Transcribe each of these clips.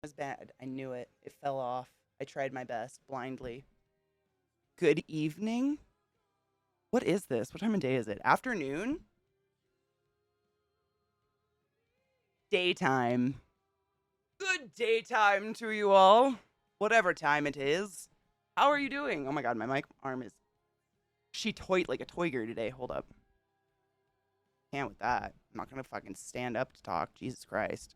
It was bad. I knew it. It fell off. I tried my best blindly. Good evening. What is this? What time of day is it? Afternoon? Daytime. Good daytime to you all. Whatever time it is. How are you doing? Oh my god, my mic arm is she toyed like a toiger today. Hold up. Can't with that. I'm not gonna fucking stand up to talk. Jesus Christ.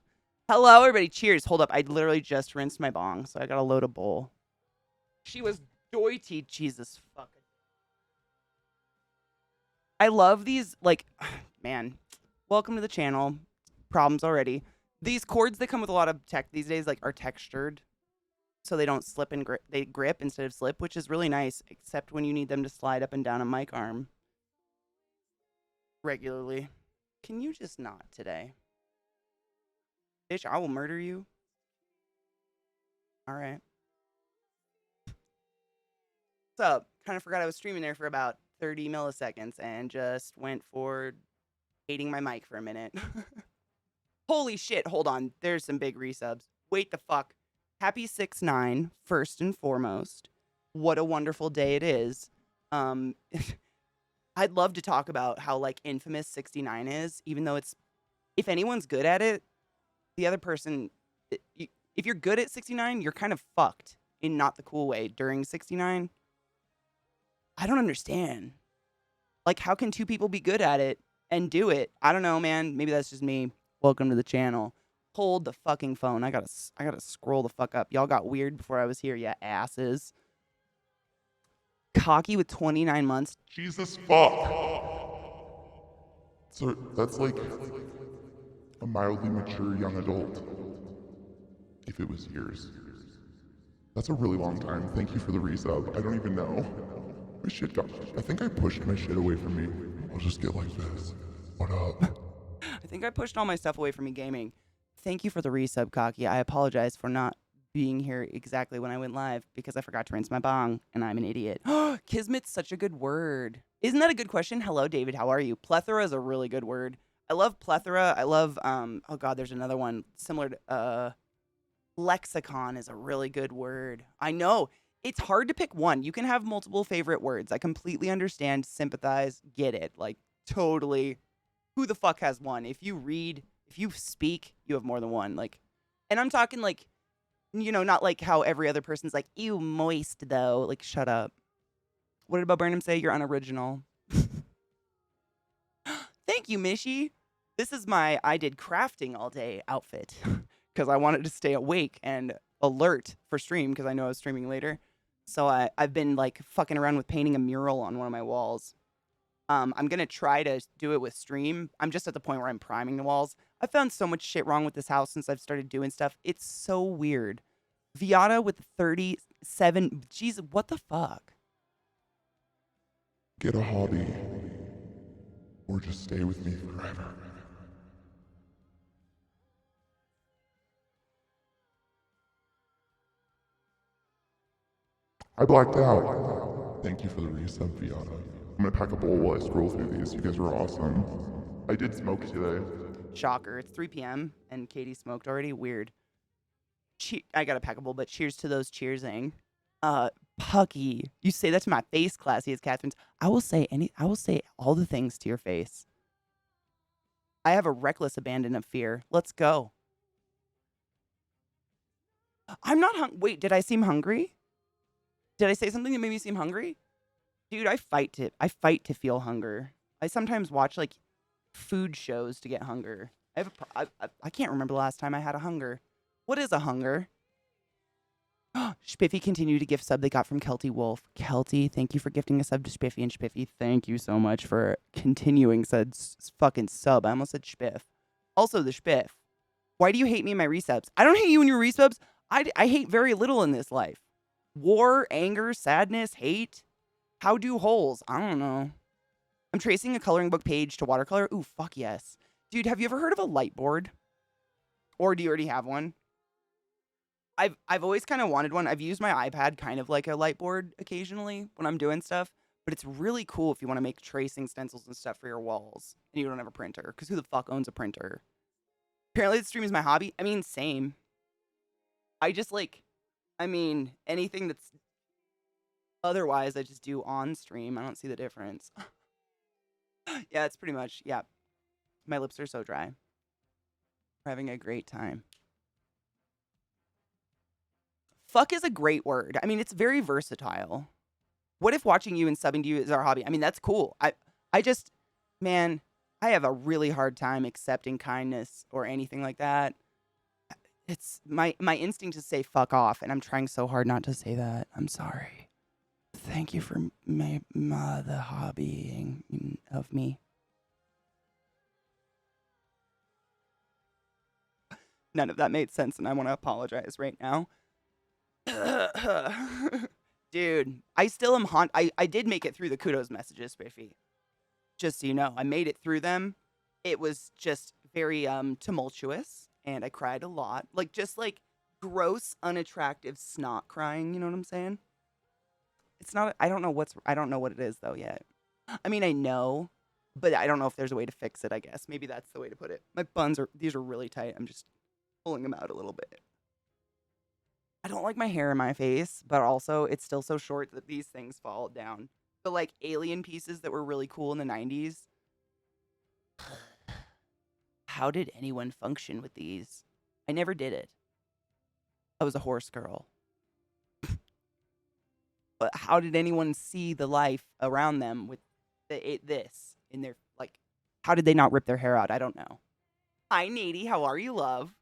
Hello, everybody. Cheers. Hold up. I literally just rinsed my bong, so I gotta load a bowl. She was doity. Jesus fucking. I love these, like, man. Welcome to the channel. Problems already. These cords that come with a lot of tech these days, like, are textured, so they don't slip and grip. They grip instead of slip, which is really nice, except when you need them to slide up and down a mic arm regularly. Can you just not today? Bitch, I will murder you. All right. What's up? Kind of forgot I was streaming there for about 30 milliseconds and just went for hating my mic for a minute. Holy shit, hold on. There's some big resubs. Wait the fuck. Happy 6-9, first and foremost. What a wonderful day it is. Um, I'd love to talk about how, like, infamous 69 is, even though it's, if anyone's good at it, the other person, if you're good at 69, you're kind of fucked in not the cool way during 69. I don't understand. Like, how can two people be good at it and do it? I don't know, man. Maybe that's just me. Welcome to the channel. Hold the fucking phone. I gotta scroll the fuck up. Y'all got weird before I was here, yeah, asses. Cocky with 29 months. Jesus fuck. So that's like a mildly mature young adult. If it was years. That's a really long time. Thank you for the resub. I don't even know. My shit got. I think I pushed my shit away from me. I'll just get like this. What up? I think I pushed all my stuff away from me gaming. Thank you for the resub, Cocky. I apologize for not being here exactly when I went live because I forgot to rinse my bong and I'm an idiot. Kismet's such a good word. Isn't that a good question? Hello, David. How are you? Plethora is a really good word. I love plethora. I love oh god, there's another one similar to lexicon is a really good word. I know. It's hard to pick one. You can have multiple favorite words. I completely understand, sympathize, get it. Like totally. Who the fuck has one? If you read, if you speak, you have more than one. Like, and I'm talking like, not like how every other person's like, ew, moist though. Like, shut up. What did Bob Burnham say? You're unoriginal. Thank you, Mishy. This is my I did crafting all day outfit because I wanted to stay awake and alert for stream because I know I was streaming later. So I've been like fucking around with painting a mural on one of my walls. I'm gonna try to do it with stream. I'm just at the point where I'm priming the walls. I found so much shit wrong with this house since I've started doing stuff. It's so weird. Viata with 37. Jeez, what the fuck? Get a hobby. Or just stay with me forever. I blacked out. Thank you for the resub, Viata. I'm gonna pack a bowl while I scroll through these. You guys are awesome. I did smoke today. Shocker. It's 3 p.m. and Katie smoked already. Weird. I got a packable, but cheers to those cheersing. Pucky. You say that to my face, Classy as Catherine's. I will say all the things to your face. I have a reckless abandon of fear. Let's go. I'm not wait, did I seem hungry? Did I say something that made me seem hungry? Dude, I fight to feel hunger. I sometimes watch like food shows to get hunger. I can't remember the last time I had a hunger. What is a hunger? Spiffy continued to gift sub they got from Kelty Wolf. Kelty, thank you for gifting a sub to Spiffy, and Spiffy, thank you so much for continuing said fucking sub. I almost said Spiff. Also the Spiff. Why do you hate me in my resubs? I don't hate you in your resubs. I hate very little in this life. War, anger, sadness, hate. How do holes? I don't know. I'm tracing a coloring book page to watercolor. Ooh, fuck yes. Dude, have you ever heard of a light board? Or do you already have one? I've always kind of wanted one. I've used my iPad kind of like a light board occasionally when I'm doing stuff, but it's really cool if you want to make tracing stencils and stuff for your walls and you don't have a printer, because who the fuck owns a printer? Apparently the stream is my hobby. I mean, same. I just like, I mean, anything that's otherwise, I just do on stream. I don't see the difference. Yeah, it's pretty much, yeah. My lips are so dry. We're having a great time. Fuck is a great word. I mean, it's very versatile. What if watching you and subbing to you is our hobby? I mean, that's cool. I just, man, I have a really hard time accepting kindness or anything like that. It's my instinct to say fuck off, and I'm trying so hard not to say that. I'm sorry. Thank you for the hobbying of me. None of that made sense, and I want to apologize right now. Dude, I still am I did make it through the kudos messages, Spiffy. Just so you know, I made it through them. It was just very tumultuous, and I cried a lot. Like, just like gross, unattractive snot crying, you know what I'm saying? It's not, I don't know what it is though yet. I mean, I know, but I don't know if there's a way to fix it, I guess. Maybe that's the way to put it. My these are really tight. I'm just pulling them out a little bit. I don't like my hair in my face, but also it's still so short that these things fall down. The like alien pieces that were really cool in the 90s. How did anyone function with these? I never did it. I was a horse girl. But how did anyone see the life around them with this in their, like, how did they not rip their hair out? I don't know. Hi, Nady. How are you, love?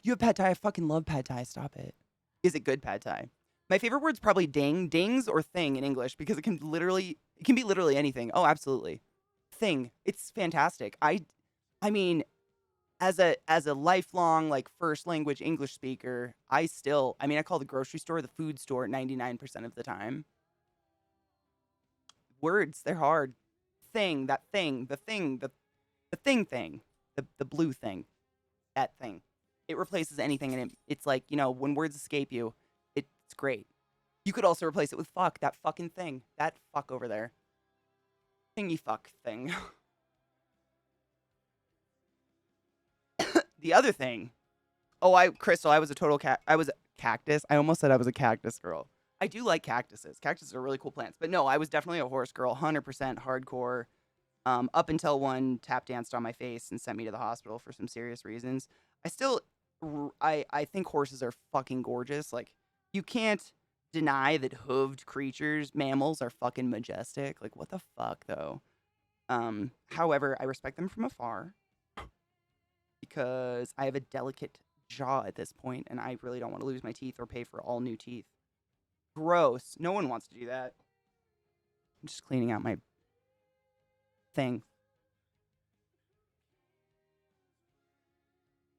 You have pad thai. I fucking love pad thai. Stop it. Is it good pad thai? My favorite word's probably ding, dings, or thing in English because it can be literally anything. Oh, absolutely. Thing. It's fantastic. I mean, as a lifelong like first language English speaker, I call the grocery store the food store 99% of the time. Words, they're hard. Thing, that thing, the thing, the thing, the blue thing, that thing. It replaces anything, and it's like, when words escape you, it's great. You could also replace it with fuck, that fucking thing, that fuck over there. Thingy fuck thing. The other thing. Oh, Crystal, I was a total I was a cactus. I almost said I was a cactus girl. I do like cactuses. Cactuses are really cool plants. But no, I was definitely a horse girl, 100% hardcore. Up until one tap danced on my face and sent me to the hospital for some serious reasons. I think horses are fucking gorgeous. Like, you can't deny that hooved creatures, mammals, are fucking majestic. Like, what the fuck, though? However, I respect them from afar because I have a delicate jaw at this point, and I really don't want to lose my teeth or pay for all new teeth. Gross. No one wants to do that. I'm just cleaning out my thing.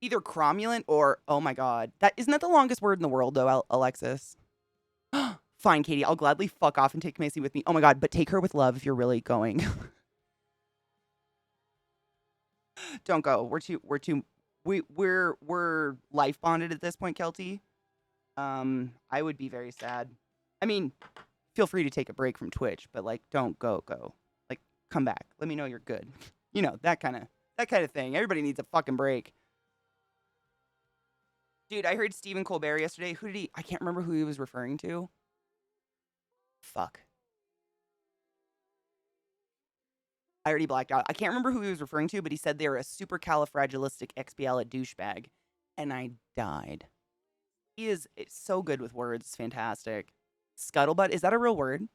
Either cromulent or, oh my god. Isn't that the longest word in the world, though, Alexis? Fine, Katie, I'll gladly fuck off and take Macy with me. Oh my god, but take her with love if you're really going. Don't go. We're life bonded at this point, Kelty. I would be very sad. I mean, feel free to take a break from Twitch, but like, don't go. Like, come back. Let me know you're good. That kind of thing. Everybody needs a fucking break. Dude, I heard Stephen Colbert yesterday. I can't remember who he was referring to. Fuck. I already blacked out. I can't remember who he was referring to, but he said they're a supercalifragilistic douchebag. And I died. He is so good with words. It's fantastic. Scuttlebutt. Is that a real word?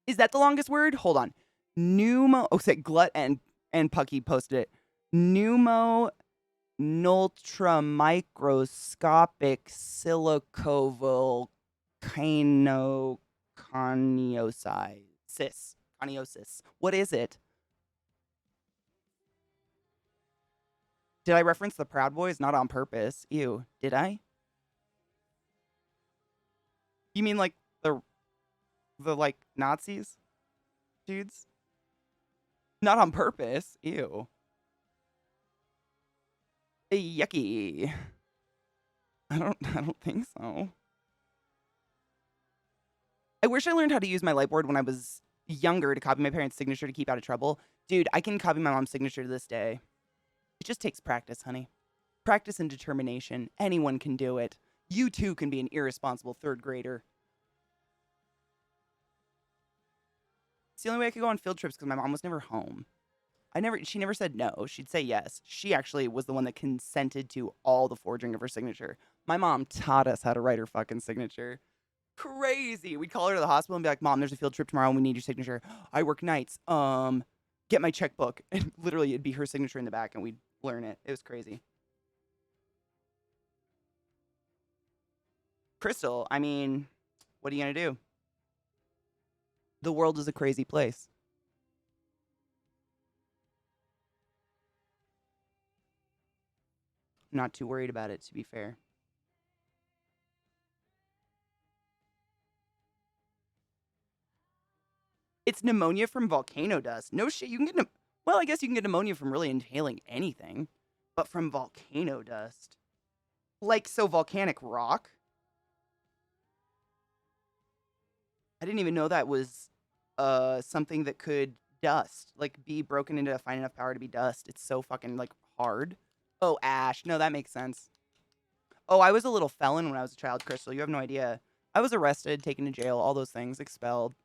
Is that the longest word? Hold on. Glut and Pucky posted it. Ultramicroscopic silicovolcanoconiosis. What is it? Did I reference the Proud Boys? Not on purpose. Ew. Did I? You mean like the like Nazis? Dudes? Not on purpose. Ew. Yucky. I don't think so. I wish I learned how to use my Lightboard when I was younger to copy my parents' signature to keep out of trouble. Dude, I can copy my mom's signature to this day. It just takes practice, honey. Practice and determination. Anyone can do it. You too can be an irresponsible third grader. It's the only way I could go on field trips because my mom was never home. She never said no. She'd say yes. She actually was the one that consented to all the forging of her signature. My mom taught us how to write her fucking signature. Crazy. We'd call her to the hospital and be like, Mom, there's a field trip tomorrow and we need your signature. I work nights. Get my checkbook. And literally it'd be her signature in the back and we'd learn it. It was crazy. Crystal, I mean, what are you gonna do? The world is a crazy place. I'm not too worried about it, to be fair. It's pneumonia from volcano dust. No shit, you can get well, I guess you can get pneumonia from really inhaling anything, but from volcano dust. Like so volcanic rock? I didn't even know that was something that could dust, like be broken into a fine enough power to be dust. It's so fucking like hard. Oh, ash. No, that makes sense. Oh, I was a little felon when I was a child, Crystal. You have no idea. I was arrested, taken to jail, all those things, expelled.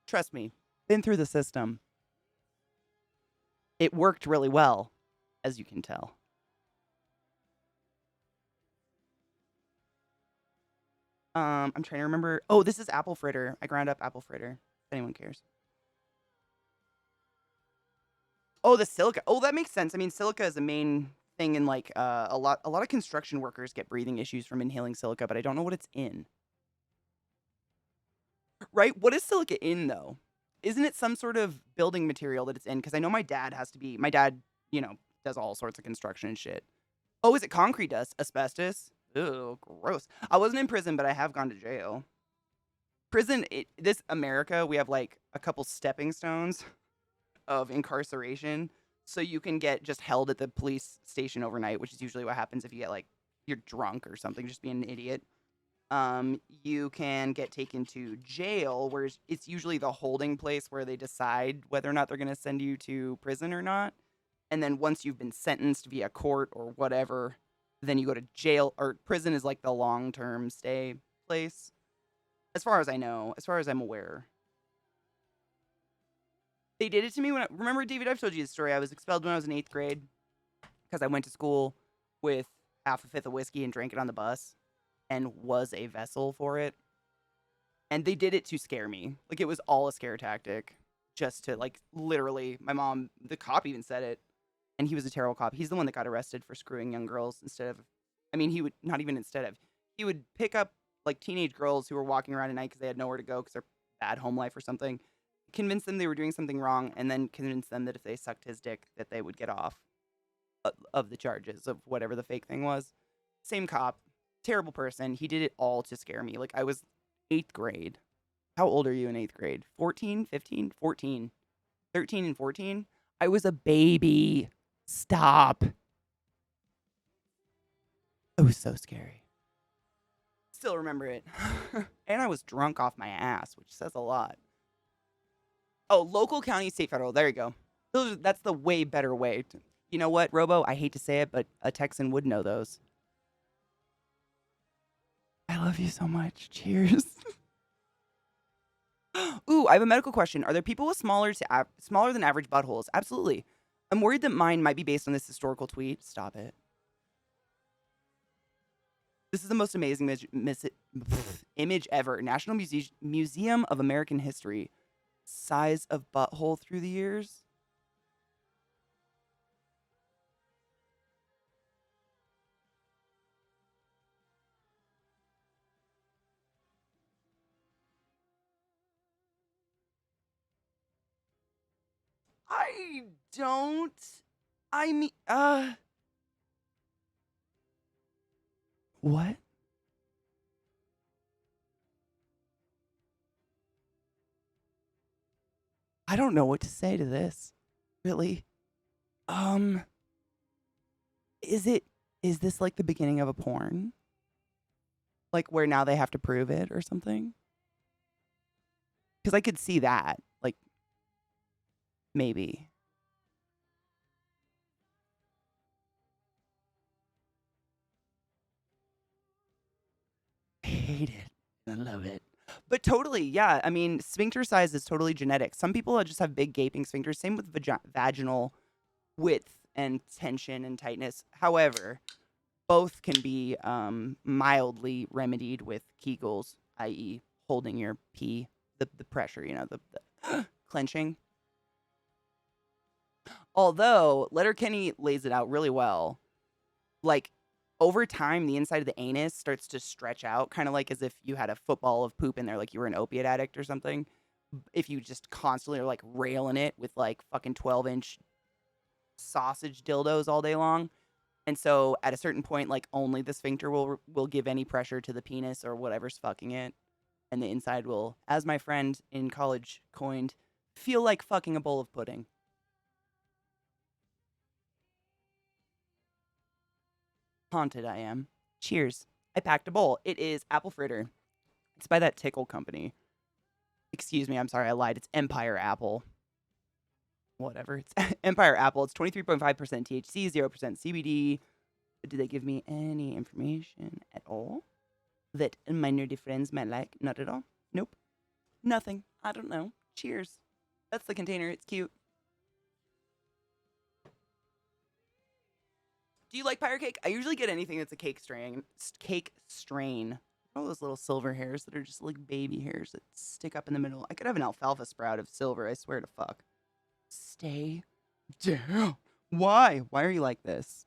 Trust me, been through the system. It worked really well, as you can tell. I'm trying to remember. Oh, this is apple fritter. I ground up apple fritter. If anyone cares. Oh, the silica. Oh, that makes sense. I mean, silica is a main thing in like a lot of construction workers get breathing issues from inhaling silica, but I don't know what it's in. Right? What is silica in though? Isn't it some sort of building material that it's in? Because I know my dad, you know, does all sorts of construction and shit. Oh, is it concrete dust? Asbestos? Ew, gross. I wasn't in prison, but I have gone to jail. This America, we have like a couple stepping stones of incarceration. So you can get just held at the police station overnight, which is usually what happens if you get like, you're drunk or something, just being an idiot. You can get taken to jail, where it's usually the holding place where they decide whether or not they're going to send you to prison or not. And then once you've been sentenced via court or whatever, then you go to jail, or prison is like the long-term stay place. As far as I know, as far as I'm aware. They did it to me remember, David, I've told you the story. I was expelled when I was in 8th grade because I went to school with half a fifth of whiskey and drank it on the bus and was a vessel for it. And they did it to scare me. Like, it was all a scare tactic. Just to, like, literally, my mom, the cop even said it. And he was a terrible cop. He's the one that got arrested for screwing young girls instead of, I mean, he would, not even instead of, he would pick up, like, teenage girls who were walking around at night because they had nowhere to go because they're bad home life or something, convince them they were doing something wrong, and then convince them that if they sucked his dick, that they would get off of the charges of whatever the fake thing was. Same cop, terrible person. He did it all to scare me. Like, I was 8th grade. How old are you in 8th grade? 14, 15, 14, 13 and 14? I was a baby. Stop. It was so scary. Still remember it. And I was drunk off my ass, which says a lot. Oh, local, county, state, federal. There you go. That's the way better way. You know what, Robo? I hate to say it, but a Texan would know those. I love you so much. Cheers. Ooh, I have a medical question. Are there people with smaller than average buttholes? Absolutely. I'm worried that mine might be based on this historical tweet. Stop it. This is the most amazing image ever. National Museum of American History. Size of butthole through the years. I don't. I mean, what? I don't know what to say to this. Really? Um, is it, is this like the beginning of a porn? Like where now they have to prove it or something? Because I could see that. Like, maybe. hate it. I love it. But totally, yeah. I mean, sphincter size is totally genetic. Some people just have big gaping sphincters. Same with vaginal width and tension and tightness. However, both can be mildly remedied with Kegels, i.e., holding your pee, the pressure, the clenching. Although Letterkenny lays it out really well. Like, over time, the inside of the anus starts to stretch out, kind of like as if you had a football of poop in there, like you were an opiate addict or something. If you just constantly are like railing it with like fucking 12-inch sausage dildos all day long. And so at a certain point, like only the sphincter will give any pressure to the penis or whatever's fucking it. And the inside will, as my friend in college coined, feel like fucking a bowl of pudding. Haunted I am. Cheers. I packed a bowl. It is apple fritter. It's by that Tickle company. Excuse me, I'm sorry, I lied. It's Empire Apple. Whatever. It's Empire Apple. It's 23.5% THC, 0% CBD. Did they give me any information at all that my nerdy friends might like? Not at all. Nope. Nothing. I don't know. Cheers. That's the container. It's cute. Do you like pirate cake? I usually get anything that's a cake strain. Cake strain. All those little silver hairs that are just like baby hairs that stick up in the middle. I could have an alfalfa sprout of silver. I swear to fuck. Stay down. Why? Why are you like this?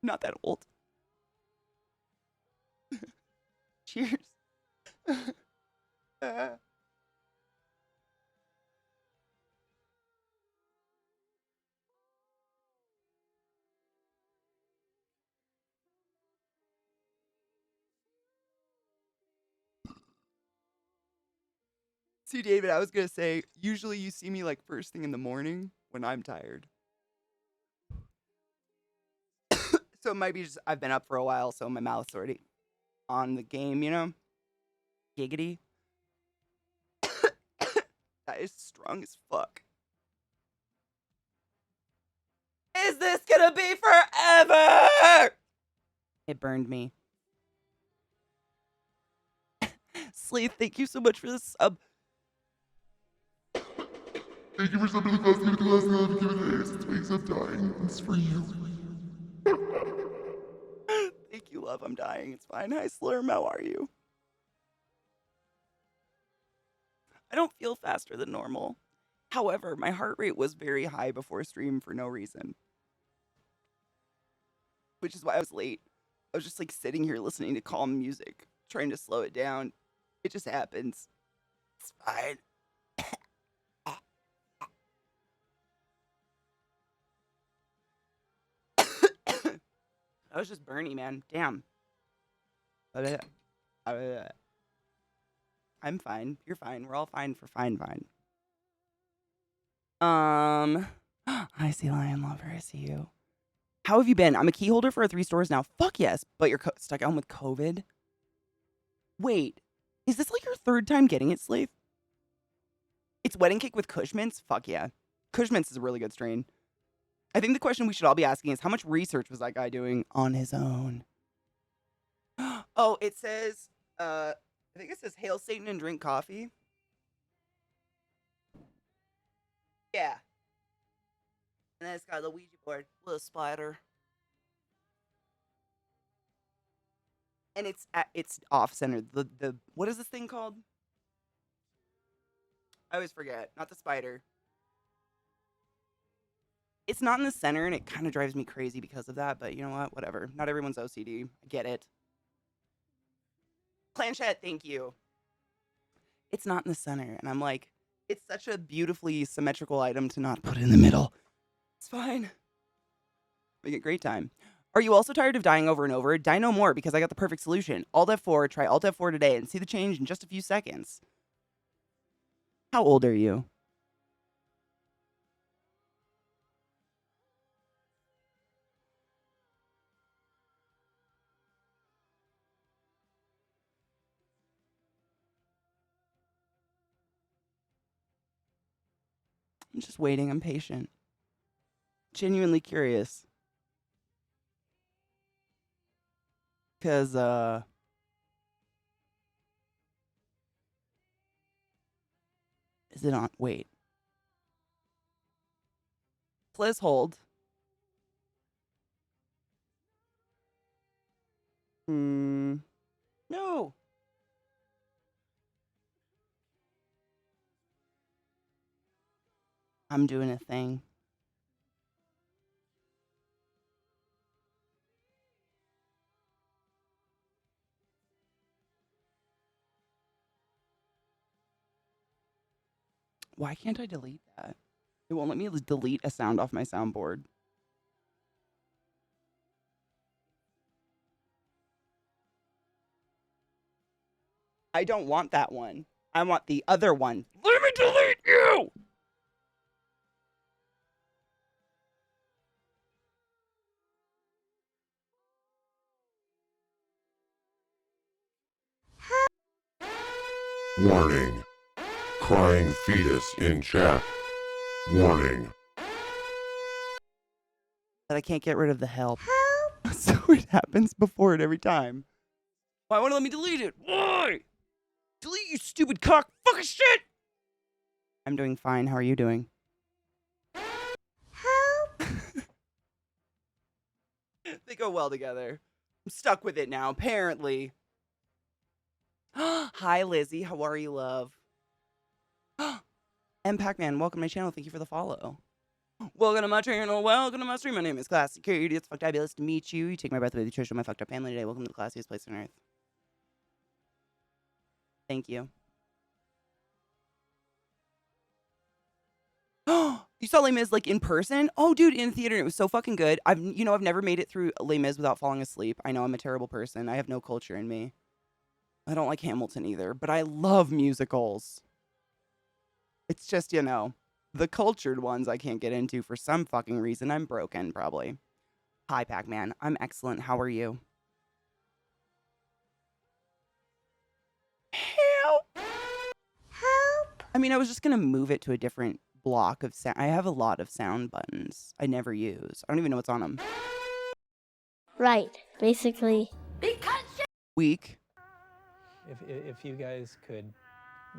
Not that old. Cheers. See, David, I was going to say, usually you see me like first thing in the morning when I'm tired. So it might be just I've been up for a while, so my mouth's already on the game, Giggity. That is strong as fuck. Is this gonna be forever? It burned me. Sleeth, thank you so much for the sub. Thank you for subbing to the class. Give it to class. Give it to Ace. It's weeks of dying. It's for you. Thank you, love. I'm dying. It's fine. Hi, Slurm. How are you? I don't feel faster than normal. However, my heart rate was very high before stream for no reason. Which is why I was late. I was just like sitting here listening to calm music, trying to slow it down. It just happens. It's fine. I was just Bernie, man. Damn. I'm fine. You're fine. We're all fine for fine. I see Lion Lover. I see you. How have you been? I'm a key holder for 3 stores now. Fuck yes. But you're stuck at home with COVID? Wait. Is this like your 3rd time getting it, Slave? It's wedding cake with Cushman's? Fuck yeah. Cushman's is a really good strain. I think the question we should all be asking is how much research was that guy doing on his own? Oh, it says, I think it says hail Satan and drink coffee. Yeah. And then it's got a Ouija board, little spider. And it's off center. The what is this thing called? I always forget. Not the spider. It's not in the center, and it kind of drives me crazy because of that. But you know what? Whatever. Not everyone's OCD. I get it. Planchette, thank you. It's not in the center, and I'm like, it's such a beautifully symmetrical item to not put in the middle. It's fine. Make a great time. Are you also tired of dying over and over? Die no more because I got the perfect solution. Alt F4, try Alt F4 today and see the change in just a few seconds. How old are you? I'm just waiting. I'm patient. Genuinely curious. Cause is it on? Wait. Please hold. No. I'm doing a thing. Why can't I delete that? It won't let me delete a sound off my soundboard. I don't want that one. I want the other one. Let me delete you! Warning. Crying fetus in chat. Warning. But I can't get rid of the help. So it happens before it every time. Why won't it let me delete it? Why? Delete, you stupid cock fucking shit! I'm doing fine. How are you doing? Help! They go well together. I'm stuck with it now, apparently. Hi, Lizzie. How are you, love? M. Pac-Man, welcome to my channel. Thank you for the follow. Welcome to my channel. Welcome to my stream. My name is ClassyKatie. It's fabulous to meet you. You take my breath away, the treasure of my fucked up family today. Welcome to the classiest place on earth. Thank you. You saw Les Mis like in person? Oh, dude, in the theater. It was so fucking good. I've never made it through Les Mis without falling asleep. I know I'm a terrible person. I have no culture in me. I don't like Hamilton either, but I love musicals. It's just, the cultured ones I can't get into for some fucking reason. I'm broken, probably. Hi, Pac-Man. I'm excellent. How are you? Help! Help! I mean, I was just going to move it to a different block of sound. I have a lot of sound buttons I never use. I don't even know what's on them. Right, basically. Weak. If you guys could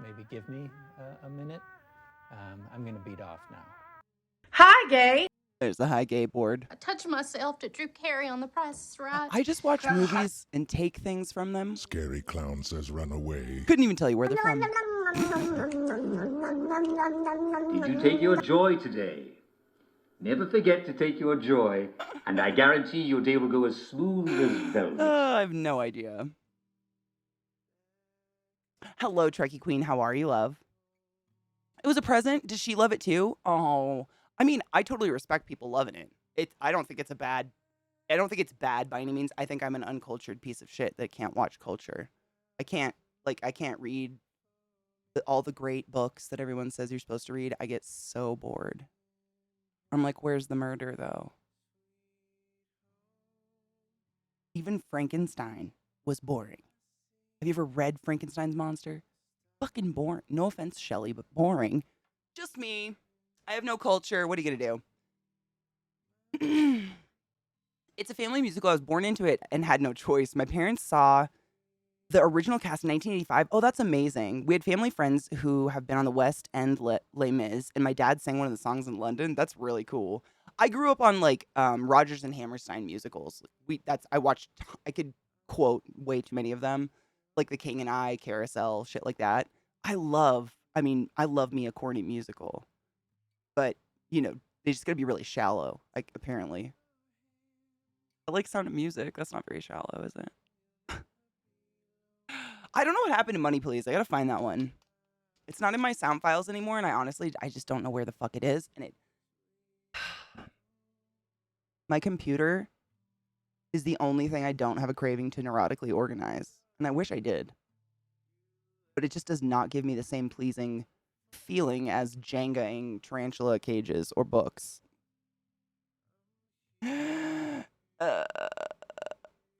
maybe give me a minute, I'm gonna beat off now. Hi, gay. There's the high gay board. I touch myself to Drew Carey on The Price is Right. I just watch movies and take things from them. Scary clown says run away. Couldn't even tell you where they're from. Did you take your joy today? Never forget to take your joy, and I guarantee your day will go as smooth as velvet. I have no idea. Hello, Trekkie Queen. How are you, love? It was a present. Does she love it too? Oh, I mean, I totally respect people loving it. I don't think it's bad by any means. I think I'm an uncultured piece of shit that can't watch culture. I can't read all the great books that everyone says you're supposed to read. I get so bored. I'm like, where's the murder, though? Even Frankenstein was boring. Have you ever read Frankenstein's monster? Fucking boring. No offense, Shelley, but boring. Just me. I have no culture. What are you going to do? It's a family musical. I was born into it and had no choice. My parents saw the original cast in 1985. Oh, that's amazing. We had family friends who have been on the West End Les Mis, and my dad sang one of the songs in London. That's really cool. I grew up on Rodgers and Hammerstein musicals. I could quote way too many of them, like The King and I, Carousel, shit like that. I love me a corny musical, but they just gotta be really shallow. Like apparently, I like Sound of Music. That's not very shallow, is it? I don't know what happened to Money Please. I gotta find that one. It's not in my sound files anymore, and I just don't know where the fuck it is. And my computer is the only thing I don't have a craving to neurotically organize, and I wish I did. But it just does not give me the same pleasing feeling as Jenga-ing tarantula cages or books.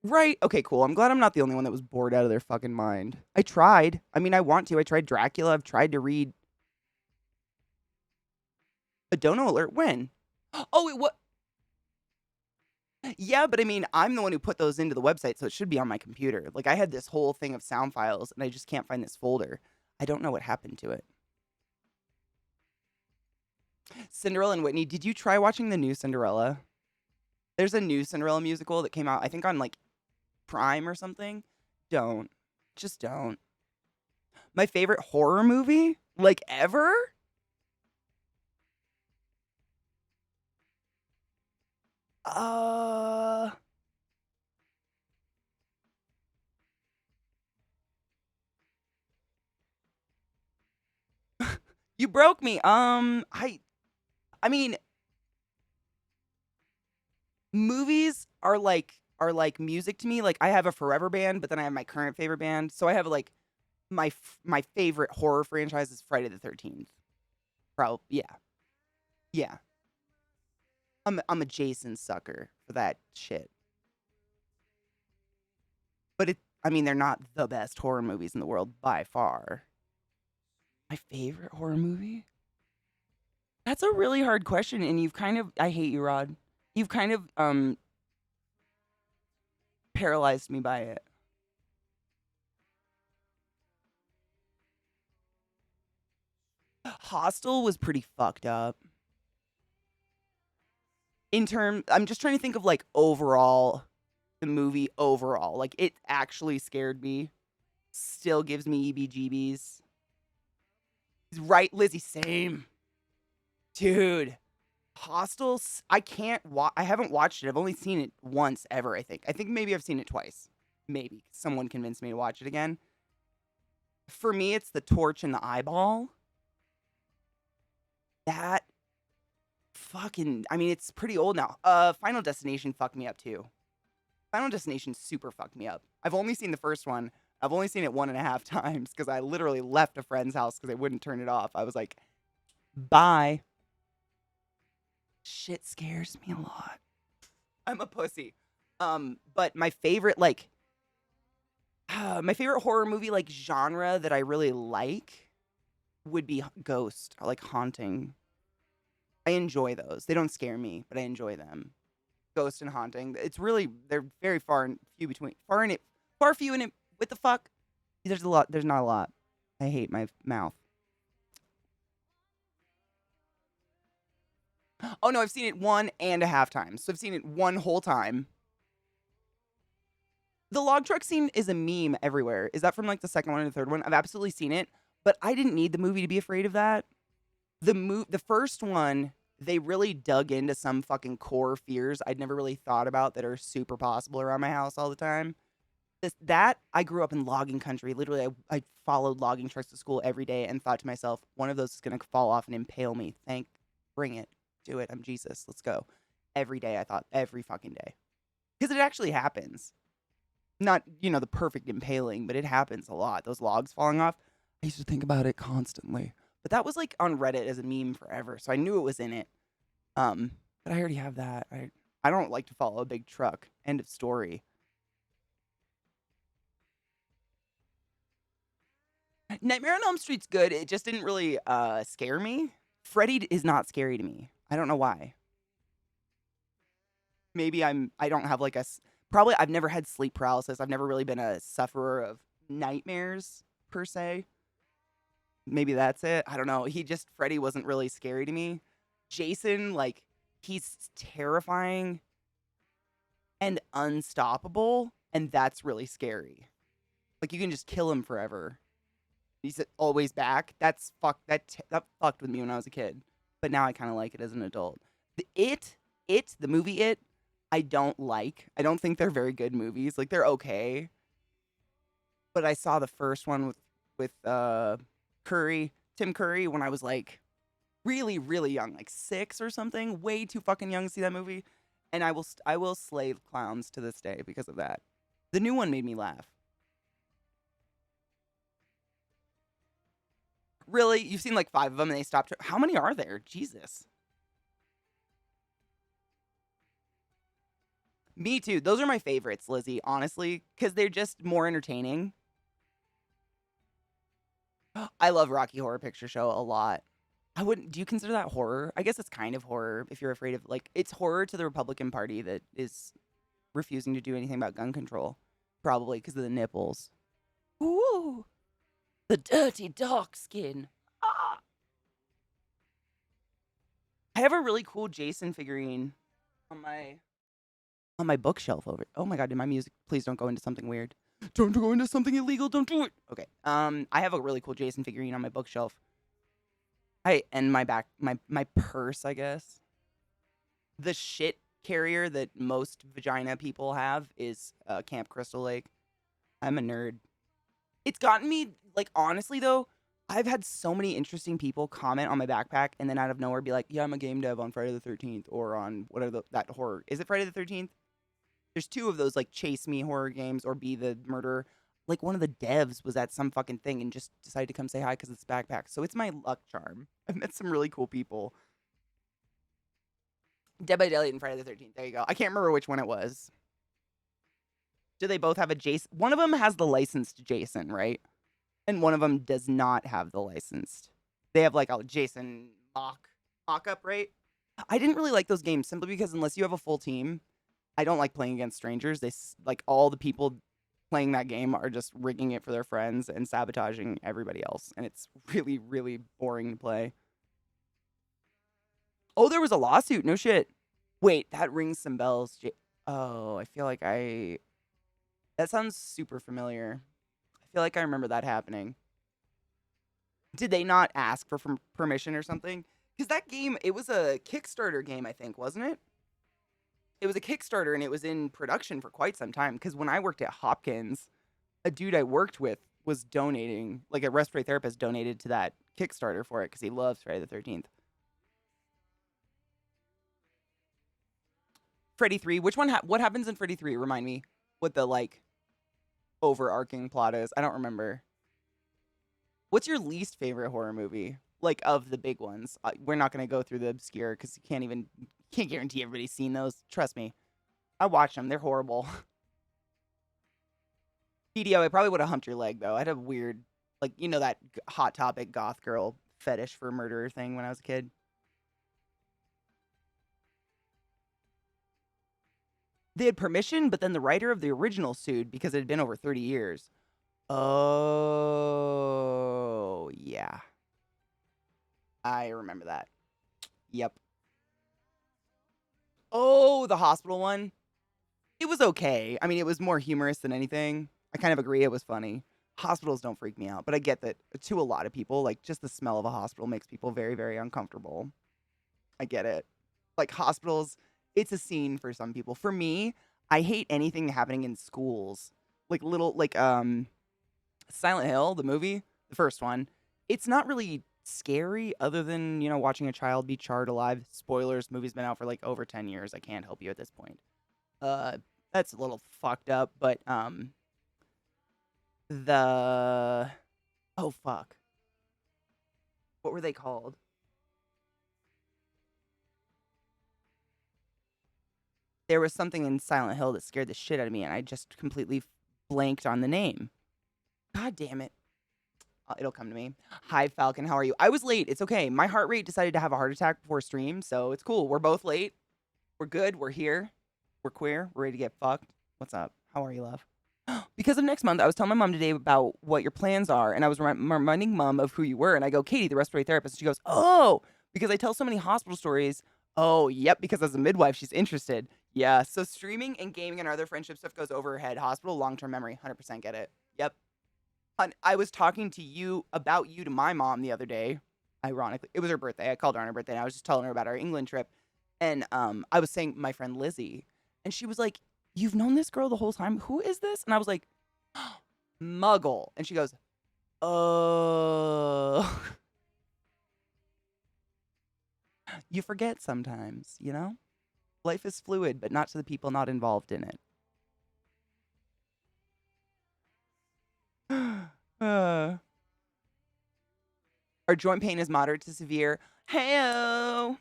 Right. Okay, cool. I'm glad I'm not the only one that was bored out of their fucking mind. I tried. I mean, I want to. I tried Dracula. I've tried to read a dono alert. When? Oh, Yeah, but I mean, I'm the one who put those into the website, so it should be on my computer. Like, I had this whole thing of sound files, and I just can't find this folder. I don't know what happened to it. Cinderella and Whitney, did you try watching the new Cinderella? There's a new Cinderella musical that came out, I think on like Prime or something. Don't. Just don't. My favorite horror movie? Like ever? Uh You broke me. I mean, movies are like music to me. Like I have a forever band, but then I have my current favorite band. So I have like my favorite horror franchise is Friday the 13th. Probably, yeah. Yeah. I'm a Jason sucker for that shit. But I mean, they're not the best horror movies in the world by far. My favorite horror movie? That's a really hard question, and you've kind of I hate you, Rod. You've kind of paralyzed me by it. Hostel was pretty fucked up. I'm just trying to think of like overall, the movie overall. Like it actually scared me. Still gives me EBGBs. Right, Lizzie, same. Dude. Hostels, I haven't watched it. I've only seen it once ever, I think. I think maybe I've seen it twice. Maybe. Someone convinced me to watch it again. For me, it's the torch in the eyeball. That fucking, I mean, it's pretty old now. Final Destination fucked me up too. Final Destination super fucked me up. I've only seen the first one. I've only seen it 1.5 times because I literally left a friend's house because they wouldn't turn it off. I was like, bye. Shit scares me a lot. I'm a pussy. But my favorite, like, my favorite horror movie, like, genre that I really like would be ghost, or, like, haunting. I enjoy those. They don't scare me, but I enjoy them. Ghost and haunting. It's really, they're very far and few between. Far few in it. What the fuck? There's a lot. There's not a lot. I hate my mouth. Oh no, I've seen it 1.5 times. So I've seen it one whole time. The log truck scene is a meme everywhere. Is that from like the second one or the third one? I've absolutely seen it, but I didn't need the movie to be afraid of that. The first one, they really dug into some fucking core fears I'd never really thought about that are super possible around my house all the time. I grew up in logging country. Literally, I followed logging trucks to school every day and thought to myself, one of those is going to fall off and impale me. Bring it. Do it. I'm Jesus. Let's go. Every day, I thought, every fucking day. Because it actually happens. Not, the perfect impaling, but it happens a lot. Those logs falling off. I used to think about it constantly. But that was like on Reddit as a meme forever, so I knew it was in it. But I already have that. I don't like to follow a big truck. End of story. Nightmare on Elm Street's good. It just didn't really scare me. Freddy is not scary to me. I don't know why. Maybe I don't have like probably I've never had sleep paralysis. I've never really been a sufferer of nightmares per se. Maybe that's it. I don't know. Freddy wasn't really scary to me. Jason, like, he's terrifying and unstoppable, and that's really scary. Like, you can just kill him forever. He's always back. That fucked with me when I was a kid. But now I kind of like it as an adult. The movie It, I don't like. I don't think they're very good movies. Like, they're okay. But I saw the first one with Tim Curry, when I was like really, really young, like 6 or something, way too fucking young to see that movie. And I will slay clowns to this day because of that. The new one made me laugh. Really? You've seen like 5 of them and they stopped. How many are there? Jesus. Me too. Those are my favorites, Lizzie, honestly, because they're just more entertaining. I love Rocky Horror Picture Show a lot. I wouldn't. Do you consider that horror? I guess it's kind of horror if you're afraid of like it's horror to the Republican Party that is refusing to do anything about gun control, probably because of the nipples. Ooh, the dirty dark skin. Ah. I have a really cool Jason figurine on my bookshelf over. Oh my god, did my music please don't go into something weird. Don't go into something illegal, don't do it. Okay. I have a really cool Jason figurine on my bookshelf. And my purse, I guess. The shit carrier that most vagina people have is Camp Crystal Lake. I'm a nerd. It's gotten me, like, honestly though, I've had so many interesting people comment on my backpack and then out of nowhere be like, yeah, I'm a game dev on Friday the 13th or on whatever that horror. Is it Friday the 13th? There's two of those, like, chase me horror games or be the murderer. Like, one of the devs was at some fucking thing and just decided to come say hi because it's backpack. So it's my luck charm. I've met some really cool people. Dead by Daylight and Friday the 13th. There you go. I can't remember which one it was. Do they both have a Jason? One of them has the licensed Jason, right? And one of them does not have the licensed. They have like a Jason mock-up, right? I didn't really like those games simply because unless you have a full team, I don't like playing against strangers. Like all the people playing that game are just rigging it for their friends and sabotaging everybody else. And it's really, really boring to play. Oh, there was a lawsuit. No shit. Wait, that rings some bells. Oh, I feel like that sounds super familiar. I feel like I remember that happening. Did they not ask for permission or something? Because that game, it was a Kickstarter game, I think, wasn't it? It was a Kickstarter and it was in production for quite some time. Because when I worked at Hopkins, a dude I worked with was donating, like a respiratory therapist donated to that Kickstarter for it because he loves Friday the 13th. Freddy 3. Which one? What happens in Freddy 3? Remind me what the, like, overarching plot is. I don't remember. What's your least favorite horror movie? Like, of the big ones. We're not going to go through the obscure because you can't guarantee everybody's seen those. Trust me. I watched them. They're horrible. BDO, I probably would have humped your leg, though. I had a weird, like, you know, that Hot Topic goth girl fetish for murderer thing when I was a kid. They had permission, but then the writer of the original sued because it had been over 30 years. Oh, yeah. I remember that. Yep. Oh, the hospital one. It was okay. I mean, it was more humorous than anything. I kind of agree it was funny. Hospitals don't freak me out, but I get that to a lot of people, like, just the smell of a hospital makes people very, very uncomfortable. I get it. Like, hospitals, it's a scene for some people. For me, I hate anything happening in schools. Like, Silent Hill, the movie, the first one, it's not really scary other than, you know, watching a child be charred alive. Spoilers, movie's been out for like over 10 years. I can't help you at this point. That's a little fucked up, but oh fuck. What were they called? There was something in Silent Hill that scared the shit out of me and I just completely blanked on the name. God damn it. It'll come to me. Hi, Falcon. How are you? I was late. It's okay. My heart rate decided to have a heart attack before stream, so it's cool. We're both late. We're good. We're here. We're queer. We're ready to get fucked. What's up? How are you, love? Because of next month, I was telling my mom today about what your plans are, and I was reminding mom of who you were, and I go, Katie, the respiratory therapist. And she goes, oh, because I tell so many hospital stories. Oh, yep, because as a midwife, she's interested. Yeah, so streaming and gaming and other friendship stuff goes over her head. Hospital, long-term memory, 100% get it. Yep. I was talking to you about you to my mom the other day. Ironically, it was her birthday. I called her on her birthday, and I was just telling her about our England trip. And I was saying my friend Lizzie, and she was like, you've known this girl the whole time? Who is this? And I was like, Muggle. And she goes, oh. You forget sometimes, you know? Life is fluid, but not to the people not involved in it. Our joint pain is moderate to severe. Hey-o.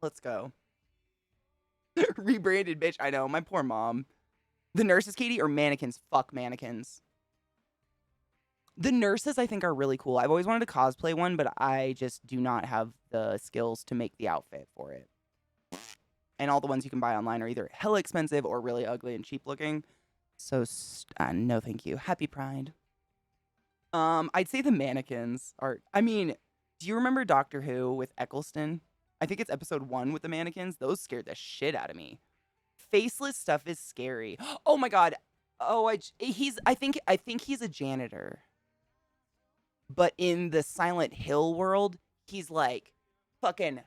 Let's go. Rebranded, bitch. I know. My poor mom. The nurses, Katie, or mannequins? Fuck mannequins. The nurses I think are really cool. I've always wanted to cosplay one, but I just do not have the skills to make the outfit for it. And all the ones you can buy online are either hella expensive or really ugly and cheap looking. So no, thank you. Happy Pride. I'd say the mannequins are. I mean, do you remember Doctor Who with Eccleston? I think it's episode 1 with the mannequins. Those scared the shit out of me. Faceless stuff is scary. Oh my god. Oh, I think he's a janitor. But in the Silent Hill world, he's like fucking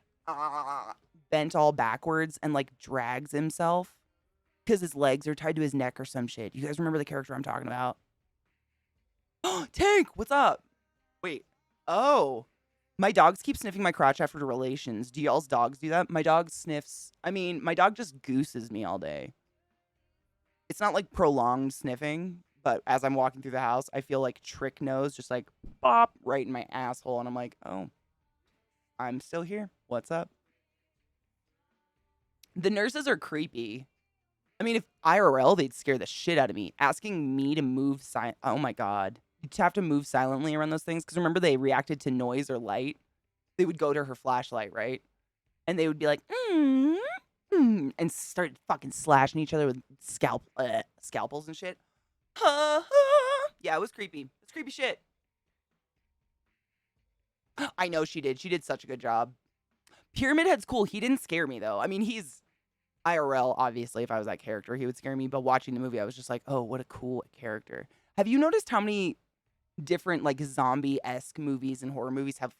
bent all backwards and like drags himself because his legs are tied to his neck or some shit. You guys remember the character I'm talking about? Tank, what's up? Wait. Oh. My dogs keep sniffing my crotch after relations. Do y'all's dogs do that? My dog sniffs. I mean, my dog just gooses me all day. It's not like prolonged sniffing, but as I'm walking through the house, I feel like trick nose just like bop right in my asshole. And I'm like, oh, I'm still here. What's up? The nurses are creepy. I mean, if IRL, they'd scare the shit out of me. Asking me to move oh my God. You'd have to move silently around those things. Because remember, they reacted to noise or light. They would go to her flashlight, right? And they would be like, and start fucking slashing each other with scalpels and shit. Yeah, it was creepy. It's creepy shit. I know she did. She did such a good job. Pyramid Head's cool. He didn't scare me, though. I mean, he's IRL, obviously. If I was that character, he would scare me. But watching the movie, I was just like, oh, what a cool character. Have you noticed how many different, like, zombie-esque movies and horror movies have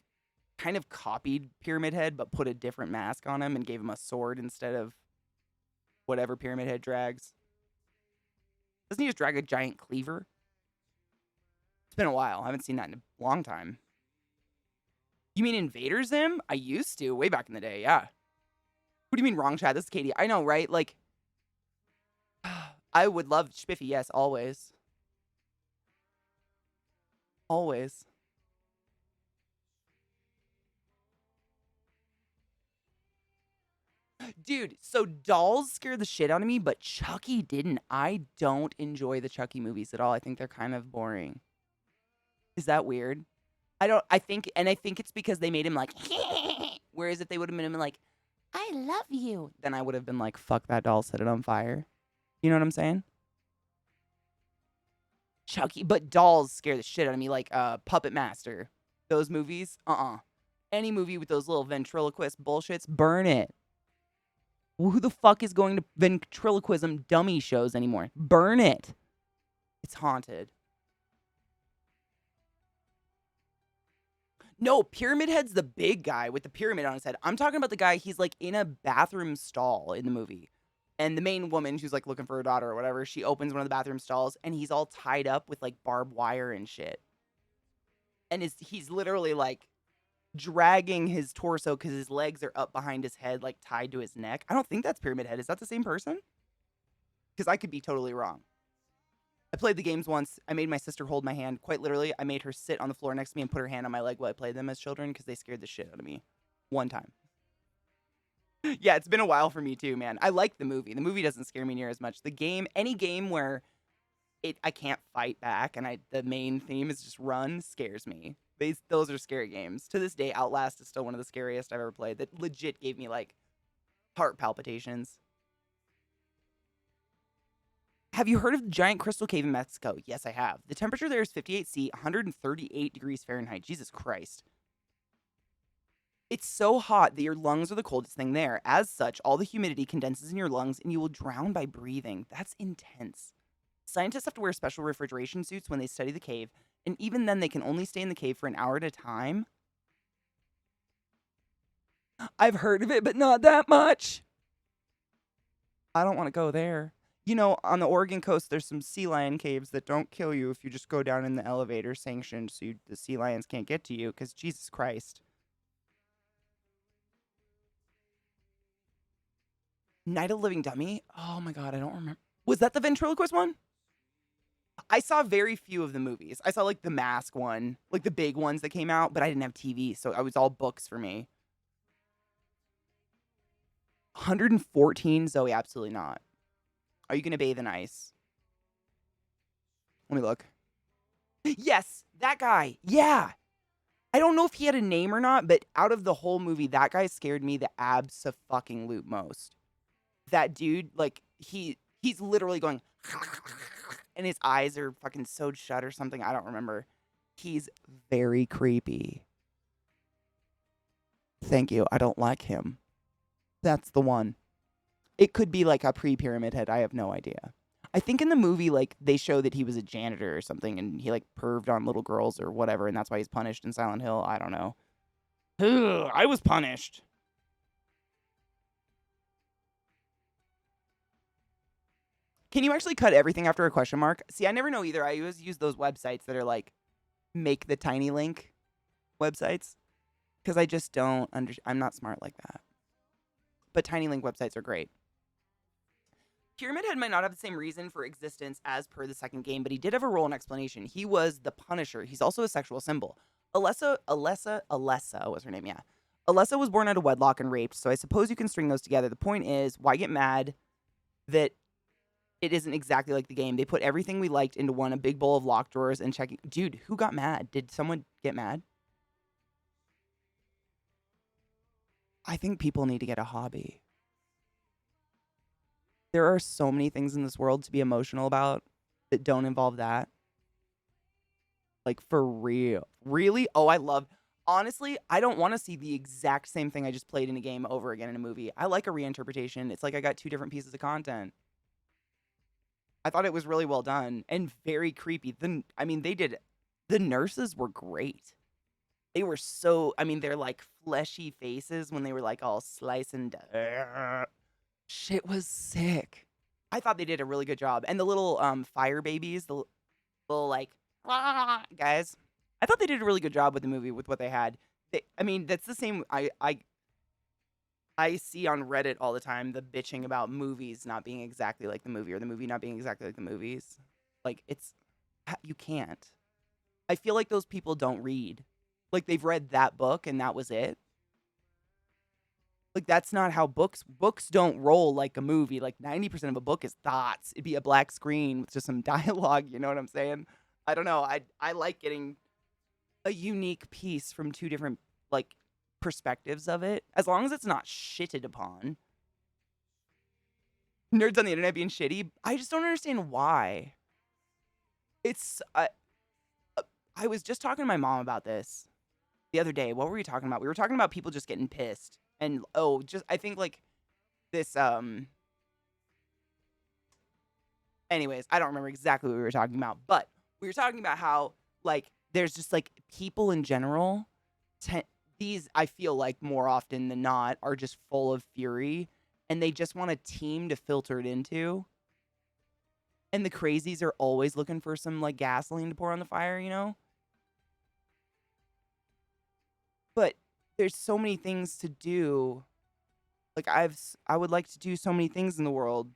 kind of copied Pyramid Head, but put a different mask on him and gave him a sword instead of whatever Pyramid Head drags? Doesn't he just drag a giant cleaver? It's been a while. I haven't seen that in a long time. You mean Invader Zim? I used to, way back in the day, yeah. What do you mean wrong, Chad? This is Katie. I know, right? Like, I would love Spiffy, yes, always. Always. Dude, so Dolls scare the shit out of me, but Chucky didn't. I don't enjoy the Chucky movies at all. I think they're kind of boring. Is that weird? I think it's because they made him like, whereas if they would have made him like, I love you, then I would have been like, fuck that doll, set it on fire. You know what I'm saying? Chucky, but Dolls scare the shit out of me, like Puppet Master. Those movies, Any movie with those little ventriloquist bullshits, burn it. Well, who the fuck is going to ventriloquism dummy shows anymore? Burn it. It's haunted. No, Pyramid Head's the big guy with the pyramid on his head. I'm talking about the guy, he's like in a bathroom stall in the movie. And the main woman, who's like looking for her daughter or whatever, she opens one of the bathroom stalls and he's all tied up with like barbed wire and shit. And he's literally like dragging his torso because his legs are up behind his head, like tied to his neck. I don't think that's Pyramid Head. Is that the same person? Because I could be totally wrong. I played the games once. I made my sister hold my hand. Quite literally, I made her sit on the floor next to me and put her hand on my leg while I played them as children because they scared the shit out of me. One time. Yeah, it's been a while for me too, man. I like the movie. The movie doesn't scare me near as much. The game, any game where I can't fight back and the main theme is just run, scares me. Those are scary games. To this day, Outlast is still one of the scariest I've ever played. That legit gave me like heart palpitations. Have you heard of the giant crystal cave in Mexico? Yes, I have. The temperature there is 58°C, 138 degrees Fahrenheit. Jesus Christ. It's so hot that your lungs are the coldest thing there. As such, all the humidity condenses in your lungs and you will drown by breathing. That's intense. Scientists have to wear special refrigeration suits when they study the cave, and even then they can only stay in the cave for an hour at a time. I've heard of it, but not that much. I don't want to go there. You know, on the Oregon coast, there's some sea lion caves that don't kill you if you just go down in the elevator sanctioned so the sea lions can't get to you, because Jesus Christ. Night of the Living Dummy? Oh my God, I don't remember. Was that the ventriloquist one? I saw very few of the movies. I saw like the Mask one, like the big ones that came out, but I didn't have TV, so it was all books for me. 114? Zoe, absolutely not. Are you going to bathe in ice? Let me look. Yes, that guy. Yeah. I don't know if he had a name or not, but out of the whole movie, that guy scared me the abso-fucking-loot most. That dude, like, he's literally going, and his eyes are fucking sewed shut or something. I don't remember. He's very creepy. Thank you. I don't like him. That's the one. It could be like a pre-Pyramid Head. I have no idea. I think in the movie, like, they show that he was a janitor or something, and he, like, perved on little girls or whatever, and that's why he's punished in Silent Hill. I don't know. Ugh, I was punished. Can you actually cut everything after a question mark? See, I never know either. I always use those websites that are like, make the tiny link websites, because I just don't I'm not smart like that. But tiny link websites are great. Pyramid Head might not have the same reason for existence as per the second game, but he did have a role and explanation. He was the Punisher. He's also a sexual symbol. Alessa was her name, yeah. Alessa was born out of wedlock and raped, so I suppose you can string those together. The point is, why get mad that it isn't exactly like the game? They put everything we liked into a big bowl of locked drawers and checking. Dude, who got mad? Did someone get mad? I think people need to get a hobby. There are so many things in this world to be emotional about that don't involve that. Like, for real. Really? Oh, honestly, I don't want to see the exact same thing I just played in a game over again in a movie. I like a reinterpretation. It's like I got two different pieces of content. I thought it was really well done and very creepy. The nurses were great. They were they're like fleshy faces when they were like all slicing. Shit was sick. I thought they did a really good job. And the little fire babies, the little like guys, I thought they did a really good job with the movie with what they had. That's the same I see on Reddit all the time, the bitching about movies not being exactly like the movie or the movie not being exactly like the movies. Like, you can't. I feel like those people don't read. Like, they've read that book and that was it. Like, that's not how books don't roll like a movie. Like, 90% of a book is thoughts. It'd be a black screen with just some dialogue, you know what I'm saying? I don't know. I like getting a unique piece from two different, like, perspectives of it, as long as it's not shitted upon. Nerds on the internet being shitty, I just don't understand why. I was just talking to my mom about this the other day. What were we talking about? We were talking about people just getting pissed. And I think like this anyways, I don't remember exactly what we were talking about, but we were talking about how like there's just like people in general these, I feel like more often than not, are just full of fury and they just want a team to filter it into. And the crazies are always looking for some like gasoline to pour on the fire, you know? But there's so many things to do. Like I would like to do so many things in the world.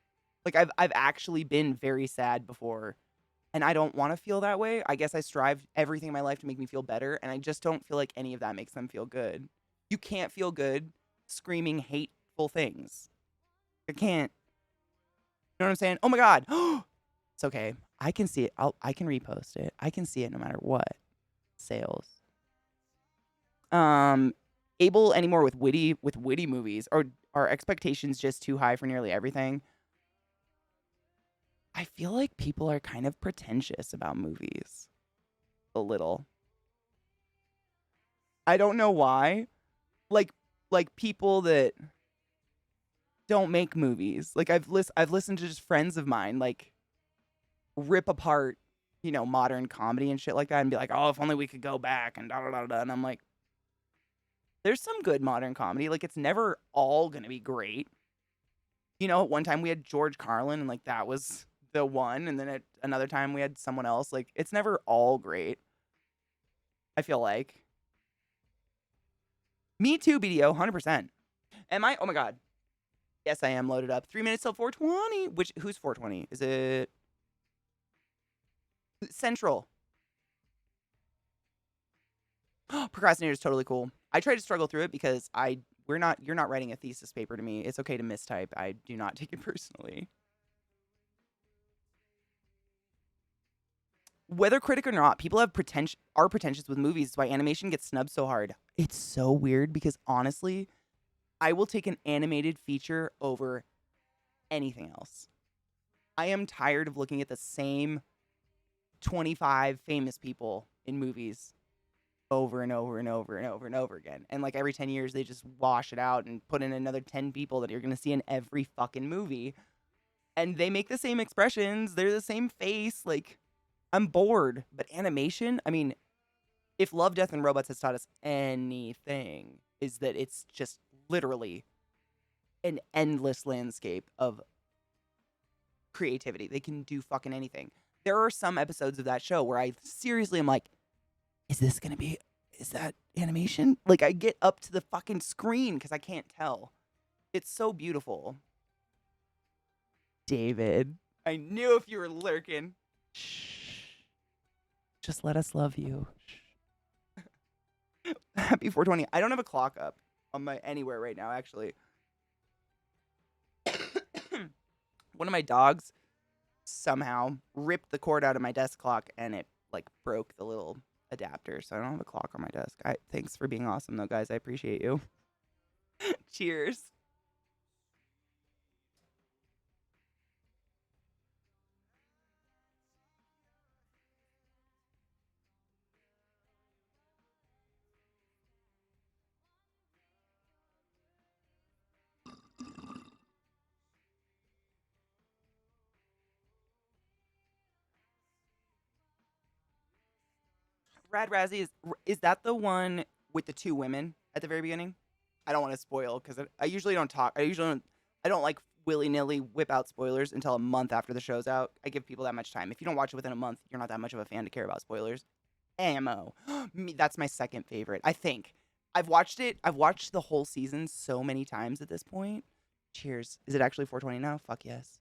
Like I've actually been very sad before. And I don't want to feel that way. I guess I strive everything in my life to make me feel better. And I just don't feel like any of that makes them feel good. You can't feel good screaming hateful things. I can't. You know what I'm saying? Oh my God. It's okay. I can see it. I can repost it. I can see it no matter what. Sales. Able anymore with witty movies, or are expectations just too high for nearly everything? I feel like people are kind of pretentious about movies. A little. I don't know why. Like people that don't make movies. Like I've listened to just friends of mine like rip apart, modern comedy and shit like that and be like, "Oh, if only we could go back," and da da da da. And I'm like, there's some good modern comedy. Like, it's never all going to be great. One time we had George Carlin and like that was the one, and then at another time we had someone else. Like, it's never all great. I feel like. Me too, BDO, 100%. Am I? Oh my God. Yes, I am loaded up. 3 minutes till 4:20. Who's 4:20? Is it Central? Procrastinator is totally cool. I try to struggle through it because you're not writing a thesis paper to me. It's okay to mistype. I do not take it personally. whether critic or not, people are pretentious with movies. It's why animation gets snubbed so hard. It's so weird because honestly, I will take an animated feature over anything else. I am tired of looking at the same 25 famous people in movies over and over and over and over and over again. And like every 10 years, they just wash it out and put in another 10 people that you're going to see in every fucking movie. And they make the same expressions. They're the same face. Like, I'm bored. But animation, I mean, if Love, Death, and Robots has taught us anything, is that it's just literally an endless landscape of creativity. They can do fucking anything. There are some episodes of that show where I seriously am like, is that animation? Like, I get up to the fucking screen because I can't tell. It's so beautiful. David, I knew if you were lurking. Shh. Just let us love you. Happy 420. I don't have a clock up on my anywhere right now, actually. One of my dogs somehow ripped the cord out of my desk clock and it like broke the little adapter, so I don't have a clock on my desk. Thanks for being awesome though, guys. I appreciate you. Cheers. Rad Razzie is that the one with the two women at the very beginning? I don't want to spoil because I usually don't talk. I don't like willy nilly whip out spoilers until a month after the show's out. I give people that much time. If you don't watch it within a month, you're not that much of a fan to care about spoilers. Ammo. That's my second favorite. I think I've watched it. I've watched the whole season so many times at this point. Cheers. Is it actually 420 now? Fuck yes.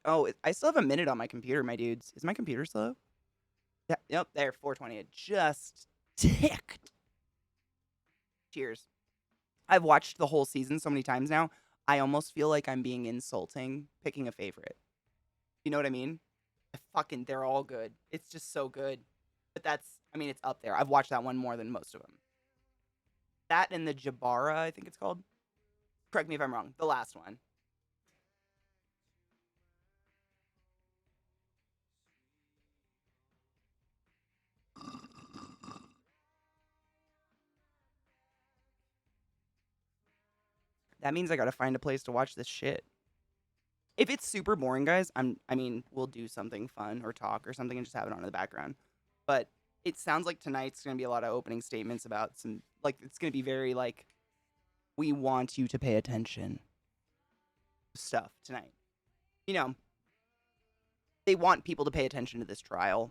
I still have a minute on my computer, my dudes. Is my computer slow? Yeah, yep, there, 420. It just ticked. Cheers. I've watched the whole season so many times now. I almost feel like I'm being insulting picking a favorite. You know what I mean? They're all good. It's just so good. But it's up there. I've watched that one more than most of them. That and the Jabara, I think it's called. Correct me if I'm wrong. The last one. That means I gotta find a place to watch this shit. If it's super boring, guys, we'll do something fun or talk or something and just have it on in the background. But it sounds like tonight's gonna be a lot of opening statements about it's gonna be very like, we want you to pay attention stuff tonight. You know, they want people to pay attention to this trial.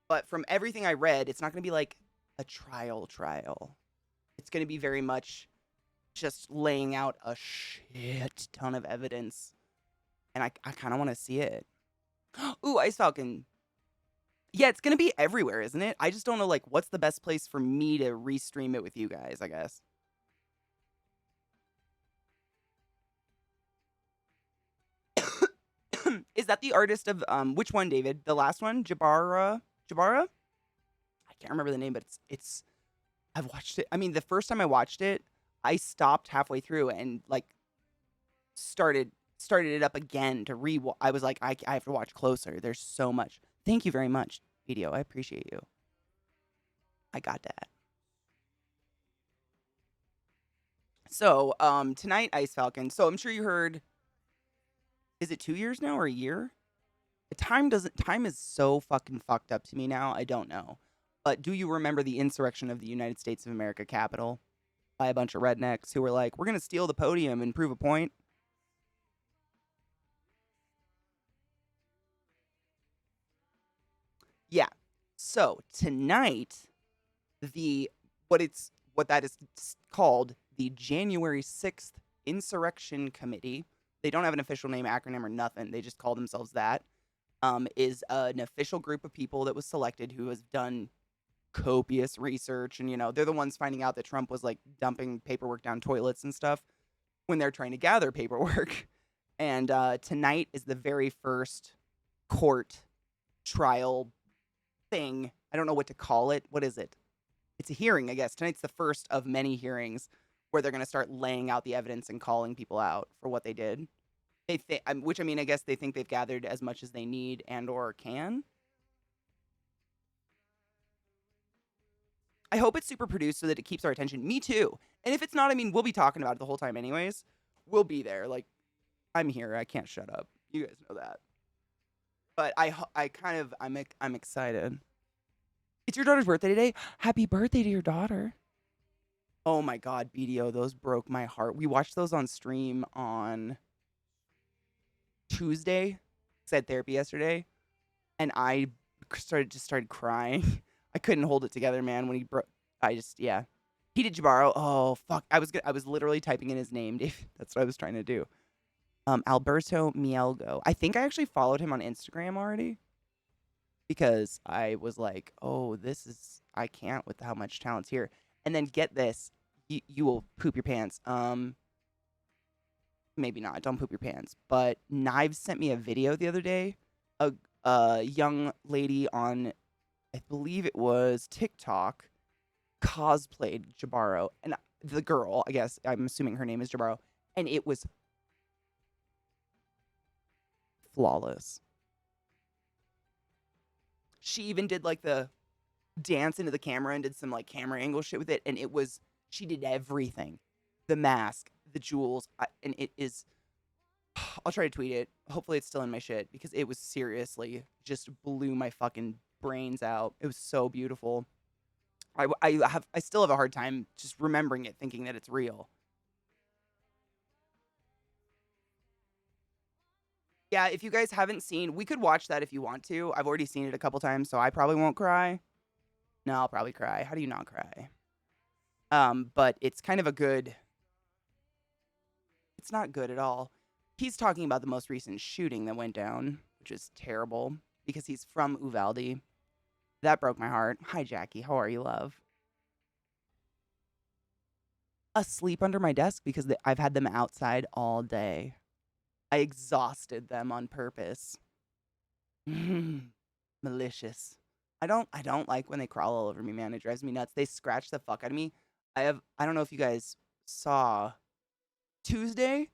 But from everything I read, it's not gonna be like a trial. It's gonna be very much just laying out a shit ton of evidence. And I kind of want to see it. Ooh, Ice Falcon. Yeah, it's going to be everywhere, isn't it? I just don't know, like, what's the best place for me to restream it with you guys, I guess. Is that the artist of, which one, David? The last one? Jabara? I can't remember the name, but I've watched it. I mean, the first time I watched it, I stopped halfway through and like started it up again to I was like, I have to watch closer. There's so much. Thank you very much, video. I appreciate you. I got that. So, tonight, Ice Falcon. So I'm sure you heard. Is it 2 years now or a year? Time is so fucking fucked up to me now. I don't know. But do you remember the insurrection of the United States of America Capitol? By a bunch of rednecks who were like, we're going to steal the podium and prove a point. Yeah. So tonight, what that is called, the January 6th Insurrection Committee. They don't have an official name, acronym, or nothing. They just call themselves that. Is an official group of people that was selected who has done copious research, and they're the ones finding out that Trump was like dumping paperwork down toilets and stuff when they're trying to gather paperwork. And tonight is the very first court trial thing. I don't know what to call it. What is it? It's a hearing, I guess. Tonight's the first of many hearings where they're going to start laying out the evidence and calling people out for what they did. They think, which I mean, I guess they think they've gathered as much as they need and or can. I hope it's super produced so that it keeps our attention. Me too. And if it's not, I mean, we'll be talking about it the whole time anyways. We'll be there. Like, I'm here. I can't shut up. You guys know that. But I'm excited. It's your daughter's birthday today. Happy birthday to your daughter. Oh my God, BDO, those broke my heart. We watched those on stream on Tuesday. I had therapy yesterday, and I started crying. I couldn't hold it together, man. When he broke, yeah. He did Jabaro. Oh fuck, I was literally typing in his name, Dave. That's what I was trying to do. Alberto Mielgo. I think I actually followed him on Instagram already because I was like, oh, I can't with how much talent's here. And then get this, you will poop your pants. Maybe not. Don't poop your pants. But Knives sent me a video the other day. A young lady on, I believe it was TikTok, cosplayed Jabaro, and the girl, I guess, I'm assuming her name is Jabaro, and it was flawless. She even did like the dance into the camera and did some like camera angle shit with it, and she did everything. The mask, the jewels, and it is, I'll try to tweet it. Hopefully it's still in my shit because it was seriously just blew my fucking brains out. It was so beautiful. I still have a hard time just remembering it, thinking that it's real. Yeah, if you guys haven't seen, we could watch that if you want to. I've already seen it a couple times, so I probably won't cry. No, I'll probably cry. How do you not cry? But it's kind of it's not good at all. He's talking about the most recent shooting that went down, which is terrible because he's from Uvalde. That broke my heart. Hi, Jackie. How are you, love? Asleep under my desk because I've had them outside all day. I exhausted them on purpose. Malicious. I don't like when they crawl all over me, man. It drives me nuts. They scratch the fuck out of me. I don't know if you guys saw Tuesday.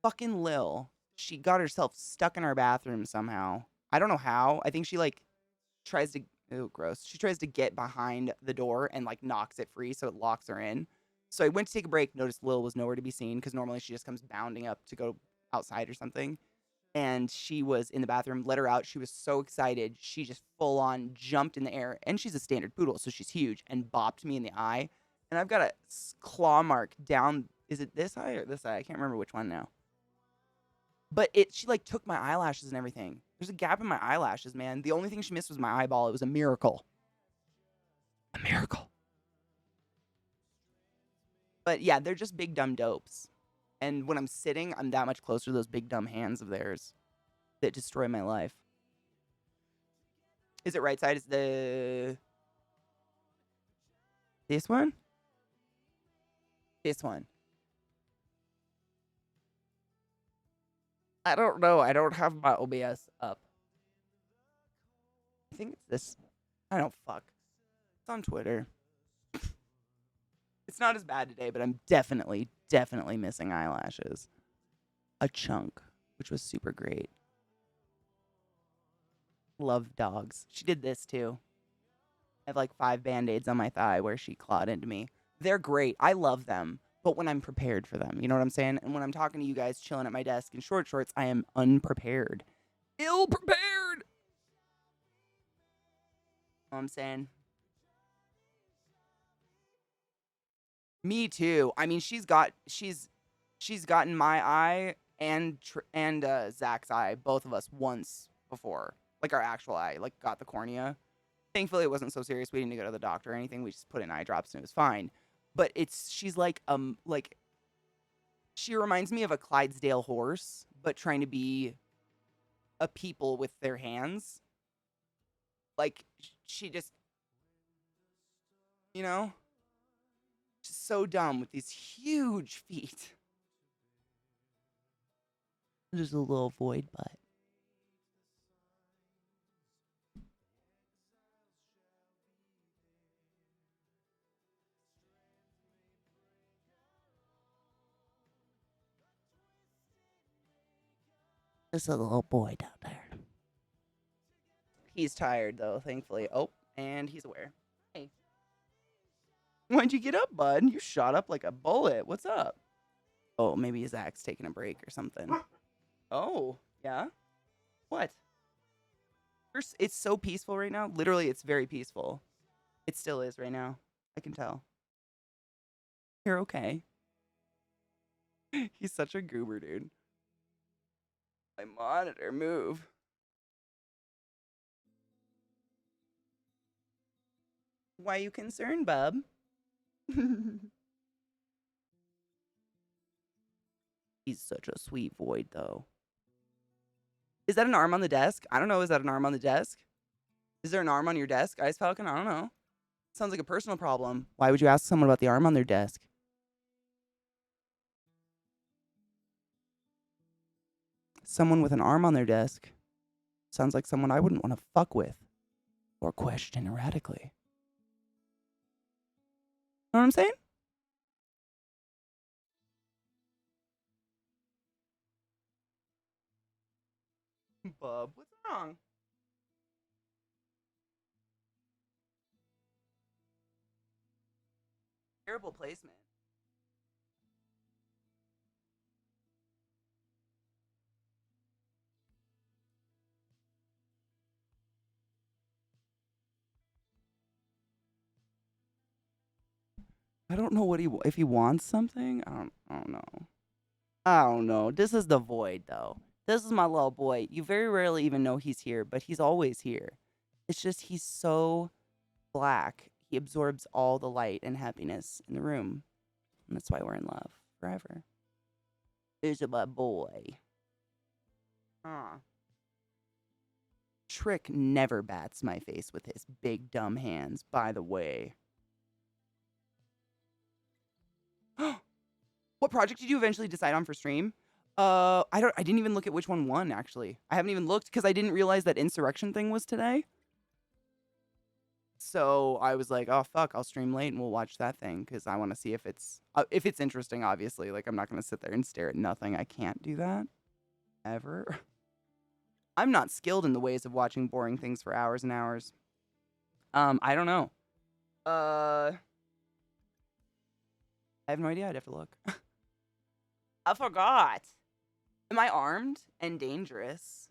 Fucking Lil. She got herself stuck in our bathroom somehow. I don't know how. I think she like tries to, oh gross. She tries to get behind the door and like knocks it free so it locks her in. So I went to take a break, noticed Lil was nowhere to be seen because normally she just comes bounding up to go outside or something. And she was in the bathroom, let her out. She was so excited. She just full on jumped in the air. And she's a standard poodle, so she's huge, and bopped me in the eye. And I've got a claw mark down. Is it this eye or this eye? I can't remember which one now. But she like took my eyelashes and everything. There's a gap in my eyelashes, man. The only thing she missed was my eyeball. It was a miracle. A miracle. But yeah, they're just big dumb dopes. And when I'm sitting, I'm that much closer to those big dumb hands of theirs that destroy my life. Is it right side? Is this one? This one. I don't know. I don't have my OBS up. I think it's this. I don't fuck. It's on Twitter. It's not as bad today, but I'm definitely missing eyelashes. A chunk, which was super great. Love dogs. She did this too. I have like 5 band-aids on my thigh where she clawed into me. They're great. I love them. But when I'm prepared for them, you know what I'm saying? And when I'm talking to you guys chilling at my desk in short shorts, I am unprepared. Ill-prepared! You know what I'm saying? Me too. I mean, she's gotten my eye and Zach's eye, both of us, once before. Like our actual eye, like got the cornea. Thankfully, it wasn't so serious. We didn't need to go to the doctor or anything. We just put in eye drops and it was fine. But she's like she reminds me of a Clydesdale horse, but trying to be a people with their hands. Like she just, you know, just so dumb with these huge feet. There's a little void butt. There's a little boy down there. He's tired, though, thankfully. Oh, and he's aware. Hey. When'd you get up, bud? You shot up like a bullet. What's up? Oh, maybe Zach's taking a break or something. Oh, yeah? What? It's so peaceful right now. Literally, it's very peaceful. It still is right now. I can tell. You're okay. He's such a goober, dude. My monitor, move. Why you concerned, bub? He's such a sweet void, though. Is that an arm on the desk? I don't know. Is that an arm on the desk? Is there an arm on your desk, Ice Falcon? I don't know. Sounds like a personal problem. Why would you ask someone about the arm on their desk? Someone with an arm on their desk sounds like someone I wouldn't want to fuck with or question erratically. Know what I'm saying? Bub, what's wrong? Terrible placement. I don't know what if he wants something. I don't know. I don't know. This is the void, though. This is my little boy. You very rarely even know he's here, but he's always here. It's just he's so black. He absorbs all the light and happiness in the room. And that's why we're in love forever. This is my boy. Trick never bats my face with his big dumb hands, by the way. What project did you eventually decide on for stream? I didn't even look at which one won, actually. I haven't even looked because I didn't realize that insurrection thing was today. So I was like, oh fuck, I'll stream late and we'll watch that thing because I want to see if it's interesting, obviously. Like I'm not gonna sit there and stare at nothing. I can't do that. Ever. I'm not skilled in the ways of watching boring things for hours and hours. I don't know. I have no idea. I'd have to look. I forgot. Am I armed and dangerous?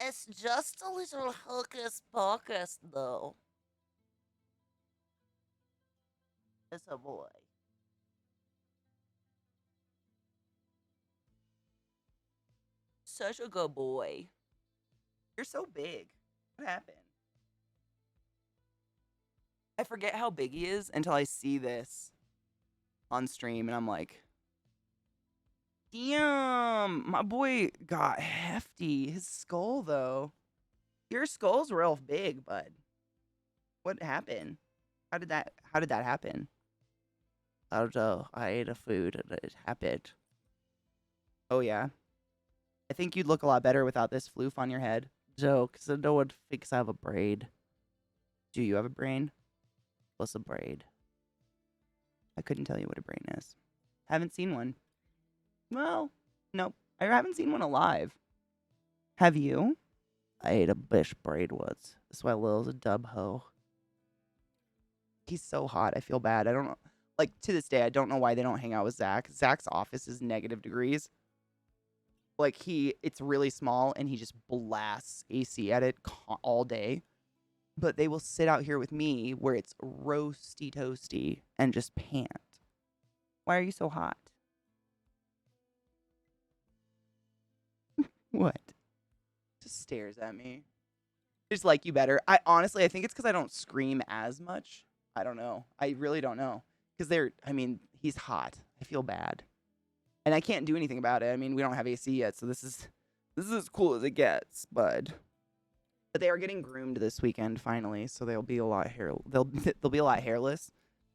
It's just a little hocus pocus, though. It's a boy. Such a good boy. You're so big. What happened? I forget how big he is until I see this on stream, and I'm like, damn, my boy got hefty. His skull, though. Your skull's real big, bud. What happened? How did that happen? I don't know. I ate a food and it happened. Oh, yeah. I think you'd look a lot better without this floof on your head. Joke, so no one thinks I have a braid. Do you have a brain? What's a braid? I couldn't tell you what a brain is. Haven't seen one. Well, nope. I haven't seen one alive. Have you? I ate a bish braid once. That's why Lil's a dub hoe. He's so hot. I feel bad. I don't know. Like, to this day, I don't know why they don't hang out with Zach. Zach's office is -degrees. Like, it's really small, and he just blasts AC at it all day. But they will sit out here with me where it's roasty toasty and just pant. Why are you so hot? What? Just stares at me. Just like you better. I think it's because I don't scream as much. I don't know. I really don't know. Because he's hot. I feel bad. And I can't do anything about it. I mean, we don't have AC yet, so this is as cool as it gets, bud. But they are getting groomed this weekend finally, so they'll be a lot they'll be a lot hairless.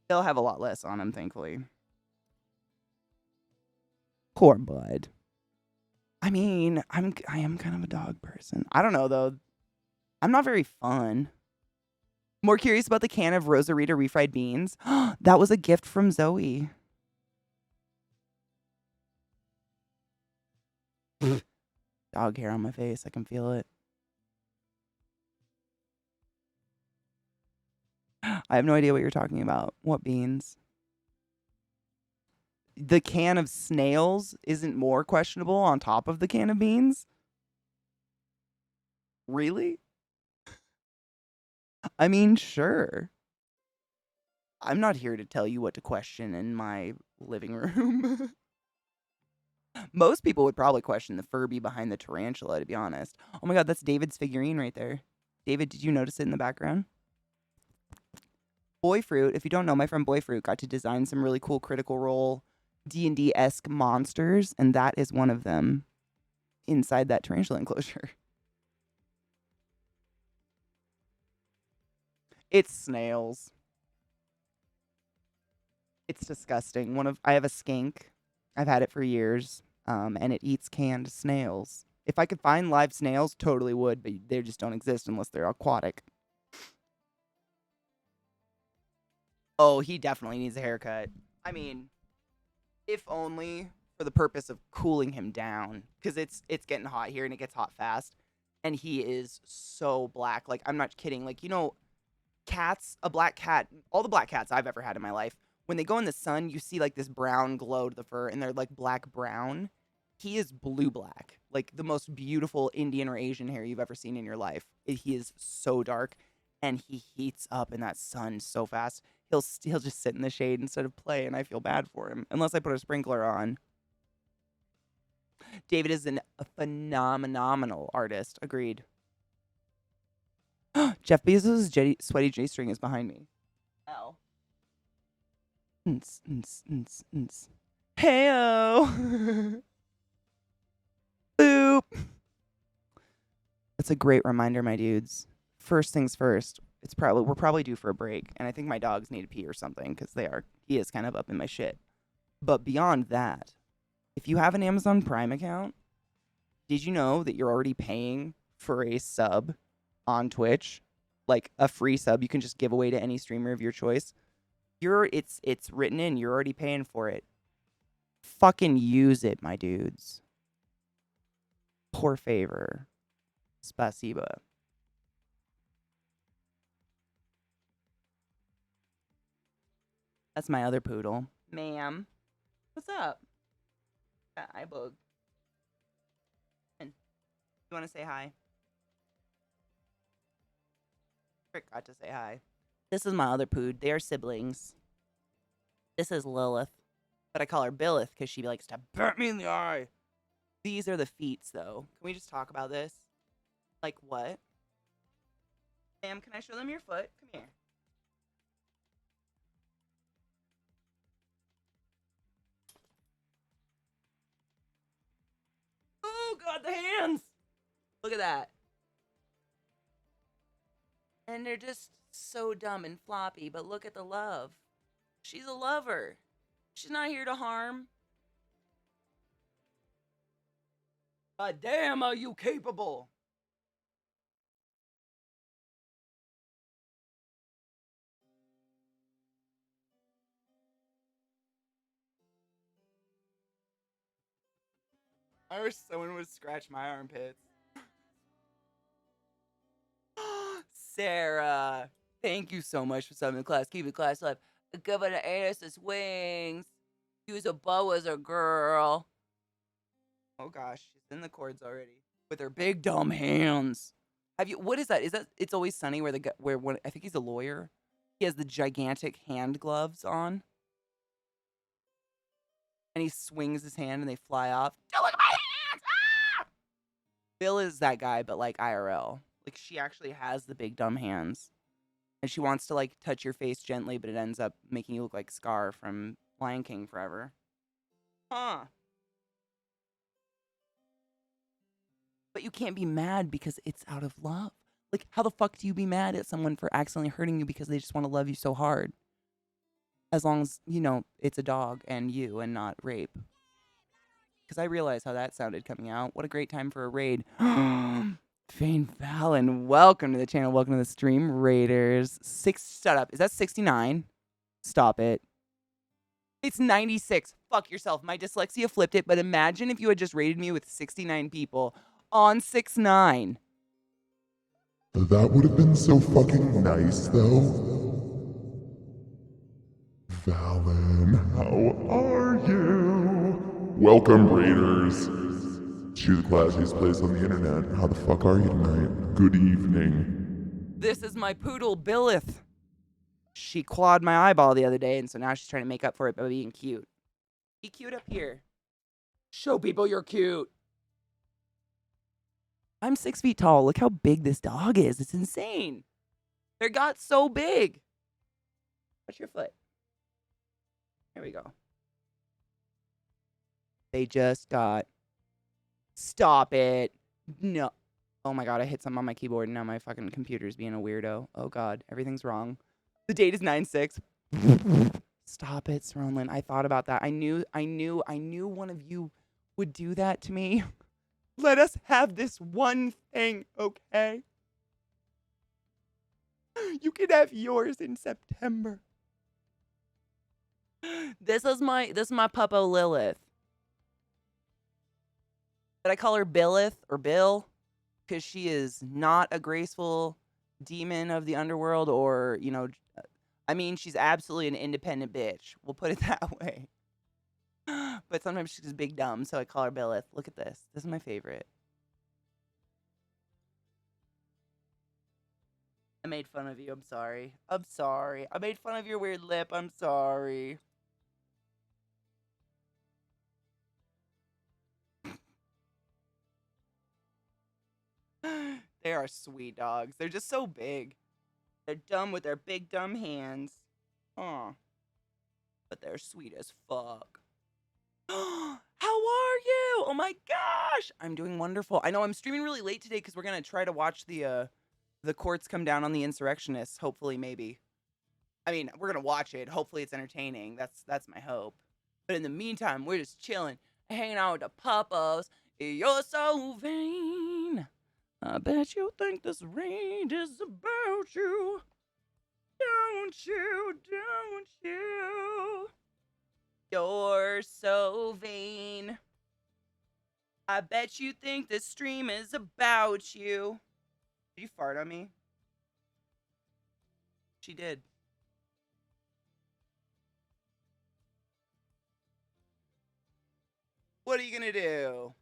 They'll have a lot less on them, thankfully. Poor bud. I mean, I am kind of a dog person. I don't know though. I'm not very fun. More curious about the can of Rosarita refried beans. That was a gift from Zoe. dog hair on my face. I can feel it. I have no idea what you're talking about. What beans? The can of snails isn't more questionable on top of the can of beans? Really? I mean, sure. I'm not here to tell you what to question in my living room. Most people would probably question the Furby behind the tarantula, to be honest. Oh my god, that's David's figurine right there. David, did you notice it in the background? Boyfruit, if you don't know, my friend Boyfruit got to design some really cool Critical Role D&D-esque monsters, and that is one of them inside that tarantula enclosure. It's snails. It's disgusting. I have a skink. I've had it for years, and it eats canned snails. If I could find live snails, totally would, but they just don't exist unless they're aquatic. Oh, he definitely needs a haircut. I mean, if only for the purpose of cooling him down, because it's getting hot here and it gets hot fast, and he is so black. Like, I'm not kidding. Like, you know, cats, a black cat, all the black cats I've ever had in my life, when they go in the sun, you see like this brown glow to the fur, and they're like black brown. He is blue black, like the most beautiful Indian or Asian hair you've ever seen in your life. He is so dark, and he heats up in that sun so fast. He'll just sit in the shade instead of play, and I feel bad for him unless I put a sprinkler on. David is a phenomenal artist. Agreed. Jeff Bezos' sweaty J-string is behind me. Ow. Heyo. Boop. That's a great reminder, my dudes. First things first. We're probably due for a break, and I think my dogs need to pee or something because he is kind of up in my shit. But beyond that, if you have an Amazon Prime account, did you know that you're already paying for a sub on Twitch? Like a free sub you can just give away to any streamer of your choice. It's written in, you're already paying for it. Fucking use it, my dudes. Por favor. Spasiba. That's my other poodle. Ma'am. What's up? Hi, bug. You want to say hi? Frick got to say hi. This is my other pood. They are siblings. This is Lilith. But I call her Billith because she likes to burn me in the eye. These are the feets, though. Can we just talk about this? Like, what? Ma'am, can I show them your foot? Come here. Oh, God, the hands! Look at that. And they're just so dumb and floppy, but look at the love. She's a lover. She's not here to harm. God damn, are you capable? I wish someone would scratch my armpits. Sarah, thank you so much for subbing the class. Keep it class alive. Give it an anus its wings. Use a bow as a girl. Oh gosh, she's in the chords already with her big dumb hands. Have you? What is that? Is that It's Always Sunny where I think he's a lawyer. He has the gigantic hand gloves on, and he swings his hand and they fly off. Don't look at my hands! Ah! Bill is that guy, but like IRL. Like she actually has the big dumb hands, and she wants to like touch your face gently, but it ends up making you look like Scar from Lion King forever. Huh. But you can't be mad because it's out of love. Like, how the fuck do you be mad at someone for accidentally hurting you because they just want to love you so hard? As long as, you know, it's a dog and you and not rape. Because I realize how that sounded coming out. What a great time for a raid. Fane Fallon, welcome to the channel. Welcome to the stream, Raiders. Shut up. Is that 69? Stop it. It's 96. Fuck yourself. My dyslexia flipped it, but imagine if you had just raided me with 69 people. on 6ix9ine. That would have been so fucking nice, though. Valen, how are you? Welcome, Raiders, to the classiest place on the internet. How the fuck are you tonight? Good evening. This is my poodle, Billith. She clawed my eyeball the other day, and so now she's trying to make up for it by being cute. Be cute up here. Show people you're cute. I'm 6 feet tall. Look how big this dog is. It's insane. They got so big. Watch your foot. Here we go. They just got... Stop it. No. Oh my god, I hit something on my keyboard and now my fucking computer's being a weirdo. Oh god, everything's wrong. The date is 9/6. Stop it, Sronlin. I thought about that. I knew one of you would do that to me. Let us have this one thing, okay? You can have yours in September. This is my puppo Lilith. Did I call her Billith or Bill? Because she is not a graceful demon of the underworld, or, you know, I mean, she's absolutely an independent bitch. We'll put it that way. But sometimes she's big dumb, so I call her Billith. Look at this. This is my favorite. I made fun of you. I'm sorry. I'm sorry. I made fun of your weird lip. I'm sorry. They are sweet dogs. They're just so big. They're dumb with their big dumb hands. Aw. But they're sweet as fuck. How are you? Oh my gosh. I'm doing wonderful. I know I'm streaming really late today because we're going to try to watch the courts come down on the insurrectionists. Hopefully, maybe. I mean, we're going to watch it. Hopefully it's entertaining. That's my hope. But in the meantime, we're just chilling, hanging out with the puppos. You're so vain. I bet you think this rain is about you. Don't you? Don't you? You're so vain. I bet you think this stream is about you. Did you fart on me? She did. What are you gonna do?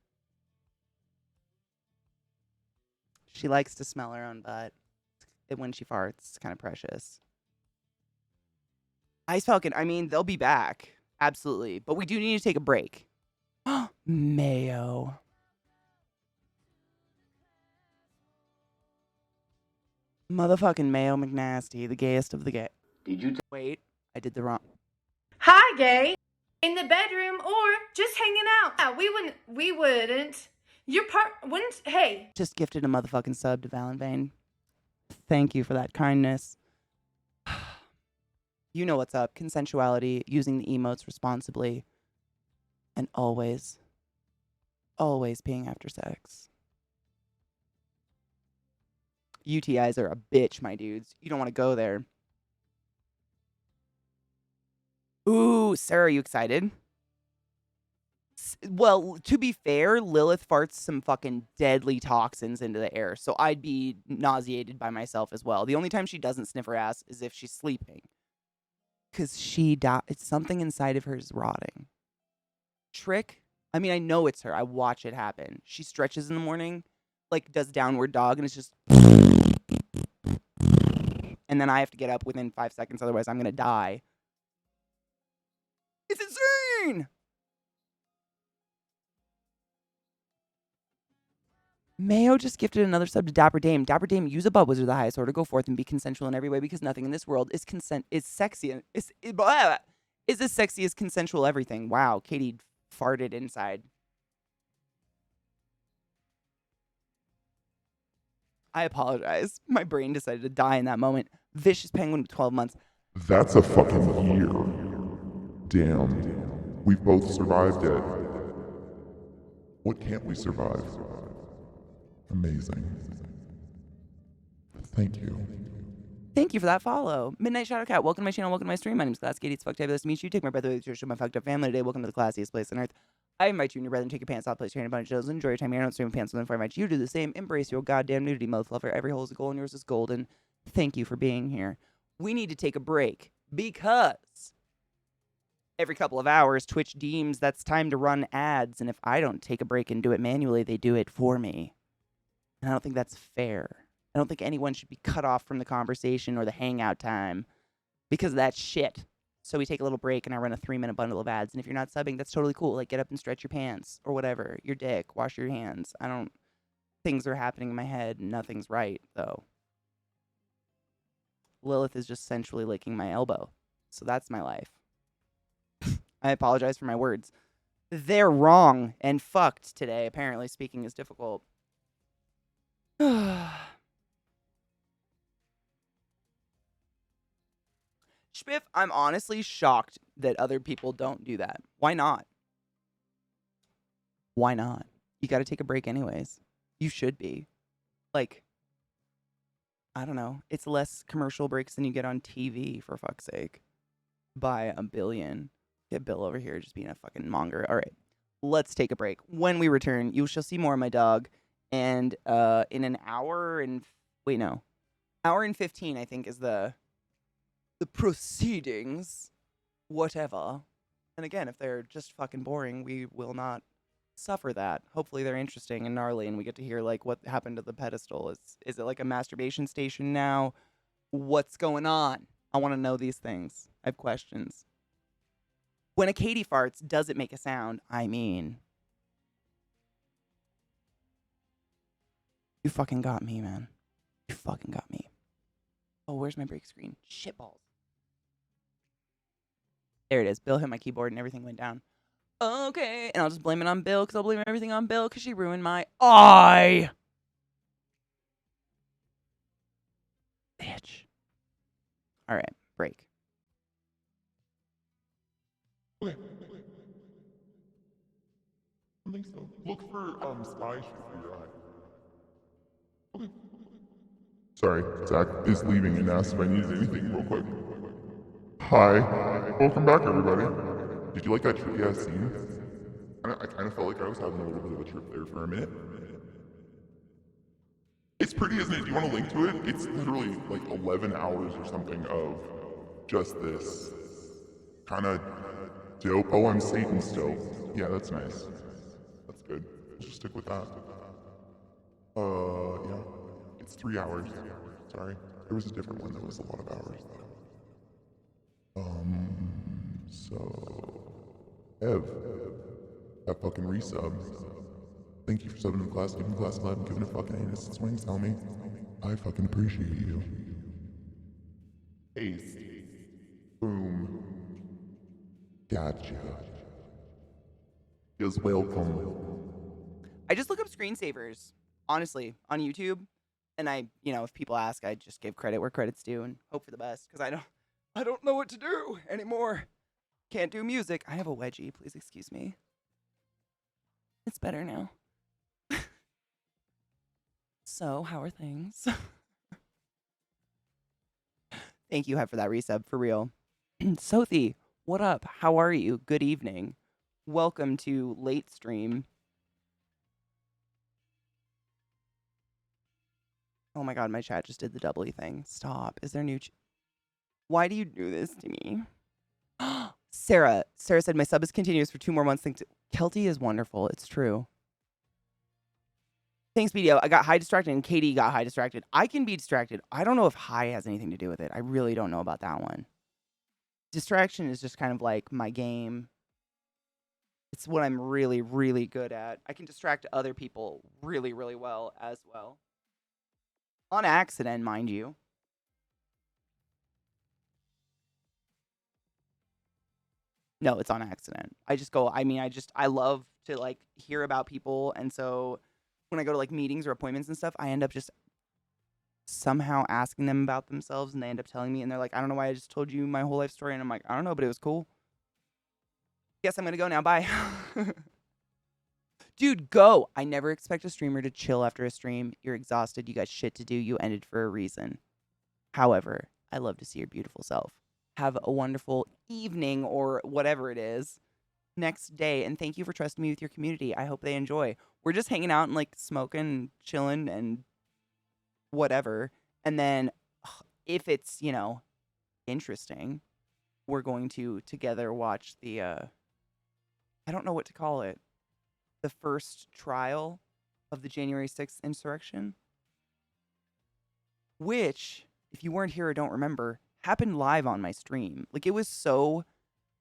She likes to smell her own butt. When she farts, it's kind of precious. Ice Falcon, I mean, they'll be back. Absolutely. But we do need to take a break. Mayo. Motherfucking Mayo McNasty, the gayest of the gay. Did you Wait, I did the wrong. Hi, gay. In the bedroom or just hanging out. Yeah, we wouldn't. Your part wouldn't. Hey. Just gifted a motherfucking sub to Valenvane. Thank you for that kindness. You know what's up. Consensuality, using the emotes responsibly, and always peeing after sex. UTIs are a bitch, my dudes. You don't want to go there. Ooh, Sarah, are you excited? Well, to be fair, Lilith farts some fucking deadly toxins into the air, so I'd be nauseated by myself as well. The only time she doesn't sniff her ass is if she's sleeping. Because it's something inside of her is rotting. Trick? I mean, I know it's her. I watch it happen. She stretches in the morning, like does downward dog, and it's just... And then I have to get up within 5 seconds, otherwise I'm going to die. It's insane! Mayo just gifted another sub to Dapper Dame. Dapper Dame, use a bub wizard of the highest order. Go forth and be consensual in every way, because nothing in this world is sexy. Is as sexy as consensual everything. Wow, Katie farted inside. I apologize. My brain decided to die in that moment. Vicious penguin with 12 months. That's a fucking year. Damn. We've both survived it. What can't we survive? Amazing. Thank you. Thank you for that follow. Midnight Shadow Cat, welcome to my channel, welcome to my stream. My name is ClassyKatie. It's fucktabulous to meet you. Take my breath away to show my fucked up family today. Welcome to the classiest place on earth. I invite you and your brethren to take your pants off, place your hand on a bunch of shows, enjoy your time here. I don't stream pants, so then I invite you to do the same. Embrace your goddamn nudity, mouth lover. Every hole is a goal and yours is golden. Thank you for being here. We need to take a break because every couple of hours, Twitch deems that's time to run ads, and if I don't take a break and do it manually, they do it for me. And I don't think that's fair. I don't think anyone should be cut off from the conversation or the hangout time because of that shit. So we take a little break and I run a 3-minute bundle of ads. And if you're not subbing, that's totally cool. Like, get up and stretch your pants or whatever. Your dick, wash your hands. Things are happening in my head. Nothing's right, though. Lilith is just sensually licking my elbow. So that's my life. I apologize for my words. They're wrong and fucked today. Apparently, speaking is difficult. Spiff, I'm honestly shocked that other people don't do that. Why not? Why not? You got to take a break anyways. You should be. Like, I don't know. It's less commercial breaks than you get on TV, for fuck's sake. By a billion. Get Bill over here just being a fucking monger. All right. Let's take a break. When we return, you shall see more of my dog. And in an hour and... Wait, no. Hour and 15, I think, is the proceedings. Whatever. And again, if they're just fucking boring, we will not suffer that. Hopefully they're interesting and gnarly and we get to hear like what happened to the pedestal. Is it like a masturbation station now? What's going on? I want to know these things. I have questions. When a Katie farts, does it make a sound? I mean, you fucking got me, man. You fucking got me. Oh, where's my break screen? Shitballs. There it is. Bill hit my keyboard and everything went down. Okay. And I'll just blame it on Bill because I'll blame everything on Bill because she ruined my eye. Bitch. All right. Break. Okay. I think so. Look for spy shit for your eye. Okay. Sorry, Zach is leaving and asked if I needed anything real quick. Hi. Welcome back, everybody. Did you like that trippy ass scene? I kind of felt like I was having a little bit of a trip there for a minute. It's pretty, isn't it? Do you want to link to it? It's literally like 11 hours or something of just this kind of dope. Oh, I'm Satan still. Yeah, that's nice. That's good. We'll just stick with that. Yeah. It's 3 hours. Sorry. There was a different one that was a lot of hours, though. So... Ev. That fucking resub. Thank you for subbing to class, giving class love, and giving a fucking anus and swings, tell me. I fucking appreciate you. Ace. Boom. Gotcha. Is welcome. I just look up screensavers, honestly, on YouTube. And I, if people ask, I just give credit where credit's due and hope for the best. Because I don't know what to do anymore. Can't do music. I have a wedgie. Please excuse me. It's better now. So, how are things? Thank you, Hev, for that resub, for real. Sophie, what up? How are you? Good evening. Welcome to Late Stream. Oh my god, my chat just did the doubly thing. Stop. Is there new... Why do you do this to me? Sarah said, my sub is continuous for 2 more months. Kelty is wonderful. It's true. Thanks, BDO. I got high distracted and Katie got high distracted. I can be distracted. I don't know if high has anything to do with it. I really don't know about that one. Distraction is just kind of like my game. It's what I'm really, really good at. I can distract other people really, really well as well. On accident, mind you. No, it's on accident. I love to like hear about people. And so when I go to like meetings or appointments and stuff, I end up just somehow asking them about themselves and they end up telling me and they're like, I don't know why I just told you my whole life story. And I'm like, I don't know, but it was cool. Guess I'm going to go now. Bye. Dude, go. I never expect a streamer to chill after a stream. You're exhausted. You got shit to do. You ended for a reason. However, I love to see your beautiful self. Have a wonderful evening or whatever it is. next day. And thank you for trusting me with your community. I hope they enjoy. We're just hanging out and like smoking, chilling, and whatever. And then if it's, interesting, we're going to together watch the I don't know what to call it. The first trial of the January 6th insurrection, which, if you weren't here or don't remember, happened live on my stream. Like, it was so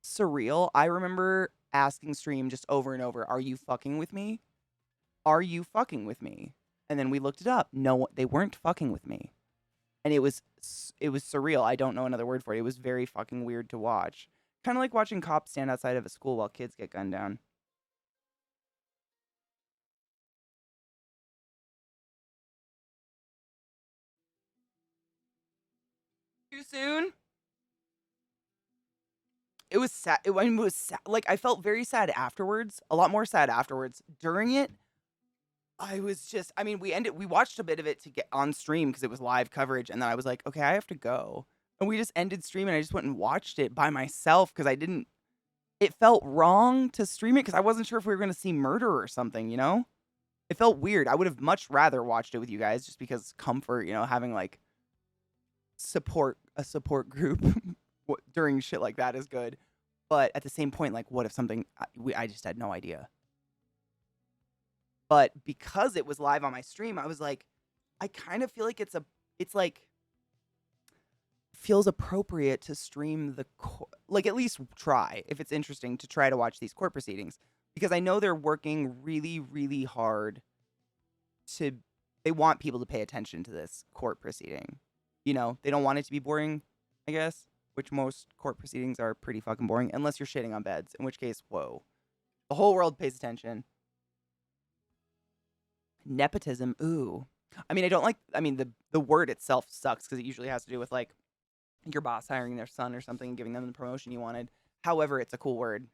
surreal. I remember asking stream just over and over, "Are you fucking with me? Are you fucking with me?" And then we looked it up. No, they weren't fucking with me. And it was surreal. I don't know another word for it. It was very fucking weird to watch. Kind of like watching cops stand outside of a school while kids get gunned down. Too soon? It was sad. It was sad. Like, I felt very sad afterwards. A lot more sad afterwards. During it, I was just, we watched a bit of it to get on stream because it was live coverage. And then I was like, okay, I have to go. And we just ended stream and I just went and watched it by myself because it felt wrong to stream it because I wasn't sure if we were going to see murder or something, It felt weird. I would have much rather watched it with you guys just because comfort, having like a support group during shit like that is good. But at the same point, like, what if something, I just had no idea. But because it was live on my stream, I was like, I kind of feel like it's like, feels appropriate to stream like, at least try, if it's interesting, to try to watch these court proceedings. Because I know they're working really, really hard they want people to pay attention to this court proceeding. They don't want it to be boring, I guess, which most court proceedings are pretty fucking boring, unless you're shitting on beds, in which case, whoa. The whole world pays attention. Nepotism, ooh. I don't like, the word itself sucks because it usually has to do with, like, your boss hiring their son or something and giving them the promotion you wanted. However, it's a cool word.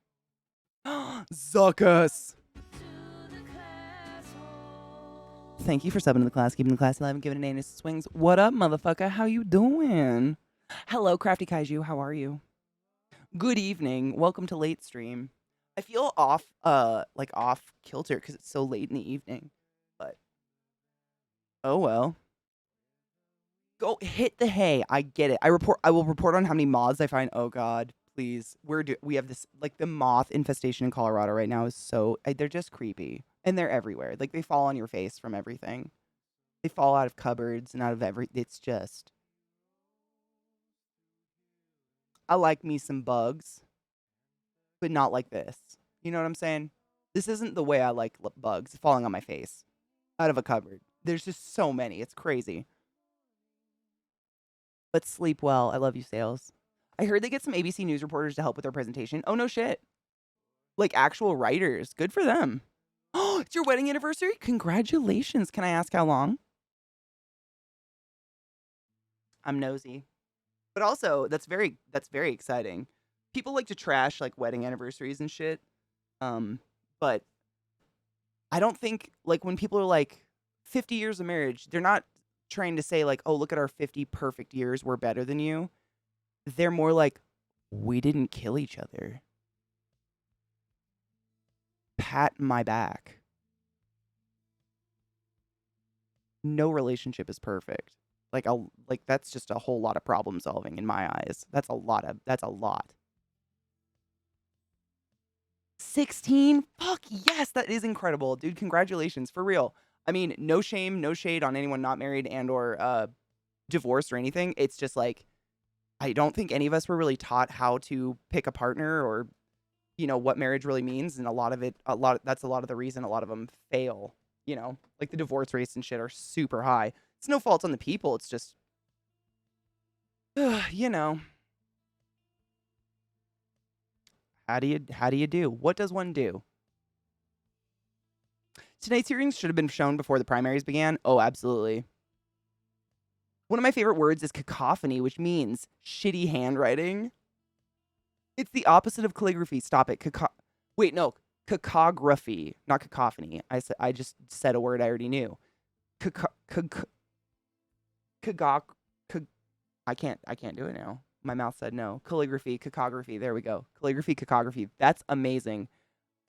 Zuckus! Thank you for subbing to the class, keeping the class alive and giving it anus swings. What up, motherfucker? How you doing? Hello, Crafty Kaiju. How are you? Good evening. Welcome to late stream. I feel off kilter because it's so late in the evening. But oh well. Go hit the hay. I get it. I will report on how many moths I find. Oh god, please. We have this, like, the moth infestation in Colorado right now is they're just creepy. And they're everywhere. Like, they fall on your face from everything. They fall out of cupboards and out of it's just. I like me some bugs, but not like this. You know what I'm saying? This isn't the way I like bugs falling on my face out of a cupboard. There's just so many. It's crazy. But sleep well. I love you, Sales. I heard they get some ABC News reporters to help with their presentation. Oh, no shit. Like, actual writers. Good for them. Oh, it's your wedding anniversary? Congratulations. Can I ask how long? I'm nosy. But also, that's very exciting. People like to trash, like, wedding anniversaries and shit. But I don't think, like, when people are like 50 years of marriage, they're not trying to say, like, oh, look at our 50 perfect years, we're better than you. They're more like, we didn't kill each other. Pat my back. No relationship is perfect. Like, that's just a whole lot of problem solving in my eyes. That's a lot. 16? Fuck yes, that is incredible. Dude, congratulations, for real. No shame, no shade on anyone not married and or divorced or anything. It's just like, I don't think any of us were really taught how to pick a partner or, what marriage really means. And that's a lot of the reason a lot of them fail, like the divorce rates and shit are super high. It's no fault on the people. It's just, How do you do? What does one do? Tonight's hearings should have been shown before the primaries began. Oh, absolutely. One of my favorite words is cacophony, which means shitty handwriting. It's the opposite of calligraphy. Stop it. Wait, no. Cacography, not cacophony. I just said a word I already knew. I can't do it now. My mouth said no. Calligraphy, cacography. There we go. Calligraphy, cacography. That's amazing.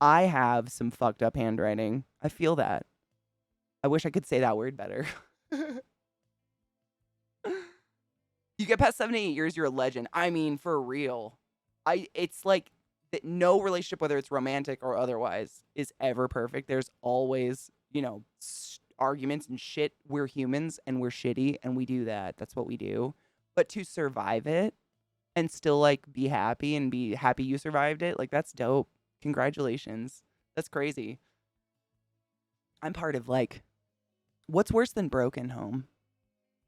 I have some fucked up handwriting. I feel that. I wish I could say that word better. You get past 7 to 8 years, you're a legend. I mean, for real. It's like that no relationship, whether it's romantic or otherwise, is ever perfect. There's always, arguments and shit. We're humans and we're shitty and we do that. That's what we do. But to survive it and still like be happy and be happy you survived it, like that's dope. Congratulations. That's crazy. I'm part of like, what's worse than broken home?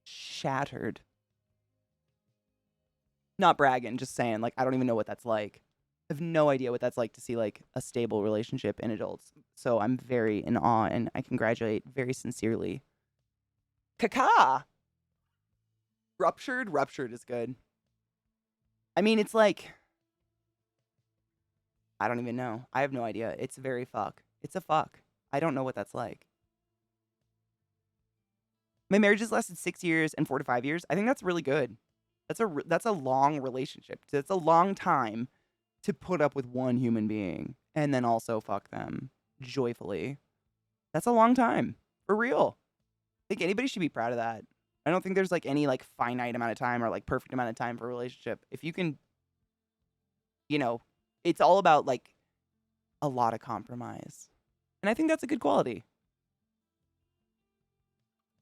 Shattered. Not bragging, just saying, like, I don't even know what that's like. I have no idea what that's like to see, like, a stable relationship in adults. So I'm very in awe, and I congratulate very sincerely. Kaka! Ruptured is good. I mean, it's like, I don't even know. I have no idea. It's very fuck. It's a fuck. I don't know what that's like. My marriage has lasted 6 years and 4 to 5 years. I think that's really good. That's a long relationship. It's a long time to put up with one human being and then also fuck them joyfully. That's a long time. For real. I think anybody should be proud of that. I don't think there's like any like finite amount of time or like perfect amount of time for a relationship. If you can, it's all about like a lot of compromise. And I think that's a good quality.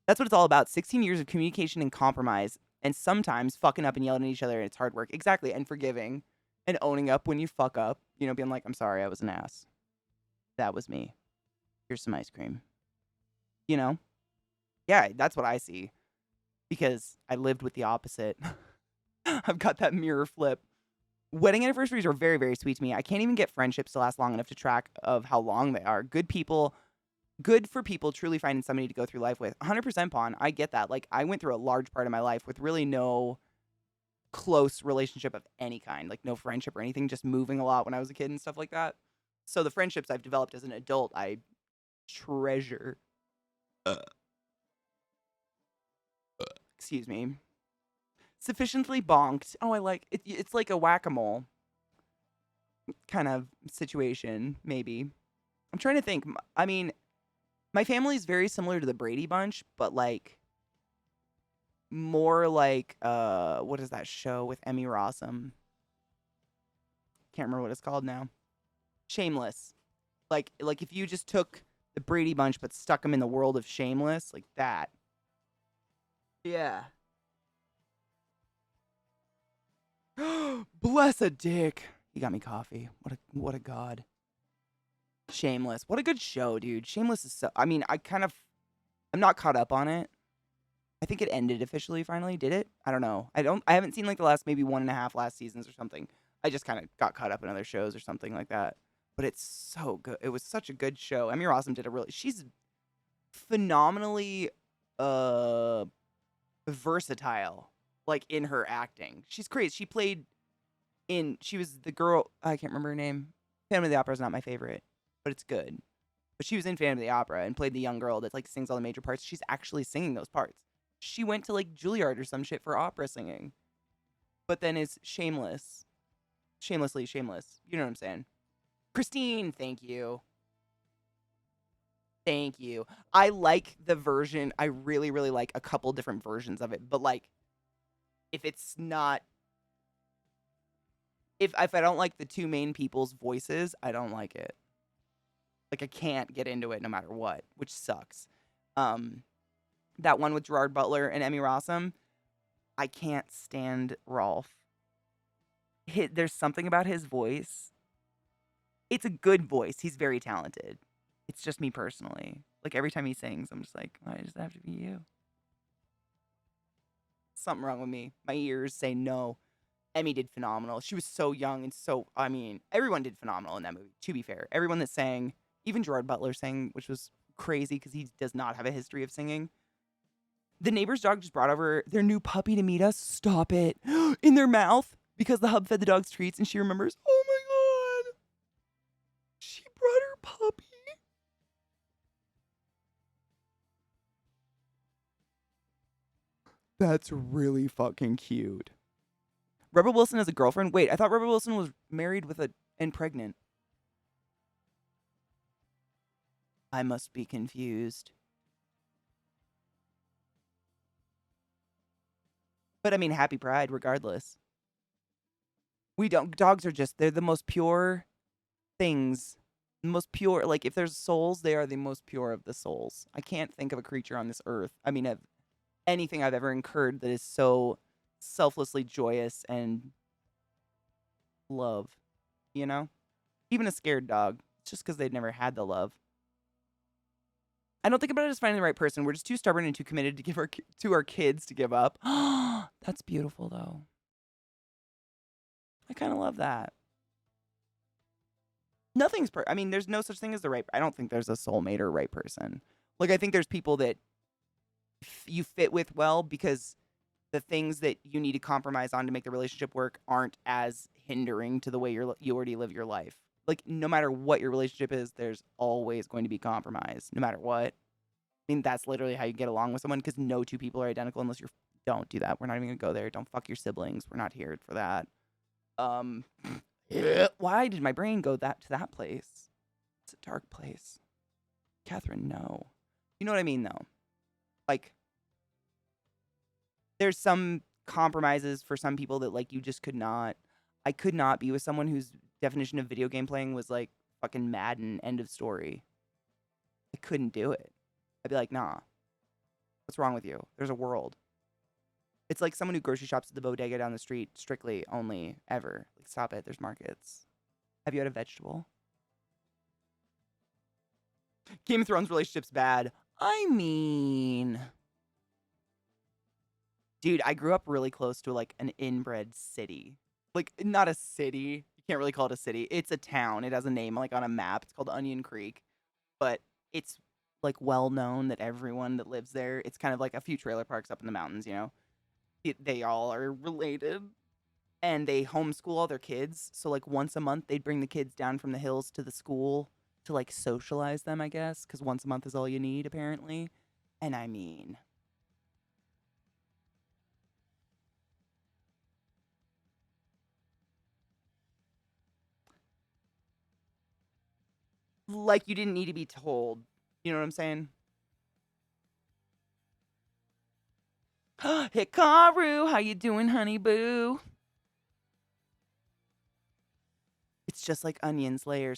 That's what it's all about. 16 years of communication and compromise. And sometimes fucking up and yelling at each other, and it's hard work. Exactly. And forgiving and owning up when you fuck up. Being like, I'm sorry, I was an ass. That was me. Here's some ice cream. Yeah, that's what I see. Because I lived with the opposite. I've got that mirror flip. Wedding anniversaries are very, very sweet to me. I can't even get friendships to last long enough to track of how long they are. Good for people truly finding somebody to go through life with. 100% Pawn. I get that. Like, I went through a large part of my life with really no close relationship of any kind. Like, no friendship or anything. Just moving a lot when I was a kid and stuff like that. So the friendships I've developed as an adult, I treasure. Excuse me. Sufficiently bonked. Oh, I like it. It's like a whack-a-mole kind of situation, maybe. I'm trying to think. I mean, my family is very similar to the Brady Bunch, but like more like what is that show with Emmy Rossum? Can't remember what it's called now. Shameless. Like if you just took the Brady Bunch but stuck them in the world of Shameless, like that. Yeah. Bless a dick. He got me coffee. What a god. Shameless. What a good show, dude. Shameless is so... I mean, I'm not caught up on it. I think it ended officially finally. Did it? I don't know. I haven't seen like the last maybe 1.5 last seasons or something. I just kind of got caught up in other shows or something like that. But it's so good. It was such a good show. Emmy Rossum did she's phenomenally versatile, like in her acting. She's crazy. She was the girl, I can't remember her name. Phantom of the Opera is not my favorite, but it's good. But she was in Phantom of the Opera and played the young girl that like sings all the major parts. She's actually singing those parts. She went to like Juilliard or some shit for opera singing. But then is shamelessly shameless. You know what I'm saying? Christine, thank you. Thank you. I like the version. I really, really like a couple different versions of it. But like, if it's not, if I don't like the two main people's voices, I don't like it. Like I can't get into it no matter what, which sucks. That one with Gerard Butler and Emmy Rossum, I can't stand Rolf. There's something about his voice. It's a good voice. He's very talented. It's just me personally. Like every time he sings, I'm just like, why does it have to be you? Something wrong with me. My ears say no. Emmy did phenomenal. She was so young and I mean, everyone did phenomenal in that movie, to be fair. Everyone that sang, even Gerard Butler sang, which was crazy because he does not have a history of singing. The neighbor's dog just brought over their new puppy to meet us. Stop it. In their mouth because the hub fed the dog's treats and she remembers, oh my God. She brought her puppy. That's really fucking cute. Rebel Wilson has a girlfriend? Wait, I thought Rebel Wilson was married with and pregnant. I must be confused. But I mean, happy pride regardless. Dogs are they're the most pure things. The most pure, like if there's souls, they are the most pure of the souls. I can't think of a creature on this earth. I mean, of anything I've ever incurred that is so selflessly joyous and love, you know? Even a scared dog, it's just because they've never had the love. I don't think about it as finding the right person. We're just too stubborn and too committed to give to our kids to give up. That's beautiful, though. I kind of love that. Nothing's I mean, there's no such thing as the right. I don't think there's a soulmate or right person. Like, I think there's people that you fit with well because the things that you need to compromise on to make the relationship work aren't as hindering to the way you already live your life. Like, no matter what your relationship is, there's always going to be compromise, no matter what. I mean, that's literally how you get along with someone because no two people are identical unless you're. Don't do that. We're not even gonna go there. Don't fuck your siblings. We're not here for that. Why did my brain go to that place? It's a dark place. Catherine, no. You know what I mean, though? Like, there's some compromises for some people that, like, you just could not. I could not be with someone whose definition of video game playing was, like, fucking Madden, end of story. I couldn't do it. I'd be like, nah. What's wrong with you? There's a world. It's like someone who grocery shops at the bodega down the street, strictly, only, ever. Like, stop it. There's markets. Have you had a vegetable? Game of Thrones relationship's bad. I mean... Dude, I grew up really close to, like, an inbred city. Like, not a city. You can't really call it a city. It's a town. It has a name, like, on a map. It's called Onion Creek. But it's, like, well known that everyone that lives there, it's kind of like a few trailer parks up in the mountains, you know? They all are related. And they homeschool all their kids. So, like, once a month, they'd bring the kids down from the hills to the school to, like, socialize them, I guess. Because once a month is all you need, apparently. And I mean... like, you didn't need to be told. You know what I'm saying? Hikaru, how you doing, honey boo? It's just like onions, layers.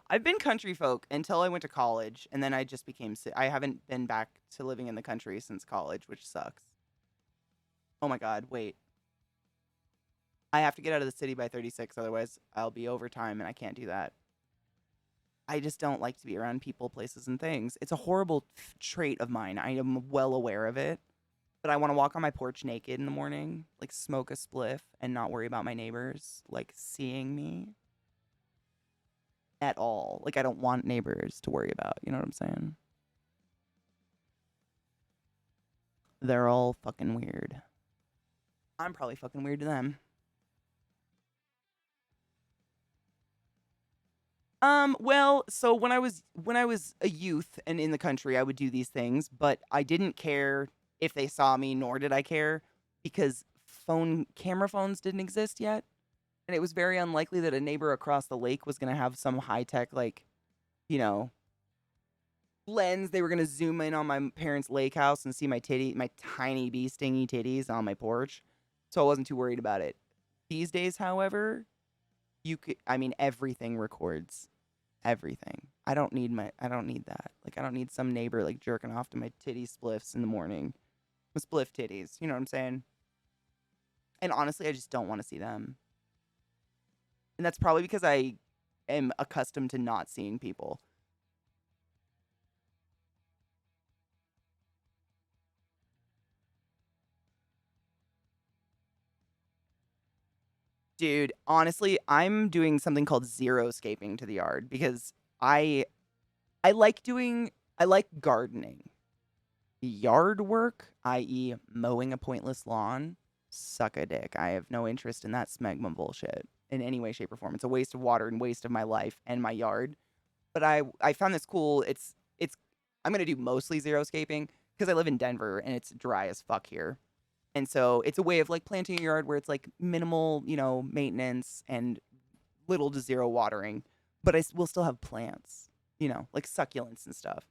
I've been country folk until I went to college, and then I just became I haven't been back to living in the country since college, which sucks. Oh my god, wait. I have to get out of the city by 36, otherwise I'll be overtime, and I can't do that. I just don't like to be around people, places, and things. It's a horrible trait of mine. I am well aware of it. But I want to walk on my porch naked in the morning, like smoke a spliff, and not worry about my neighbors, like, seeing me at all. Like, I don't want neighbors to worry about. You know what I'm saying? They're all fucking weird. I'm probably fucking weird to them. Well, so when I was a youth and in the country, I would do these things, but I didn't care if they saw me, nor did I care, because camera phones didn't exist yet. And it was very unlikely that a neighbor across the lake was gonna have some high-tech, like, you know, lens. They were gonna zoom in on my parents' lake house and see my tiny bee stingy titties on my porch. So I wasn't too worried about it. These days, however, everything records. Everything. I don't need that. Like, I don't need some neighbor, like, jerking off to my titty spliffs in the morning. My spliff titties. You know what I'm saying? And honestly, I just don't want to see them. And that's probably because I am accustomed to not seeing people. Dude, honestly, I'm doing something called zero-scaping to the yard because I like gardening. Yard work, i.e. mowing a pointless lawn, suck a dick. I have no interest in that smegma bullshit in any way, shape, or form. It's a waste of water and waste of my life and my yard. But I found this cool. I'm going to do mostly xeriscaping because I live in Denver and it's dry as fuck here. And so it's a way of like planting a yard where it's like minimal, maintenance and little to zero watering, but will still have plants, like succulents and stuff.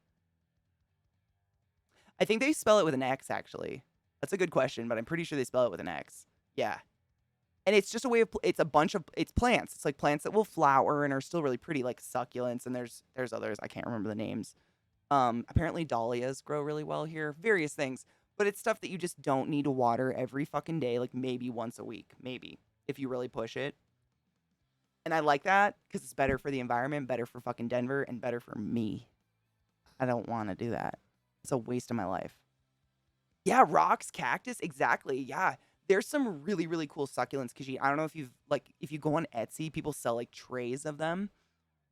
I think they spell it with an X, actually. That's a good question, but I'm pretty sure they spell it with an X. Yeah. And it's just a way of, it's plants. It's like plants that will flower and are still really pretty, like succulents, and there's others. I can't remember the names. Apparently dahlias grow really well here, various things. But it's stuff that you just don't need to water every fucking day, like maybe once a week, maybe, if you really push it. And I like that because it's better for the environment, better for fucking Denver, and better for me. I don't want to do that. It's a waste of my life. Yeah, rocks, cactus, exactly. Yeah, there's some really, really cool succulents. Katie, I don't know if if you go on Etsy, people sell like trays of them,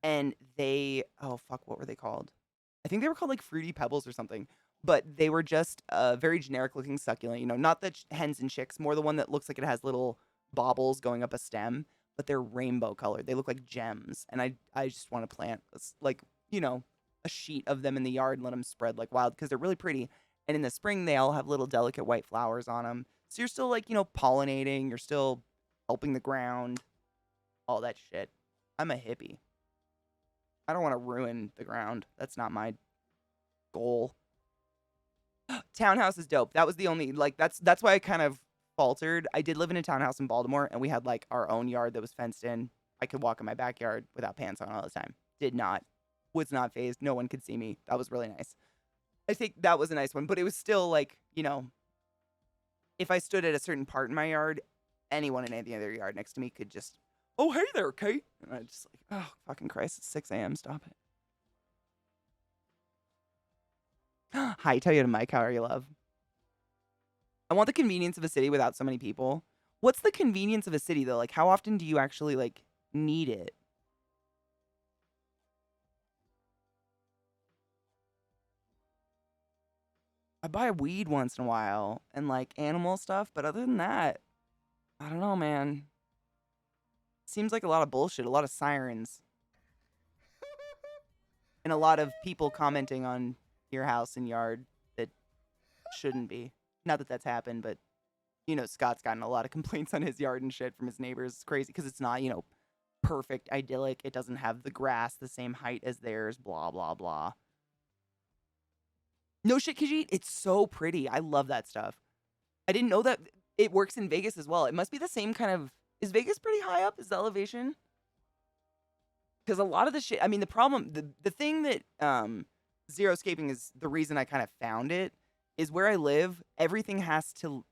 and oh fuck, what were they called? I think they were called like Fruity Pebbles or something. But they were just a very generic looking succulent. Not the hens and chicks, more the one that looks like it has little baubles going up a stem, but they're rainbow colored. They look like gems, and I just want to plant like a sheet of them in the yard and let them spread like wild because they're really pretty. And in the spring, they all have little delicate white flowers on them. So you're still like, pollinating. You're still helping the ground. All that shit. I'm a hippie. I don't want to ruin the ground. That's not my goal. Townhouse is dope. That was the only, like, that's why I kind of faltered. I did live in a townhouse in Baltimore, and we had, like, our own yard that was fenced in. I could walk in my backyard without pants on all the time. Was not phased. No one could see me. That was really nice. I think that was a nice one, but it was still like, if I stood at a certain part in my yard, anyone in any other yard next to me could just, oh, hey there, Kate. And I just like, oh, fucking Christ, it's 6 a.m. Stop it. Hi, Toyota Mike. How are you, love? I want the convenience of a city without so many people. What's the convenience of a city, though? Like, how often do you actually, like, need it? I buy weed once in a while and like animal stuff, but other than that, I don't know, man. Seems like a lot of bullshit, a lot of sirens, and a lot of people commenting on your house and yard that shouldn't be. Not that that's happened, but Scott's gotten a lot of complaints on his yard and shit from his neighbors. It's crazy because it's not, perfect, idyllic. It doesn't have the grass the same height as theirs, blah, blah, blah. No shit, Khajiit. It's so pretty. I love that stuff. I didn't know that it works in Vegas as well. It must be the same kind of... Is Vegas pretty high up? Is the elevation? Because a lot of the shit... I mean, the problem... The thing that xeriscaping is the reason I kind of found it is where I live, everything has to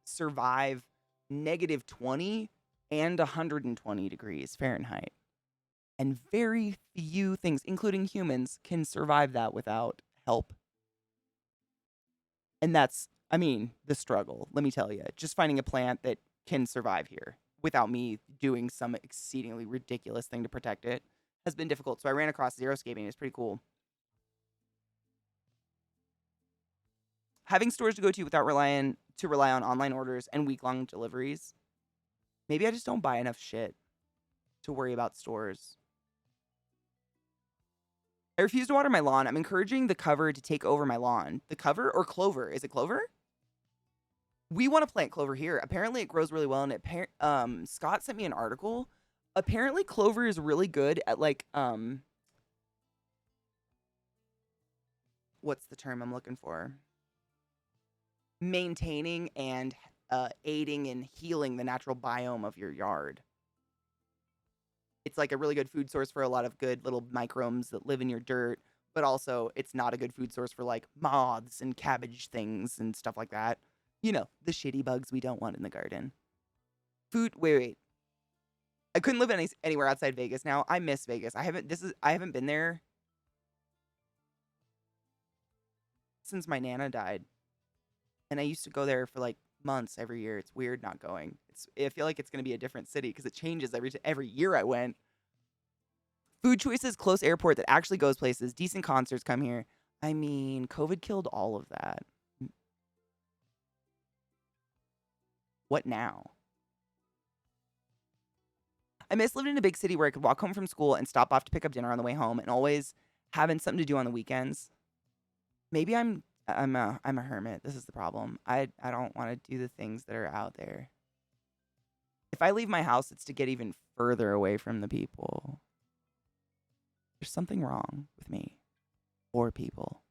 survive -20 and 120 degrees Fahrenheit. And very few things, including humans, can survive that without help. And that's, the struggle, let me tell you. Just finding a plant that can survive here without me doing some exceedingly ridiculous thing to protect it has been difficult. So I ran across xeriscaping. It's pretty cool. Having stores to go to without rely on online orders and week-long deliveries. Maybe I just don't buy enough shit to worry about stores. I refuse to water my lawn. I'm encouraging the cover to take over my lawn. The cover or clover? Is it clover? We want to plant clover here. Apparently it grows really well. And Scott sent me an article. Apparently clover is really good at like, what's the term I'm looking for? Maintaining and aiding in healing the natural biome of your yard. It's like a really good food source for a lot of good little microbes that live in your dirt, but also it's not a good food source for like moths and cabbage things and stuff like that. The shitty bugs we don't want in the garden. Wait. I couldn't live anywhere outside Vegas now. I miss Vegas. I haven't been there since my Nana died. And I used to go there for like months every year. It's weird not going. I feel like it's going to be a different city because it changes every year I went. Food choices, close airport that actually goes places, decent concerts come here. COVID killed all of that. What now? I miss living in a big city where I could walk home from school and stop off to pick up dinner on the way home and always having something to do on the weekends. Maybe I'm a hermit. This is the problem. I don't want to do the things that are out there. If I leave my house, it's to get even further away from the people. There's something wrong with me or people.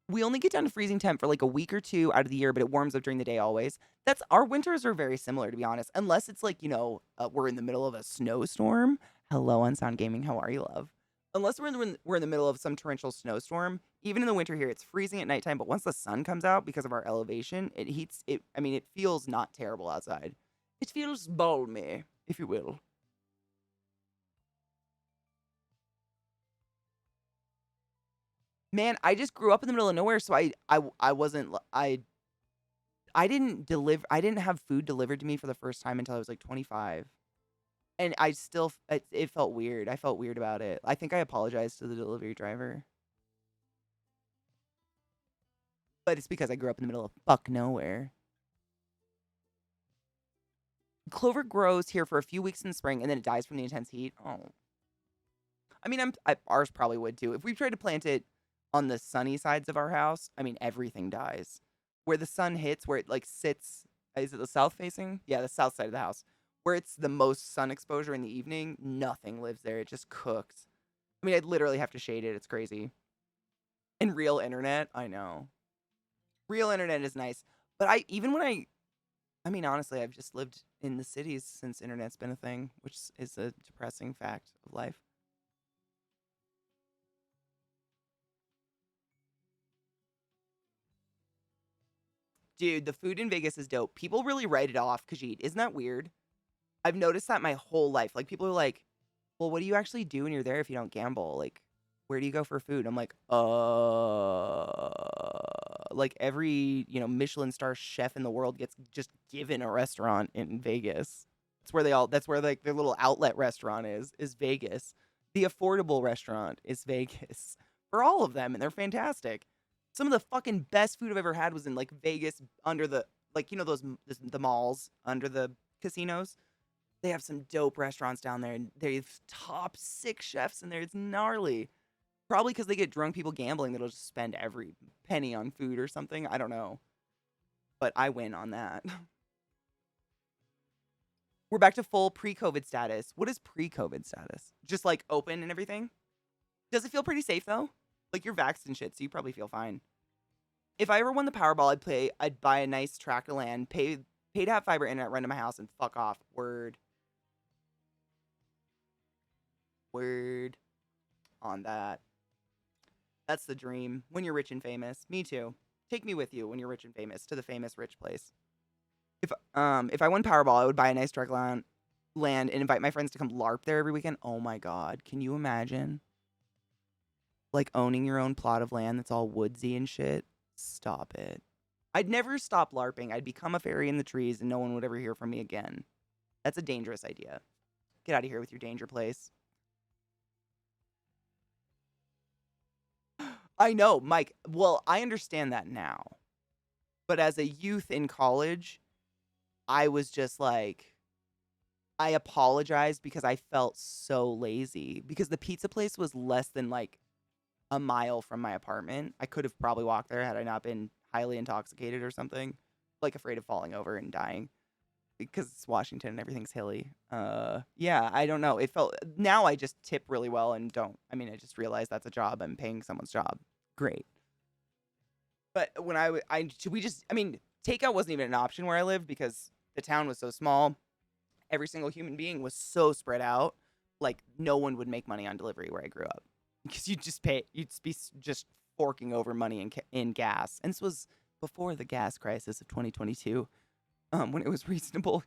We only get down to freezing temp for like a week or two out of the year, but it warms up during the day always. That's our winters are very similar, to be honest. Unless it's like, we're in the middle of a snowstorm. Hello, Unsound Gaming. How are you, love? Unless we're in the middle of some torrential snowstorm, even in the winter here, it's freezing at nighttime. But once the sun comes out, because of our elevation, it heats it. I mean, it feels not terrible outside. It feels balmy, if you will. Man, I just grew up in the middle of nowhere, so I wasn't I didn't have food delivered to me for the first time until I was like 25. And I still it felt weird. I felt weird about it. I think I apologized to the delivery driver. But it's because I grew up in the middle of fuck nowhere. Clover grows here for a few weeks in the spring and then it dies from the intense heat. Oh. I mean, ours probably would too. If we tried to plant it on the sunny sides of our house, I mean, everything dies. Where the sun hits, where it like sits, is it the south facing? Yeah, the south side of the house. Where it's the most sun exposure in the evening, nothing lives there. It just cooks. I mean, I'd literally have to shade it. It's crazy. And real internet, I know. Real internet is nice. But I mean, honestly, I've just lived in the cities since internet's been a thing, which is a depressing fact of life. Dude, the food in Vegas is dope. People really write it off, Khajiit. Isn't that weird? I've noticed that my whole life. Like, people are like, well, what do you actually do when you're there if you don't gamble? Like, where do you go for food? I'm like, like every, Michelin star chef in the world gets just given a restaurant in Vegas. That's where like their little outlet restaurant is Vegas. The affordable restaurant is Vegas for all of them, and they're fantastic. Some of the fucking best food I've ever had was in like Vegas under the, like, the malls under the casinos. They have some dope restaurants down there, and they have top 6 chefs in there. It's gnarly. Probably because they get drunk people gambling that'll just spend every penny on food or something. I don't know. But I win on that. We're back to full pre-COVID status. What is pre-COVID status? Just like open and everything? Does it feel pretty safe though? Like you're vaxxed and shit, so you probably feel fine. If I ever won the Powerball, I'd buy a nice tract of land, pay to have fiber internet, run to my house, and fuck off. Word on that. That's the dream. When you're rich and famous. Me too. Take me with you when you're rich and famous to the famous rich place. If I won Powerball, I would buy a nice tract land and invite my friends to come LARP there every weekend. Oh my god, can you imagine? Like owning your own plot of land that's all woodsy and shit. Stop it. I'd never stop LARPing. I'd become a fairy in the trees and no one would ever hear from me again. That's a dangerous idea. Get out of here with your danger place. I know, Mike. Well, I understand that now. But as a youth in college, I was just like, I apologized because I felt so lazy. Because the pizza place was less than like a mile from my apartment. I could have probably walked there had I not been highly intoxicated or something. Like afraid of falling over and dying. Because it's Washington and everything's hilly. Yeah, I don't know. It felt, now I just tip really well and I just realized that's a job. I'm paying someone's job. Great. But when takeout wasn't even an option where I lived because the town was so small. Every single human being was so spread out. Like no one would make money on delivery where I grew up because you'd be just forking over money in gas. And this was before the gas crisis of 2022. When it was reasonable,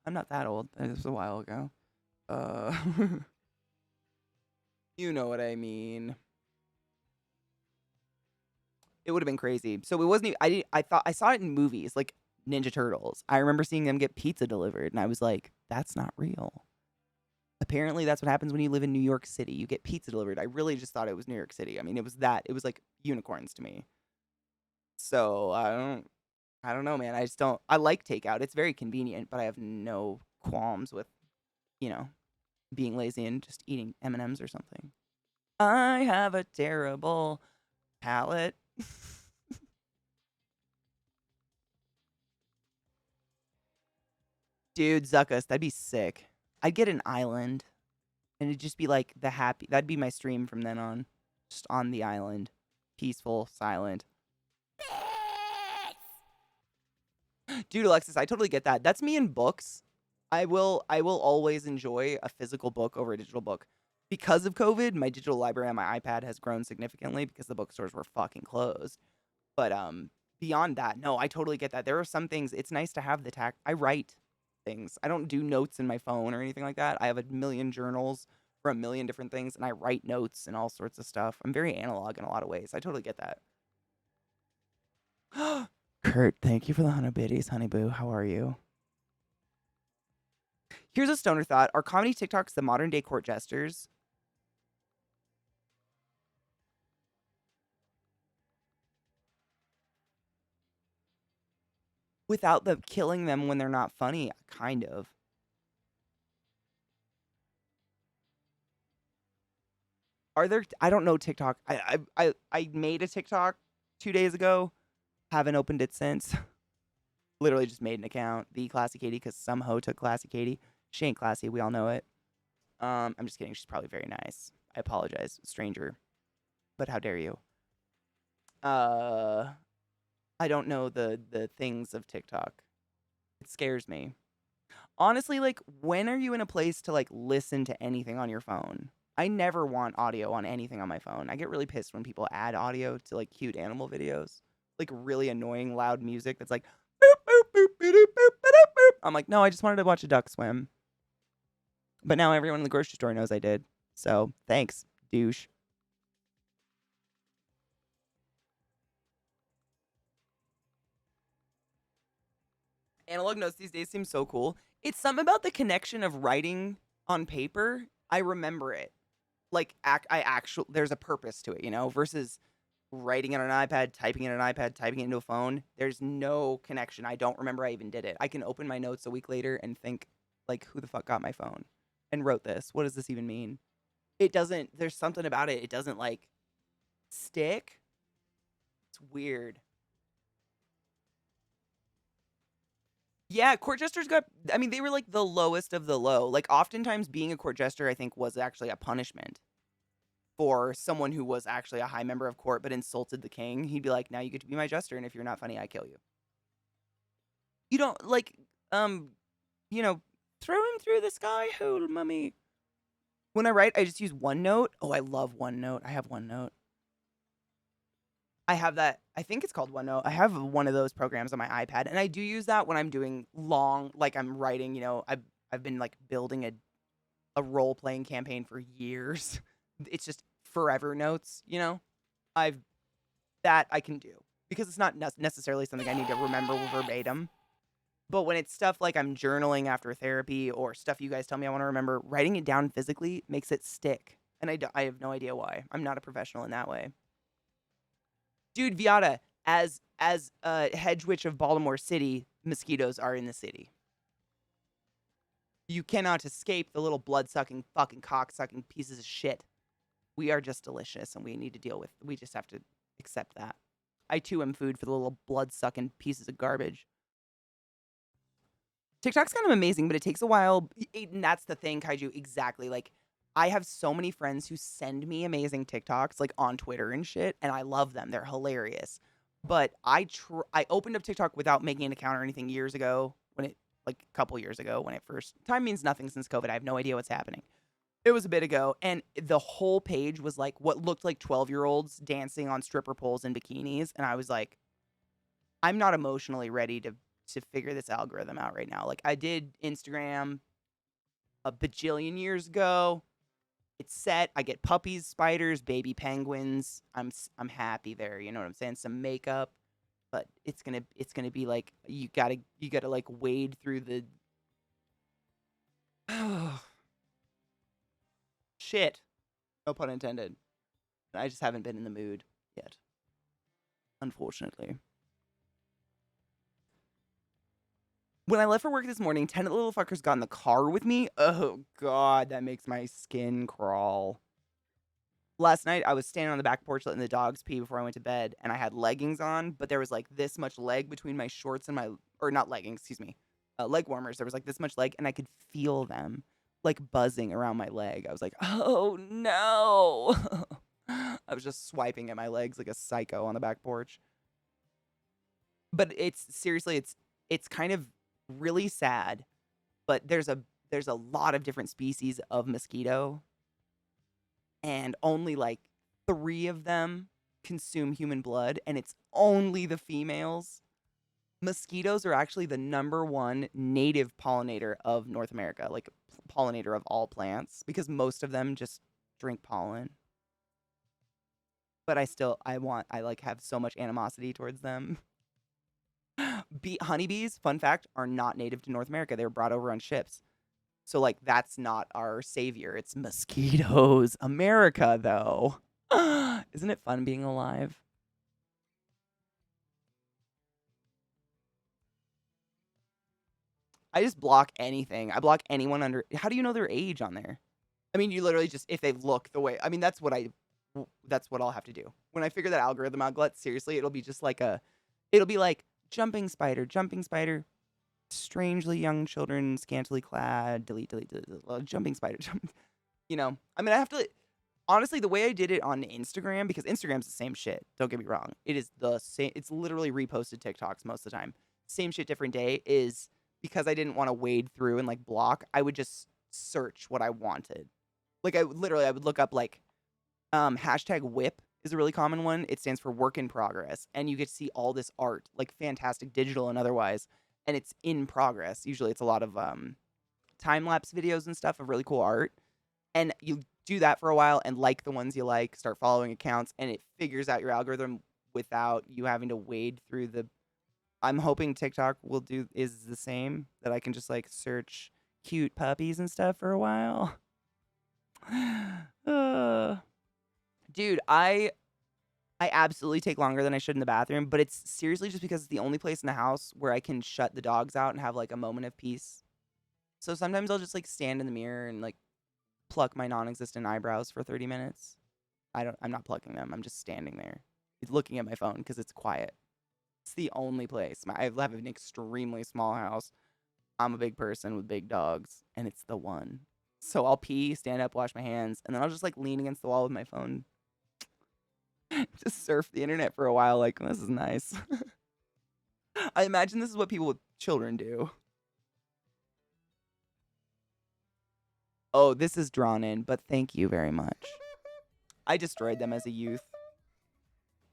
I'm not that old. This was a while ago. You know what I mean. It would have been crazy. So it wasn't even, I saw it in movies like Ninja Turtles. I remember seeing them get pizza delivered and I was like, that's not real. Apparently that's what happens when you live in New York City. You get pizza delivered. I really just thought it was New York City. I mean, it was like unicorns to me. So I don't know, man. I like takeout. It's very convenient, but I have no qualms with, being lazy and just eating M&Ms or something. I have a terrible palate. Dude, Zuckus, that'd be sick. I'd get an island, and it'd just be like the happy. That'd be my stream from then on. Just on the island. Peaceful, silent. Dude, Alexis, I totally get that. That's me in books. I will always enjoy a physical book over a digital book. Because of COVID, my digital library on my iPad has grown significantly because the bookstores were fucking closed. But beyond that, no, I totally get that. There are some things it's nice to have the tact. I write things. I don't do notes in my phone or anything like that. I have a million journals for a million different things, and I write notes and all sorts of stuff. I'm very analog in a lot of ways. I totally get that. Kurt, thank you for the 100 biddies, honey boo. How are you? Here's a stoner thought. Are comedy TikToks the modern day court jesters? Without them killing them when they're not funny, kind of. Are there? I don't know TikTok. I made a TikTok 2 days ago. Haven't opened it since. Literally just made an account, the ClassyKatie, because some hoe took ClassyKatie. She ain't classy. We all know it. I'm just kidding. She's probably very nice. I apologize, stranger. But how dare you? I don't know the things of TikTok. It scares me. Honestly, like, when are you in a place to like listen to anything on your phone? I never want audio on anything on my phone. I get really pissed when people add audio to like cute animal videos. Like really annoying loud music that's like boop, boop, boop, boop, boop, boop, boop, boop. I'm like, no, I just wanted to watch a duck swim. But now everyone in the grocery store knows I did. So thanks, douche. Analog notes these days seem so cool. It's something about the connection of writing on paper. I remember it. Like I actually there's a purpose to it, you know, versus writing it on an iPad, typing it on an iPad, typing it into a phone. There's no connection. I don't remember I even did it. I can open my notes a week later and think, like, who the fuck got my phone and wrote this? What does this even mean? It doesn't, there's something about it. It doesn't, like, stick. It's weird. Yeah, court jesters got, I mean, they were like the lowest of the low. Like, oftentimes being a court jester, I think, was actually a punishment for someone who was actually a high member of court but insulted the king. He'd be like, now you get to be my jester, and if you're not funny, I kill you. You don't, like, you know, throw him through the sky hole, mummy. When I write, I just use OneNote. Oh, I love OneNote. I have OneNote. I have that. I think it's called OneNote. I have one of those programs on my iPad, and I do use that when I'm doing long, like I'm writing. You know, I've been like building a role playing campaign for years. It's just forever notes. You know, I've that I can do because it's not necessarily something I need to remember verbatim. But when it's stuff like I'm journaling after therapy or stuff you guys tell me I want to remember, writing it down physically makes it stick. And I have no idea why. I'm not a professional in that way. Dude, Viata, as a hedge witch of Baltimore City, mosquitoes are in the city. You cannot escape the little blood-sucking, fucking cock-sucking pieces of shit. We are just delicious, and we need to deal with. We just have to accept that. I too am food for the little blood-sucking pieces of garbage. TikTok's kind of amazing, but it takes a while. And that's the thing, Kaiju. Exactly. Like, I have so many friends who send me amazing TikToks, like on Twitter and shit, and I love them. They're hilarious. But I opened up TikTok without making an account or anything years ago when it, like a couple years ago when it first, time means nothing since COVID. I have no idea what's happening. It was a bit ago, and the whole page was like what looked like 12-year-olds dancing on stripper poles in bikinis, and I was like, I'm not emotionally ready to figure this algorithm out right now. Like, I did Instagram a bajillion years ago. It's set. I get puppies, spiders, baby penguins. I'm happy there. You know what I'm saying? Some makeup, but it's gonna be like you gotta like wade through the shit. No pun intended. I just haven't been in the mood yet, unfortunately. When I left for work this morning, 10 of the little fuckers got in the car with me. Oh, God, that makes my skin crawl. last night I was standing on the back porch letting the dogs pee before I went to bed, and I had leggings on, but there was like this much leg between my shorts and or not leggings, excuse me, leg warmers. There was like this much leg, and I could feel them like buzzing around my leg. I was like, oh no. I was just swiping at my legs like a psycho on the back porch. But it's seriously, it's kind of really sad, but there's a lot of different species of mosquito, and only like 3 of them consume human blood, and it's only the females. Mosquitoes are actually the #1 native pollinator of North America, like pollinator of all plants, because most of them just drink pollen. But I like have so much animosity towards them. Honeybees, fun fact, are not native to North America. They were brought over on ships. So, like, that's not our savior. It's mosquitoes. America, though. Isn't it fun being alive? I just block anything. I block anyone under. How do you know their age on there? I mean, you literally just, if they look the way. I mean, that's what I'll have to do. When I figure that algorithm out, Glut, seriously, it'll be just like it'll be like jumping spider, strangely young children, scantily clad, delete, jumping spider, you know, I mean, I have to, honestly, the way I did it on Instagram, because Instagram's the same shit, don't get me wrong. It is the same, it's literally reposted TikToks most of the time. Same shit, different day, is because I didn't want to wade through and like block, I would just search what I wanted. Like I would look up like, hashtag whip is a really common one. It stands for work in progress. And you get to see all this art, like fantastic digital and otherwise. And it's in progress. Usually it's a lot of time-lapse videos and stuff of really cool art. And you do that for a while and like the ones you like, start following accounts, and it figures out your algorithm without you having to wade through the... I'm hoping TikTok is the same, that I can just like search cute puppies and stuff for a while. Dude, I absolutely take longer than I should in the bathroom, but it's seriously just because it's the only place in the house where I can shut the dogs out and have like a moment of peace. So sometimes I'll just like stand in the mirror and like pluck my non-existent eyebrows for 30 minutes. I'm not plucking them. I'm just standing there looking at my phone because it's quiet. It's the only place. I have an extremely small house. I'm a big person with big dogs, and it's the one. So I'll pee, stand up, wash my hands, and then I'll just like lean against the wall with my phone. Just surf the internet for a while, like, this is nice. I imagine this is what people with children do. Oh, this is drawn in, but thank you very much. I destroyed them as a youth.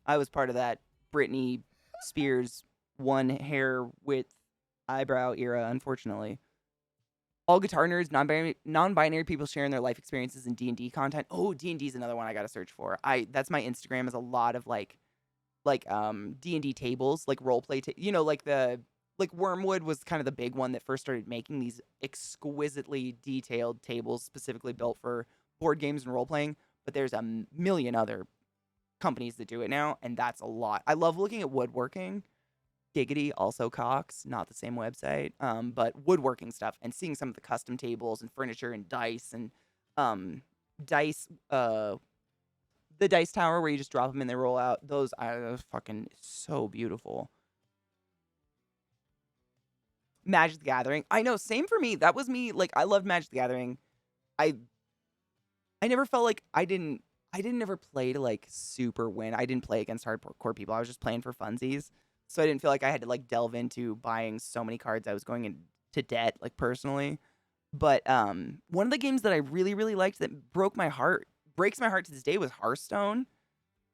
I was part of that Britney Spears one hair width eyebrow era, unfortunately. All guitar nerds, non-binary people sharing their life experiences in D&D content. Oh, D&D is another one I gotta search for. That's my Instagram, is a lot of like D&D tables, like roleplay, like Wormwood was kind of the big one that first started making these exquisitely detailed tables specifically built for board games and role-playing, but there's a million other companies that do it now, and that's a lot. I love looking at woodworking. Giggity, also Cox, not the same website, but woodworking stuff, and seeing some of the custom tables and furniture and dice and dice, the dice tower where you just drop them and they roll out. Those are fucking so beautiful. Magic the Gathering. I know, same for me. That was me. Like, I loved Magic the Gathering. I never felt like I didn't ever play to like super win. I didn't play against hardcore people. I was just playing for funsies. So I didn't feel like I had to like delve into buying so many cards. I was going into debt, like personally. But one of the games that I really, really liked that breaks my heart to this day was Hearthstone.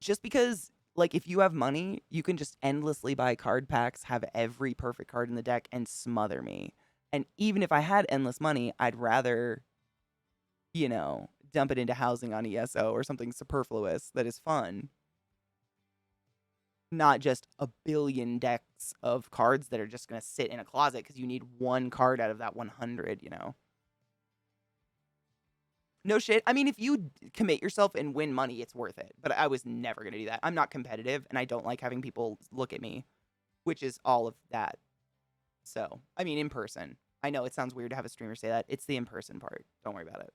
Just because, like, if you have money, you can just endlessly buy card packs, have every perfect card in the deck, and smother me. And even if I had endless money, I'd rather, dump it into housing on ESO or something superfluous that is fun. Not just a billion decks of cards that are just going to sit in a closet because you need one card out of that 100, No shit. I mean, if you commit yourself and win money, it's worth it. But I was never going to do that. I'm not competitive, and I don't like having people look at me, which is all of that. So, I mean, in person. I know it sounds weird to have a streamer say that. It's the in-person part. Don't worry about it.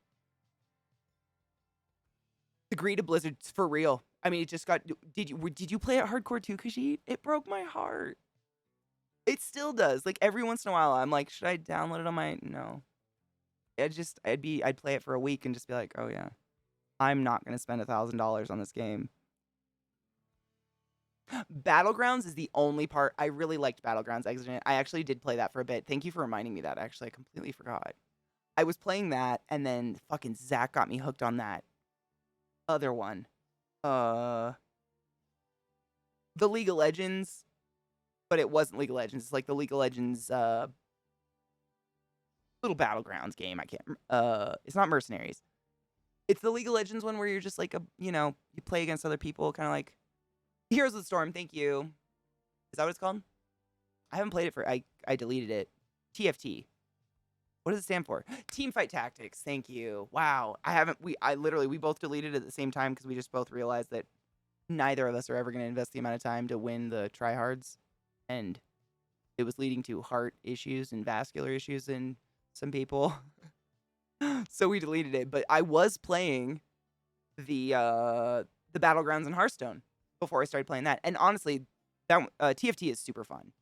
The greed of Blizzard's for real. I mean, it just got. Did you play it hardcore too, Khajiit? It broke my heart. It still does. Like every once in a while, I'm like, should I download it on my? No. I'd play it for a week and just be like, oh yeah, I'm not gonna spend $1,000 on this game. Battlegrounds is the only part I really liked. Battlegrounds Exigent. I actually did play that for a bit. Thank you for reminding me that. Actually, I completely forgot. I was playing that, and then fucking Zach got me hooked on that other one. The League of Legends, but it wasn't League of Legends. It's like the League of Legends little Battlegrounds game. I can't. It's not Mercenaries. It's the League of Legends one where you're just like you play against other people, kind of like Heroes of the Storm. Thank you. Is that what it's called? I haven't played it for. I deleted it. TFT. What does it stand for? Team Fight Tactics. Thank you. Wow. We both deleted it at the same time because we just both realized that neither of us are ever going to invest the amount of time to win the tryhards. And it was leading to heart issues and vascular issues in some people. So we deleted it. But I was playing the Battlegrounds in Hearthstone before I started playing that. And honestly, that TFT is super fun.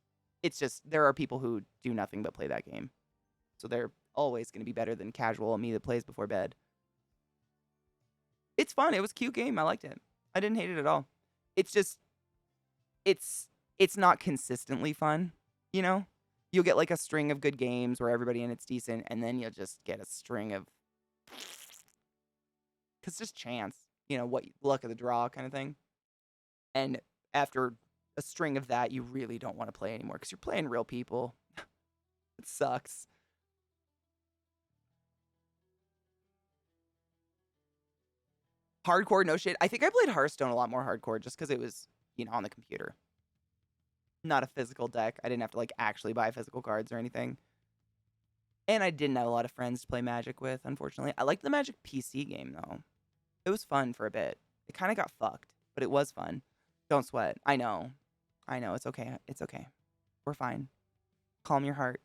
It's just there are people who do nothing but play that game. So they're always going to be better than casual me that plays before bed. It's fun. It was a cute game. I liked it. I didn't hate it at all. It's just, it's not consistently fun, you know? You'll get like a string of good games where everybody in it's decent, and then you'll just get a string of, because just chance, what luck of the draw kind of thing. And after a string of that, you really don't want to play anymore because you're playing real people. It sucks. Hardcore, no shit. I think I played Hearthstone a lot more hardcore just because it was, on the computer. Not a physical deck. I didn't have to, like, actually buy physical cards or anything. And I didn't have a lot of friends to play Magic with, unfortunately. I liked the Magic PC game, though. It was fun for a bit. It kind of got fucked, but it was fun. Don't sweat. I know. It's okay. It's okay. We're fine. Calm your heart.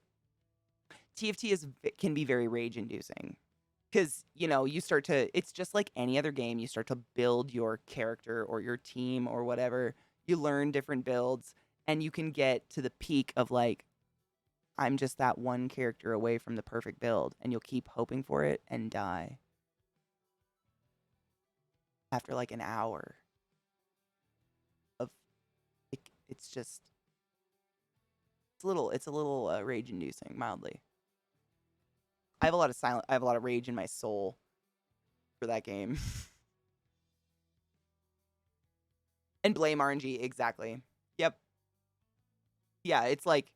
TFT can be very rage-inducing. Because, you start to, it's just like any other game. You start to build your character or your team or whatever. You learn different builds, and you can get to the peak of, like, I'm just that one character away from the perfect build, and you'll keep hoping for it and die. After, like, an hour of, it's just, it's a little rage-inducing, mildly. I have a lot of rage in my soul for that game. And blame RNG, exactly. Yep. Yeah, it's like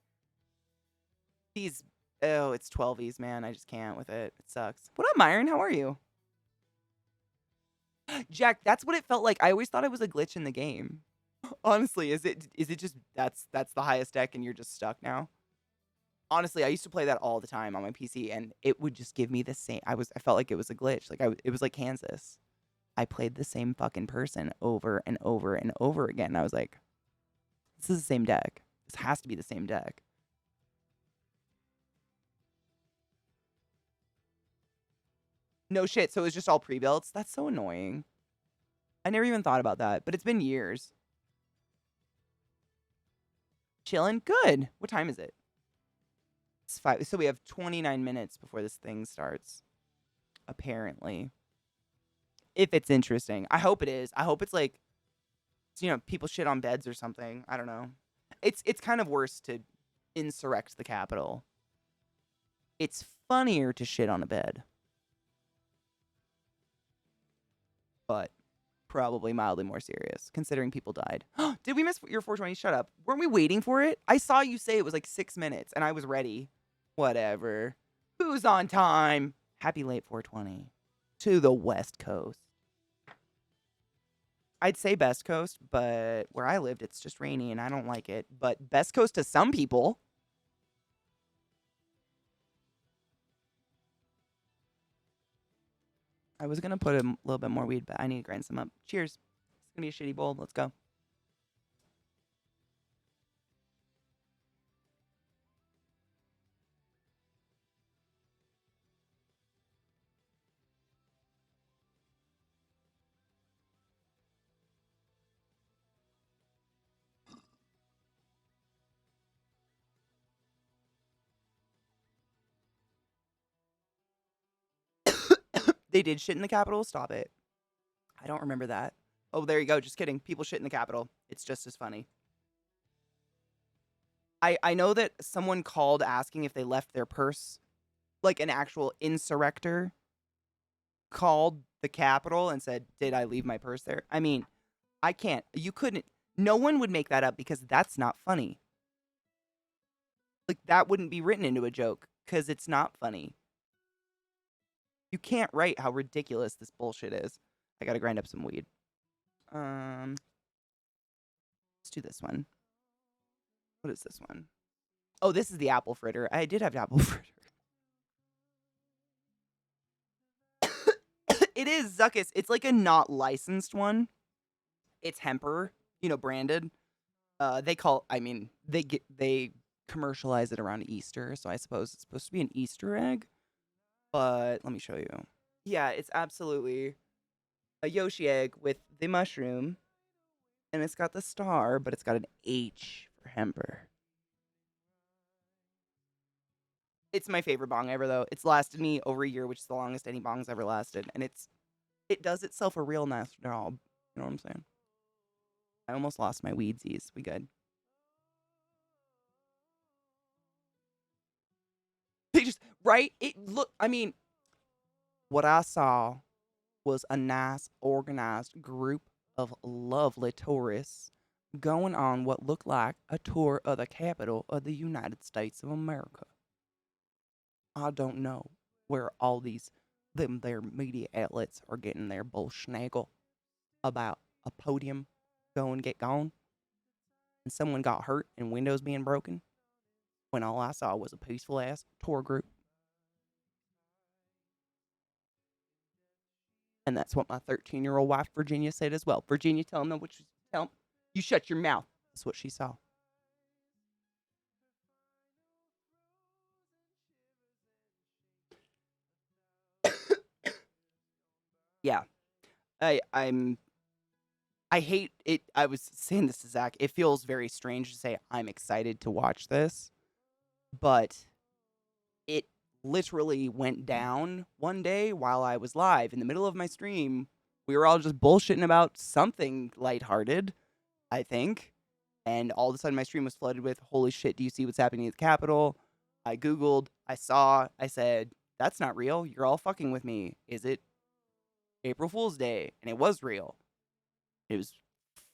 it's 12s, man. I just can't with it. It sucks. What up, Myron? How are you? Jack, that's what it felt like. I always thought it was a glitch in the game. Honestly, is it just that's the highest deck and you're just stuck now? Honestly, I used to play that all the time on my PC, and it would just give me the same. I felt like it was a glitch. Like it was like Kansas. I played the same fucking person over and over and over again. And I was like, this is the same deck. This has to be the same deck. No shit. So it was just all pre-builts. That's so annoying. I never even thought about that, but it's been years. Chilling. Good. What time is it? It's 5. So we have 29 minutes before this thing starts. Apparently. If it's interesting. I hope it is. I hope it's like, people shit on beds or something. I don't know. It's kind of worse to insurrect the Capitol. It's funnier to shit on a bed. But probably mildly more serious, considering people died. Did we miss your 420? Shut up. Weren't we waiting for it? I saw you say it was like 6 minutes, and I was ready. Whatever. Who's on time? Happy late 420. To the West Coast. I'd say Best Coast, but where I lived, it's just rainy, and I don't like it. But Best Coast to some people. I was going to put a little bit more weed, but I need to grind some up. Cheers. It's going to be a shitty bowl. Let's go. They did shit in the Capitol. Stop it. I don't remember that. Oh, there you go. Just kidding. People shit in the Capitol. It's just as funny. I know that someone called asking if they left their purse, like an actual insurrector called the Capitol and said, "Did I leave my purse there?" I mean, I can't. You couldn't. No one would make that up because that's not funny. Like, that wouldn't be written into a joke because it's not funny. You can't write how ridiculous this bullshit is. I gotta grind up some weed. Let's do this one. What is this one? Oh, this is the apple fritter. I did have apple fritter. It is Zuckus. It's like a not licensed one. It's Hemper, branded. They commercialize it around Easter, so I suppose it's supposed to be an Easter egg. But let me show you. Yeah, it's absolutely a Yoshi egg with the mushroom, and it's got the star, but it's got an H for Hemper. It's my favorite bong ever, though. It's lasted me over a year, which is the longest any bong's ever lasted, and it does itself a real nice job. You know what I'm saying? I almost lost my weedsies. We good? They just right. What I saw was a nice, organized group of lovely tourists going on what looked like a tour of the capital of the United States of America. I don't know where all their media outlets are getting their bullschnaggle about a podium get gone and someone got hurt and windows being broken when all I saw was a peaceful ass tour group. And that's what my 13-year-old wife, Virginia, said as well. Virginia, tell them what you shut your mouth. That's what she saw. Yeah. I hate it. I was saying this to Zach. It feels very strange to say I'm excited to watch this, but it literally went down one day while I was live in the middle of my stream. We were all just bullshitting about something lighthearted, I think. And all of a sudden my stream was flooded with, "Holy shit, do you see what's happening at the Capitol?" I Googled, I said, "That's not real. You're all fucking with me. Is it April Fool's Day?" And it was real. It was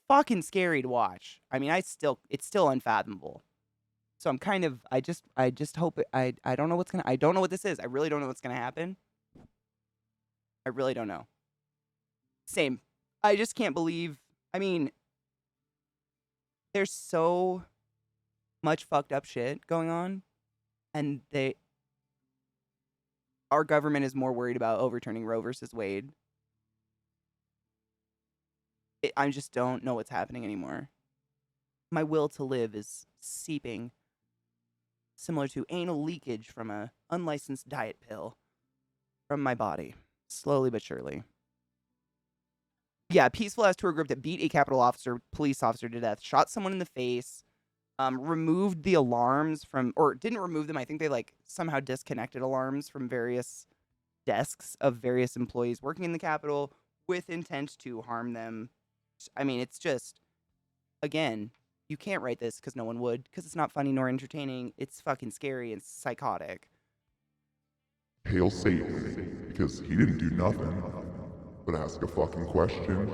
fucking scary to watch. I mean, it's still unfathomable. So I'm kind of, I just hope I don't know I don't know what this is. I really don't know what's going to happen. I really don't know. Same. I just can't believe, there's so much fucked up shit going on, and our government is more worried about overturning Roe versus Wade. I just don't know what's happening anymore. My will to live is seeping, similar to anal leakage from a unlicensed diet pill from my body, slowly but surely. Yeah, peaceful ass tour group that beat a Capitol police officer to death, shot someone in the face, removed the alarms or didn't remove them. I think they somehow disconnected alarms from various desks of various employees working in the Capitol with intent to harm them. I mean, it's just, again, you can't write this because no one would, because it's not funny nor entertaining. It's fucking scary and psychotic. Hail Satan, because he didn't do nothing but ask a fucking question,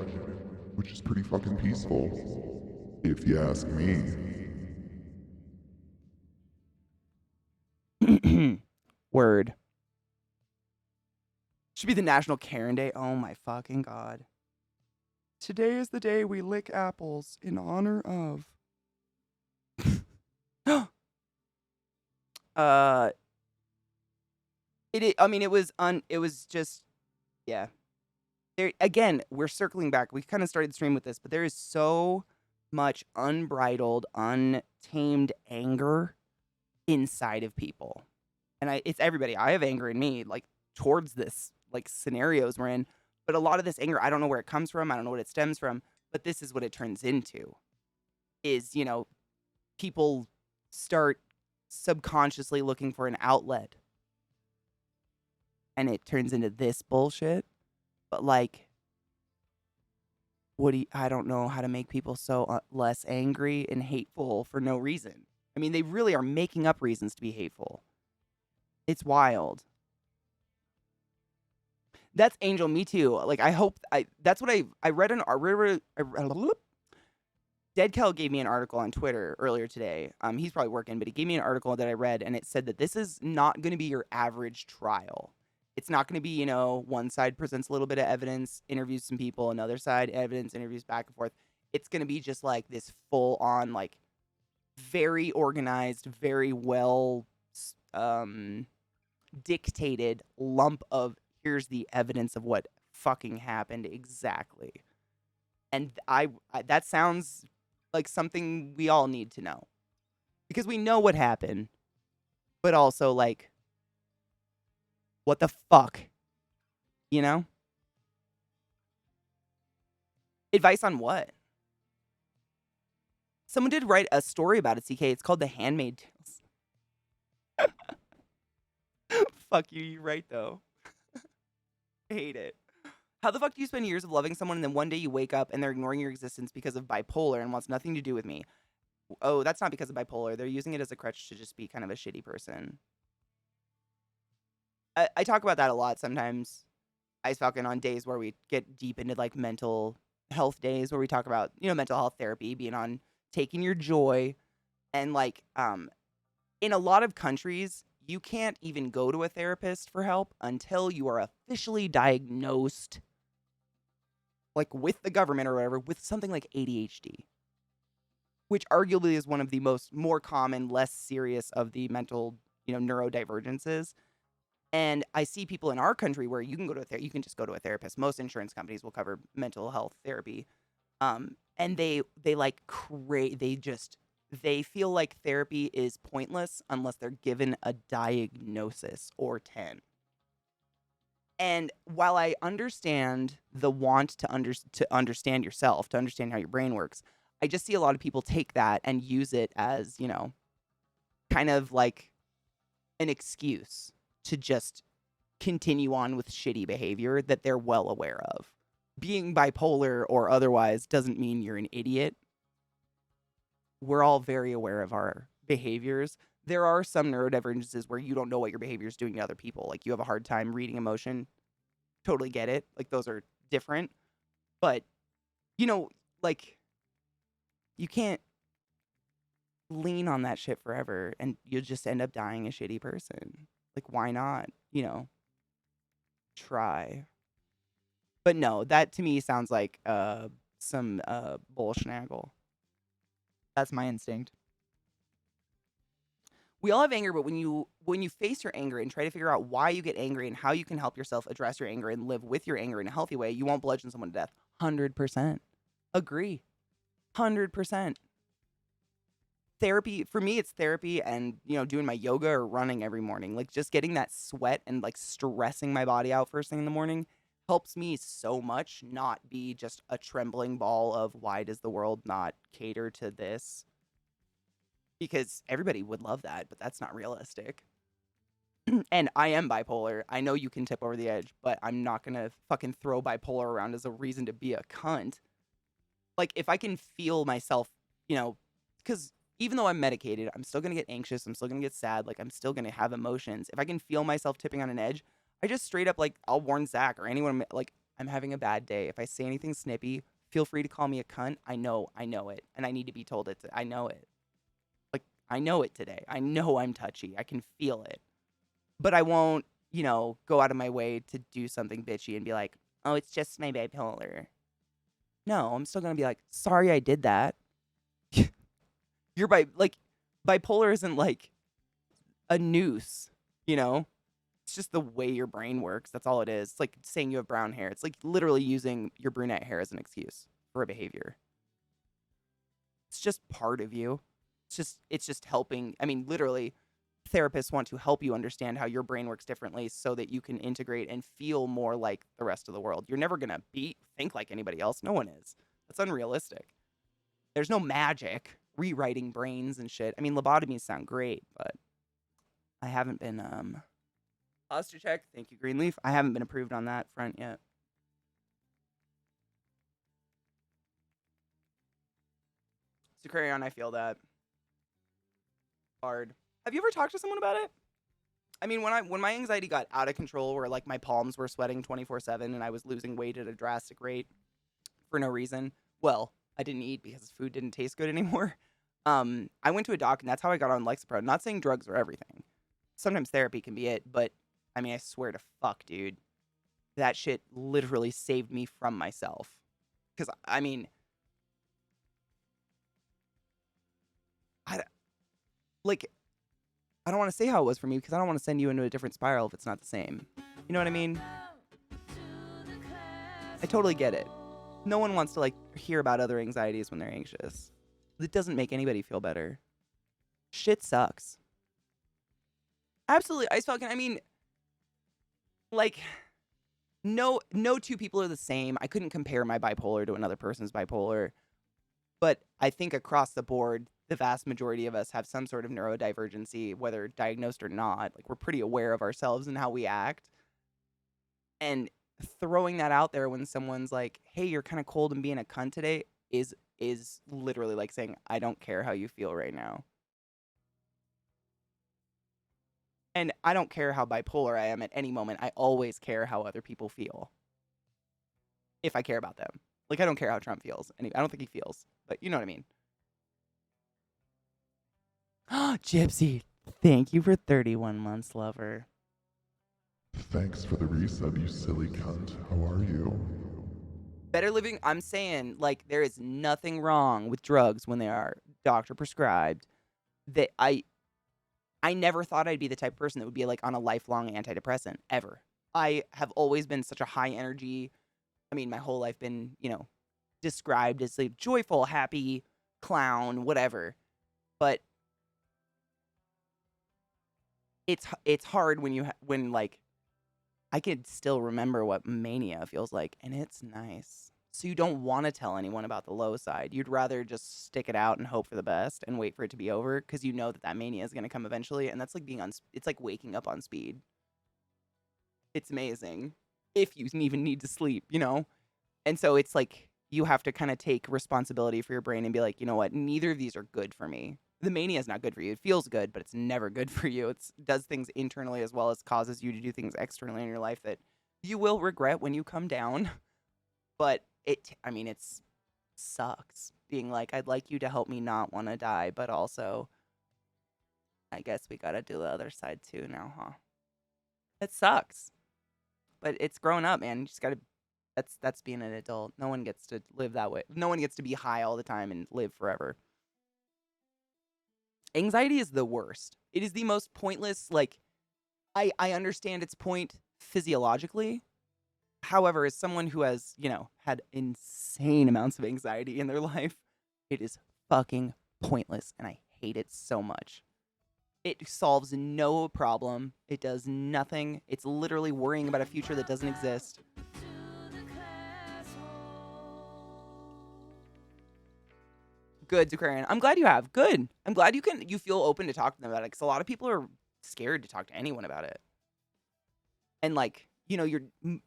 which is pretty fucking peaceful, if you ask me. Word. Should be the National Karen Day. Oh my fucking god. Today is the day we lick apples in honor of. It was just, yeah. There again, we're circling back. We kind of started the stream with this, but there is so much unbridled, untamed anger inside of people. And it's everybody. I have anger in me, towards this, scenarios we're in. But a lot of this anger, I don't know where it comes from. I don't know what it stems from. But this is what it turns into. Is, people start subconsciously looking for an outlet. and it turns into this bullshit. But like, I don't know how to make people so less angry and hateful for no reason. I mean, they really are making up reasons to be hateful. It's wild. That's Angel. Me too. Like, I hope that's what I read Dead Kel gave me an article on Twitter earlier today. He's probably working, but he gave me an article that I read, and it said that this is not going to be your average trial. It's not going to be, one side presents a little bit of evidence, interviews some people, another side evidence, interviews back and forth. It's going to be just like this full on, like, very organized, very well dictated lump of here's the evidence of what fucking happened exactly. And that sounds like something we all need to know. Because we know what happened, but also like, what the fuck? You know? Advice on what? Someone did write a story about it, CK. It's called The Handmaid's Tales. Fuck you, you're right though. I hate it. How the fuck do you spend years of loving someone and then one day you wake up and they're ignoring your existence because of bipolar and wants nothing to do with me? Oh, that's not because of bipolar. They're using it as a crutch to just be kind of a shitty person. I talk about that a lot sometimes, Ice Falcon, on days where we get deep into like mental health days where we talk about, mental health therapy, being on taking your joy. And like, in a lot of countries, you can't even go to a therapist for help until you are officially diagnosed, like with the government or whatever, with something like ADHD, which arguably is one of the more common, less serious of the mental, neurodivergences. And I see people in our country where you can go to you can just go to a therapist. Most insurance companies will cover mental health therapy. And they like they feel like therapy is pointless unless they're given a diagnosis or 10. And while I understand the want to understand yourself, to understand how your brain works, I just see a lot of people take that and use it as, kind of like an excuse to just continue on with shitty behavior that they're well aware of. Being bipolar or otherwise doesn't mean you're an idiot. We're all very aware of our behaviors. There are some neurodivergences where you don't know what your behavior is doing to other people. Like, you have a hard time reading emotion. Totally get it. Like, those are different. But, like, you can't lean on that shit forever and you'll just end up dying a shitty person. Like, why not, try? But no, that to me sounds like some bullschnaggle. That's my instinct. We all have anger, but when you face your anger and try to figure out why you get angry and how you can help yourself address your anger and live with your anger in a healthy way, you won't bludgeon someone to death. 100%. Agree. 100%. Therapy, for me, it's therapy and, doing my yoga or running every morning. Like, just getting that sweat and, like, stressing my body out first thing in the morning helps me so much not be just a trembling ball of why does the world not cater to this? Because everybody would love that, but that's not realistic. And I am bipolar. I know you can tip over the edge, but I'm not going to fucking throw bipolar around as a reason to be a cunt. Like, if I can feel myself, because even though I'm medicated, I'm still going to get anxious. I'm still going to get sad. Like, I'm still going to have emotions. If I can feel myself tipping on an edge, I just straight up, like, I'll warn Zach or anyone, like, I'm having a bad day. If I say anything snippy, feel free to call me a cunt. I know it. And I need to be told it. I know it. Like, I know it today. I know I'm touchy. I can feel it. But I won't, go out of my way to do something bitchy and be like, oh, it's just my bipolar. No, I'm still going to be like, sorry I did that. You're bipolar isn't like a noose, It's just the way your brain works. That's all it is. It's like saying you have brown hair. It's like literally using your brunette hair as an excuse for a behavior. It's just part of you. It's just helping. I mean, literally, therapists want to help you understand how your brain works differently so that you can integrate and feel more like the rest of the world. You're never going to think like anybody else. No one is. That's unrealistic. There's no magic rewriting brains and shit. I mean, lobotomies sound great, but I haven't been Posture check. Thank you, Greenleaf. I haven't been approved on that front yet. So carry on. I feel that hard. Have you ever talked to someone about it? I mean, when my anxiety got out of control, where like my palms were sweating 24/7 and I was losing weight at a drastic rate for no reason. Well, I didn't eat because food didn't taste good anymore. I went to a doc, and that's how I got on Lexapro. Not saying drugs are everything. Sometimes therapy can be it, but I mean, I swear to fuck, dude, that shit literally saved me from myself. Because I mean, I like. I don't want to say how it was for me because I don't want to send you into a different spiral if it's not the same. You know what I mean? I totally get it. No one wants to like hear about other anxieties when they're anxious. It doesn't make anybody feel better. Shit sucks. Absolutely. Ice Falcon, I mean, like, no two people are the same. I couldn't compare my bipolar to another person's bipolar. But I think across the board, the vast majority of us have some sort of neurodivergency, whether diagnosed or not. Like, we're pretty aware of ourselves and how we act. And throwing that out there when someone's like, hey, you're kind of cold and being a cunt today is literally like saying, I don't care how you feel right now. And I don't care how bipolar I am at any moment. I always care how other people feel. If I care about them. Like, I don't care how Trump feels. I don't think he feels. But you know what I mean. Gypsy, thank you for 31 months, lover. Thanks for the resub, you silly cunt. How are you? Better living, I'm saying, like, there is nothing wrong with drugs when they are doctor prescribed. That I never thought I'd be the type of person that would be like on a lifelong antidepressant, ever. I have always been such a high energy, I mean, my whole life been, you know, described as like joyful, happy, clown, whatever. But it's hard when when like I can still remember what mania feels like, and it's nice. So you don't want to tell anyone about the low side. You'd rather just stick it out and hope for the best and wait for it to be over because you know that mania is going to come eventually, and that's like being on. It's like waking up on speed. It's amazing if you even need to sleep, you know. And so it's like you have to kind of take responsibility for your brain and be like, you know what? Neither of these are good for me. The mania is not good for you. It feels good, but it's never good for you. It does things internally as well as causes you to do things externally in your life that you will regret when you come down. But it sucks being like, I'd like you to help me not want to die, but also, I guess we got to do the other side too now, huh? It sucks. But it's growing up, man. You just got to, that's being an adult. No one gets to live that way. No one gets to be high all the time and live forever. Anxiety is the worst. It is the most pointless, like, I understand its point physiologically. However, as someone who has, you know, had insane amounts of anxiety in their life, it is fucking pointless, and I hate it so much. It solves no problem. It does nothing. It's literally worrying about a future that doesn't exist. Good, Zucarian. I'm glad you have. Good. I'm glad you feel open to talk to them about it, because a lot of people are scared to talk to anyone about it. And like, you know,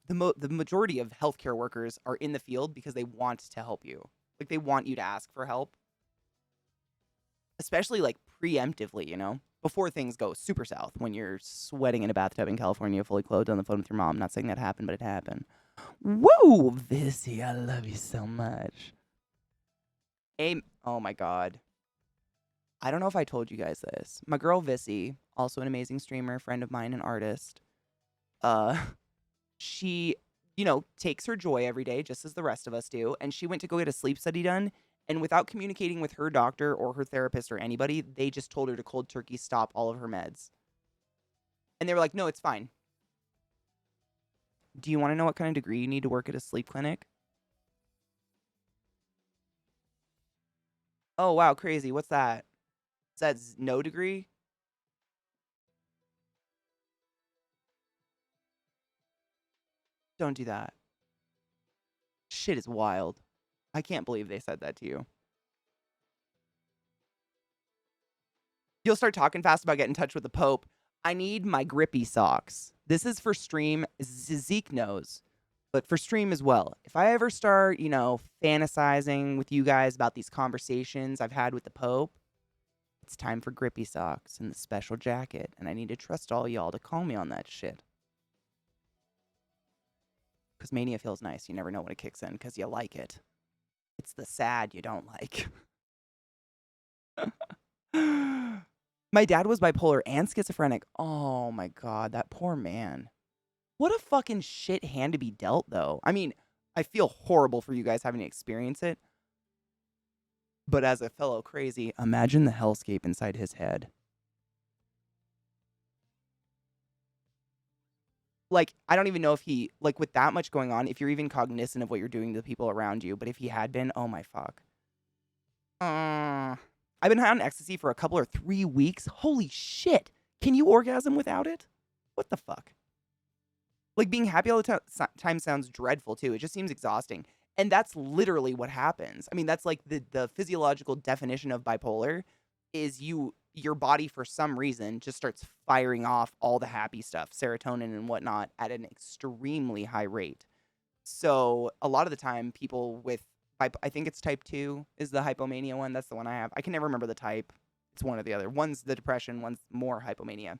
the majority of healthcare workers are in the field because they want to help you. Like, they want you to ask for help. Especially like preemptively, you know, before things go super south, when you're sweating in a bathtub in California, fully clothed on the phone with your mom. Not saying that happened, but it happened. Woo, Vissy, I love you so much. Oh my God. I don't know if I told you guys this. My girl Vissy, also an amazing streamer, friend of mine, an artist. She, you know, takes her joy every day, just as the rest of us do. And she went to go get a sleep study done. And without communicating with her doctor or her therapist or anybody, they just told her to cold turkey stop all of her meds. And they were like, no, it's fine. Do you want to know what kind of degree you need to work at a sleep clinic? Oh, wow, crazy. What's that? Is that no degree? Don't do that. Shit is wild. I can't believe they said that to you. You'll start talking fast about getting in touch with the Pope. I need my grippy socks. This is for stream. Zeke knows, but for stream as well. If I ever start, fantasizing with you guys about these conversations I've had with the Pope, it's time for grippy socks and the special jacket, and I need to trust all y'all to call me on that shit. Because mania feels nice. You never know when it kicks in because you like it. It's the sad you don't like. My dad was bipolar and schizophrenic. Oh my God, that poor man. What a fucking shit hand to be dealt, though. I mean, I feel horrible for you guys having to experience it. But as a fellow crazy, imagine the hellscape inside his head. Like, I don't even know if he, like, with that much going on, if you're even cognizant of what you're doing to the people around you. But if he had been, oh my fuck. I've been high on ecstasy for a couple or 3 weeks. Holy shit. Can you orgasm without it? What the fuck? Like, being happy all the time sounds dreadful, too. It just seems exhausting. And that's literally what happens. I mean, that's like the physiological definition of bipolar is your body, for some reason, just starts firing off all the happy stuff, serotonin and whatnot, at an extremely high rate. So a lot of the time, people with, I think it's type 2 is the hypomania one. That's the one I have. I can never remember the type. It's one or the other. One's the depression, one's more hypomania.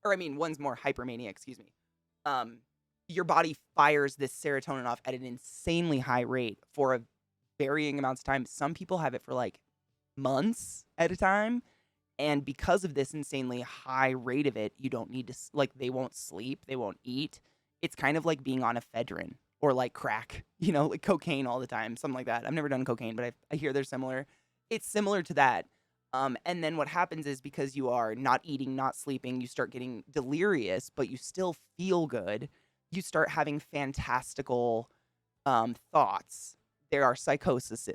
Or I mean, one's more hypermania, excuse me. Your body fires this serotonin off at an insanely high rate for a varying amounts of time. Some people have it for like months at a time. And because of this insanely high rate of it, you don't need to, like, they won't sleep, they won't eat. It's kind of like being on ephedrine or like crack, like cocaine all the time, something like that. I've never done cocaine, but I hear they're similar. It's similar to that. And then what happens is because you are not eating, not sleeping, you start getting delirious, but you still feel good. You start having fantastical thoughts. There are psychoses.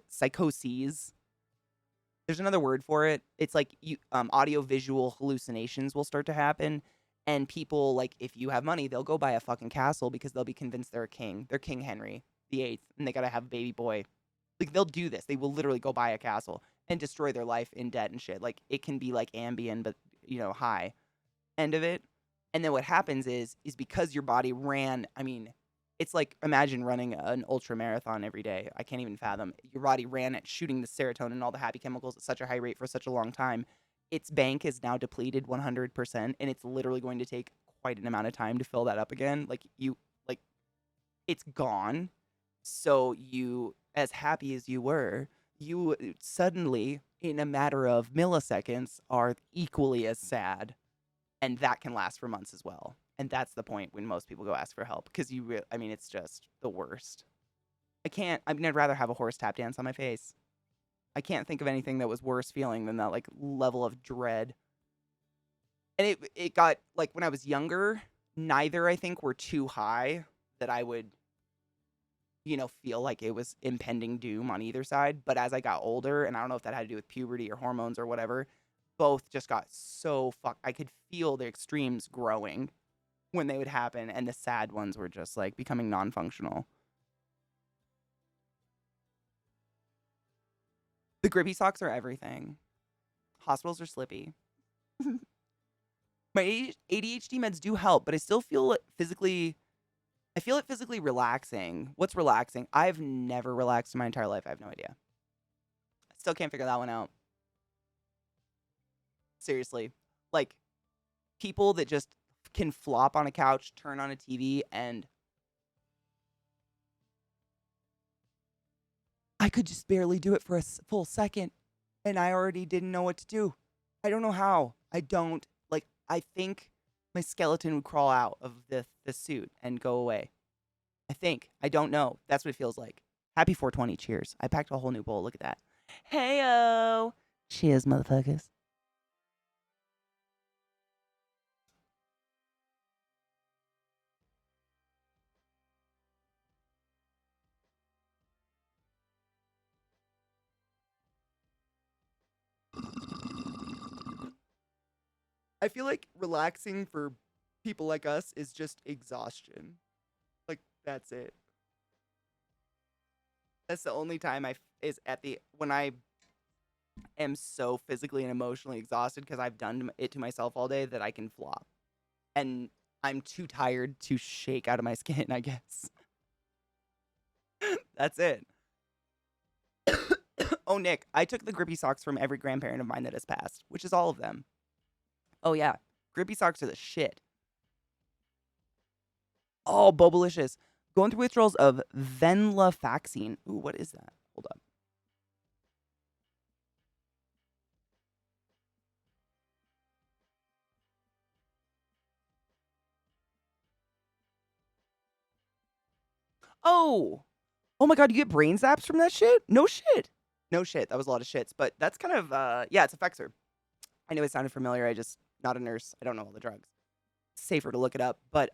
There's another word for it. It's like audio-visual hallucinations will start to happen. And people, like, if you have money, they'll go buy a fucking castle because they'll be convinced they're a king. They're King Henry VIII, and they got to have a baby boy. Like, they'll do this. They will literally go buy a castle and destroy their life in debt and shit. Like, it can be like Ambien, but, high end of it. And then what happens is because your body ran, I mean, it's like, imagine running an ultra marathon every day. I can't even fathom. Your body ran at shooting the serotonin and all the happy chemicals at such a high rate for such a long time. Its bank is now depleted 100%, and it's literally going to take quite an amount of time to fill that up again. It's gone. So you, as happy as you were, you suddenly, in a matter of milliseconds, are equally as sad. And that can last for months as well. And that's the point when most people go ask for help. Because it's just the worst. I'd rather have a horse tap dance on my face. I can't think of anything that was worse feeling than that, like, level of dread. And it got, like, when I was younger, neither, I think, were too high that I would, feel like it was impending doom on either side. But as I got older, and I don't know if that had to do with puberty or hormones or whatever, both just got so I could feel the extremes growing when they would happen, and the sad ones were just, like, becoming non-functional. The grippy socks are everything. Hospitals are slippy. My ADHD meds do help, but I still feel it physically relaxing. What's relaxing? I've never relaxed in my entire life. I have no idea. I still can't figure that one out. Seriously. Like, people that just can flop on a couch, turn on a TV, and I could just barely do it for a full second, and I already didn't know what to do. I don't know how. I think my skeleton would crawl out of the suit and go away. I think. I don't know. That's what it feels like. Happy 420. Cheers. I packed a whole new bowl. Look at that. Hey-o. Cheers, motherfuckers. I feel like relaxing for people like us is just exhaustion. Like, that's it. That's the only time when I am so physically and emotionally exhausted because I've done it to myself all day that I can flop. And I'm too tired to shake out of my skin, I guess. That's it. Oh, Nick, I took the grippy socks from every grandparent of mine that has passed, which is all of them. Oh, yeah. Grippy socks are the shit. Oh, Bobalicious. Going through withdrawals of venlafaxine. Ooh, what is that? Hold up. Oh. Oh my god, you get brain zaps from that shit? No shit. No shit. That was a lot of shits, but that's kind of yeah, it's Effexor. I knew it sounded familiar. I just not a nurse. I don't know all the drugs. It's safer to look it up, but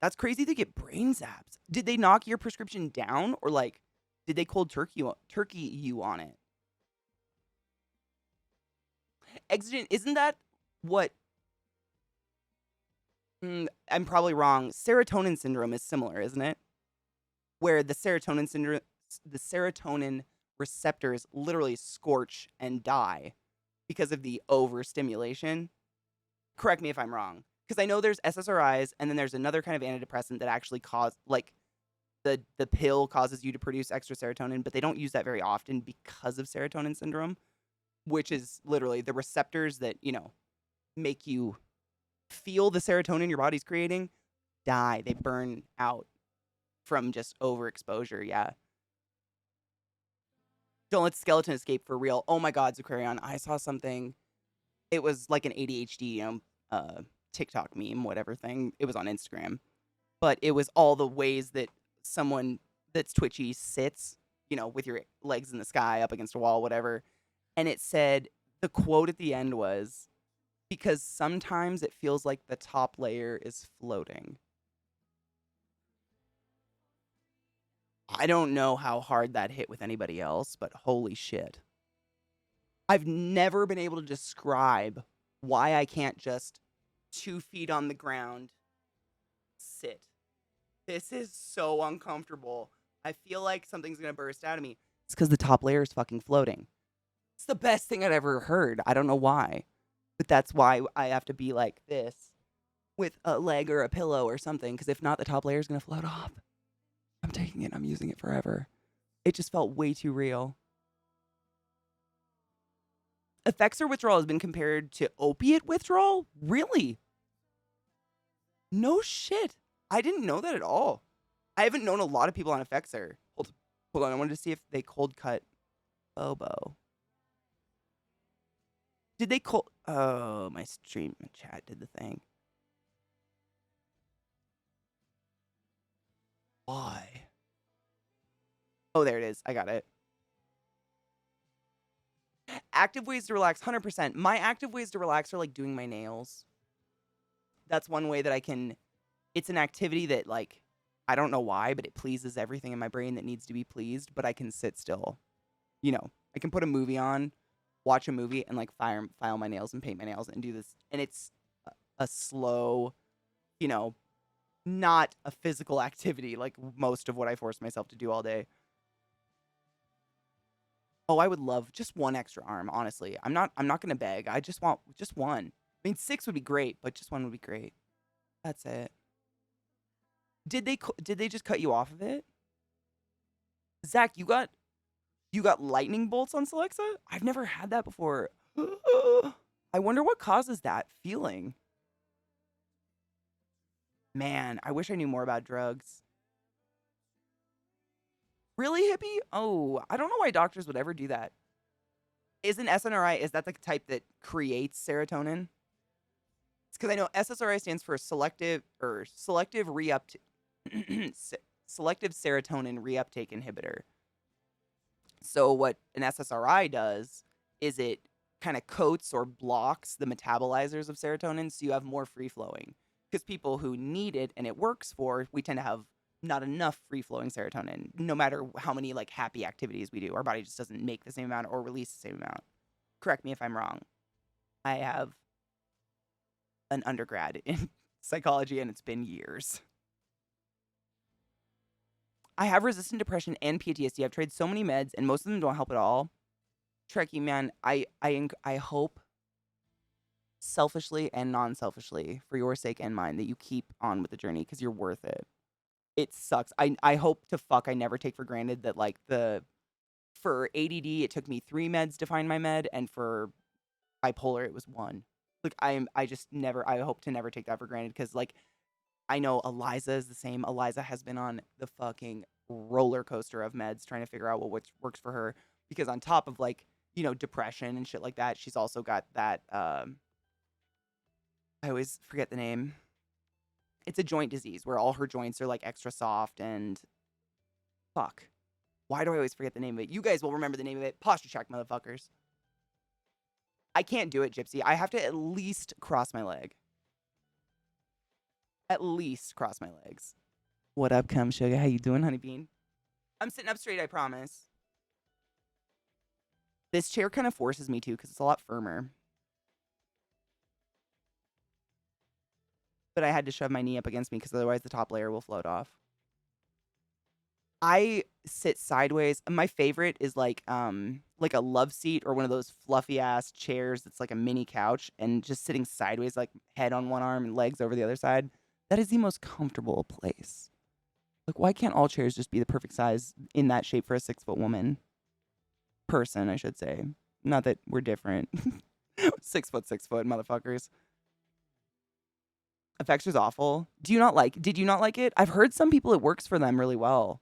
that's crazy to get brain zaps. Did they knock your prescription down or like did they cold turkey you on it? Exigent, isn't that what I'm probably wrong. Serotonin syndrome is similar, isn't it? Where the serotonin receptors literally scorch and die because of the overstimulation. Correct me if I'm wrong. Because I know there's SSRIs and then there's another kind of antidepressant that actually cause like the pill causes you to produce extra serotonin, but they don't use that very often because of serotonin syndrome, which is literally the receptors that, make you feel the serotonin your body's creating die. They burn out from just overexposure. Yeah. Don't let the skeleton escape for real. Oh my god, Zakarian, I saw something. It was like an ADHD TikTok meme, whatever thing. It was on Instagram. But it was all the ways that someone that's twitchy sits, with your legs in the sky up against a wall, whatever. And it said, the quote at the end was, because sometimes it feels like the top layer is floating. I don't know how hard that hit with anybody else, but holy shit. I've never been able to describe why I can't just 2 feet on the ground sit. This is so uncomfortable. I feel like something's going to burst out of me. It's because the top layer is fucking floating. It's the best thing I've ever heard. I don't know why. But that's why I have to be like this with a leg or a pillow or something. Because if not, the top layer is going to float off. I'm taking it. I'm using it forever. It just felt way too real. Effexor withdrawal has been compared to opiate withdrawal? Really? No shit. I didn't know that at all. I haven't known a lot of people on Effexor. Hold on. I wanted to see if they cold cut Bobo. Did they cold... Oh, my stream chat did the thing. Why? Oh, there it is. I got it. Active ways to relax, 100%. My active ways to relax are like doing my nails. That's one way that I can... It's an activity that, like, I don't know why, but it pleases everything in my brain that needs to be pleased, but I can sit still. I can put a movie on, watch a movie, and, like, file my nails and paint my nails and do this. And it's a slow, not a physical activity like most of what I force myself to do all day. Oh, I would love just one extra arm, honestly. I'm not going to beg. I just want just one. I mean, 6 would be great, but just one would be great. That's it. Did they just cut you off of it? Zach, you got lightning bolts on Celexa? I've never had that before. I wonder what causes that feeling. Man, I wish I knew more about drugs. Really, hippie? Oh, I don't know why doctors would ever do that. Is an SNRI, is that the type that creates serotonin? It's because I know SSRI stands for selective serotonin reuptake inhibitor. So what an SSRI does is it kind of coats or blocks the metabolizers of serotonin so you have more free flowing. Because people who need it and it works for, we tend to have not enough free-flowing serotonin. No matter how many like happy activities we do, our body just doesn't make the same amount or release the same amount. Correct me if I'm wrong. I have an undergrad in psychology and it's been years. I have resistant depression and PTSD. I've tried so many meds and most of them don't help at all. Trekkie, man, I hope selfishly and non-selfishly, for your sake and mine, that you keep on with the journey because you're worth it. It sucks. I hope to fuck I never take for granted that, like, for ADD, it took me 3 meds to find my med, and for bipolar, it was 1. Like, I just never, I hope to never take that for granted because, like, I know Eliza is the same. Eliza has been on the fucking roller coaster of meds trying to figure out what works for her because on top of, like, depression and shit like that, she's also got that, I always forget the name. It's a joint disease where all her joints are, like, extra soft and fuck. Why do I always forget the name of it? You guys will remember the name of it. Posture check, motherfuckers. I can't do it, Gypsy. I have to at least cross my leg. At least cross my legs. What up, cum sugar? How you doing, honey bean? I'm sitting up straight, I promise. This chair kind of forces me to because it's a lot firmer. But I had to shove my knee up against me because otherwise the top layer will float off. I sit sideways. My favorite is like a love seat or one of those fluffy ass chairs that's like a mini couch and just sitting sideways, like head on one arm and legs over the other side. That is the most comfortable place. Like, why can't all chairs just be the perfect size in that shape for a 6-foot woman? Person, I should say. Not that we're different. 6 foot, motherfuckers. Effects was awful. Did you not like it? I've heard some people it works for them really well.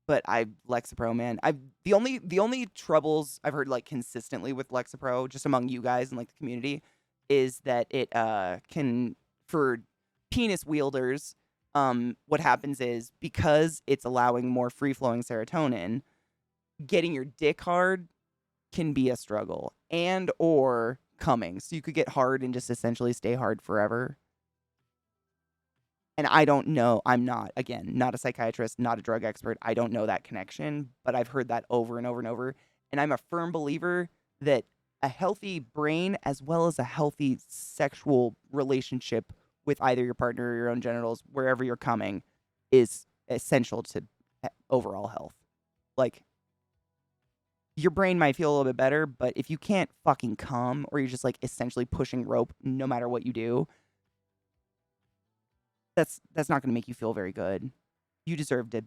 But Lexapro, man. The only troubles I've heard, like, consistently with Lexapro, just among you guys and, like, the community, is that it can, for penis wielders, what happens is because it's allowing more free flowing serotonin, getting your dick hard can be a struggle, and or coming. So you could get hard and just essentially stay hard forever. And I don't know. I'm not, again, not a psychiatrist, not a drug expert. I don't know that connection, but I've heard that over and over and over. And I'm a firm believer that a healthy brain as well as a healthy sexual relationship with either your partner or your own genitals, wherever you're coming, is essential to overall health. Like, your brain might feel a little bit better, but if you can't fucking come or you're just, like, essentially pushing rope no matter what you do, that's not going to make you feel very good. You deserve to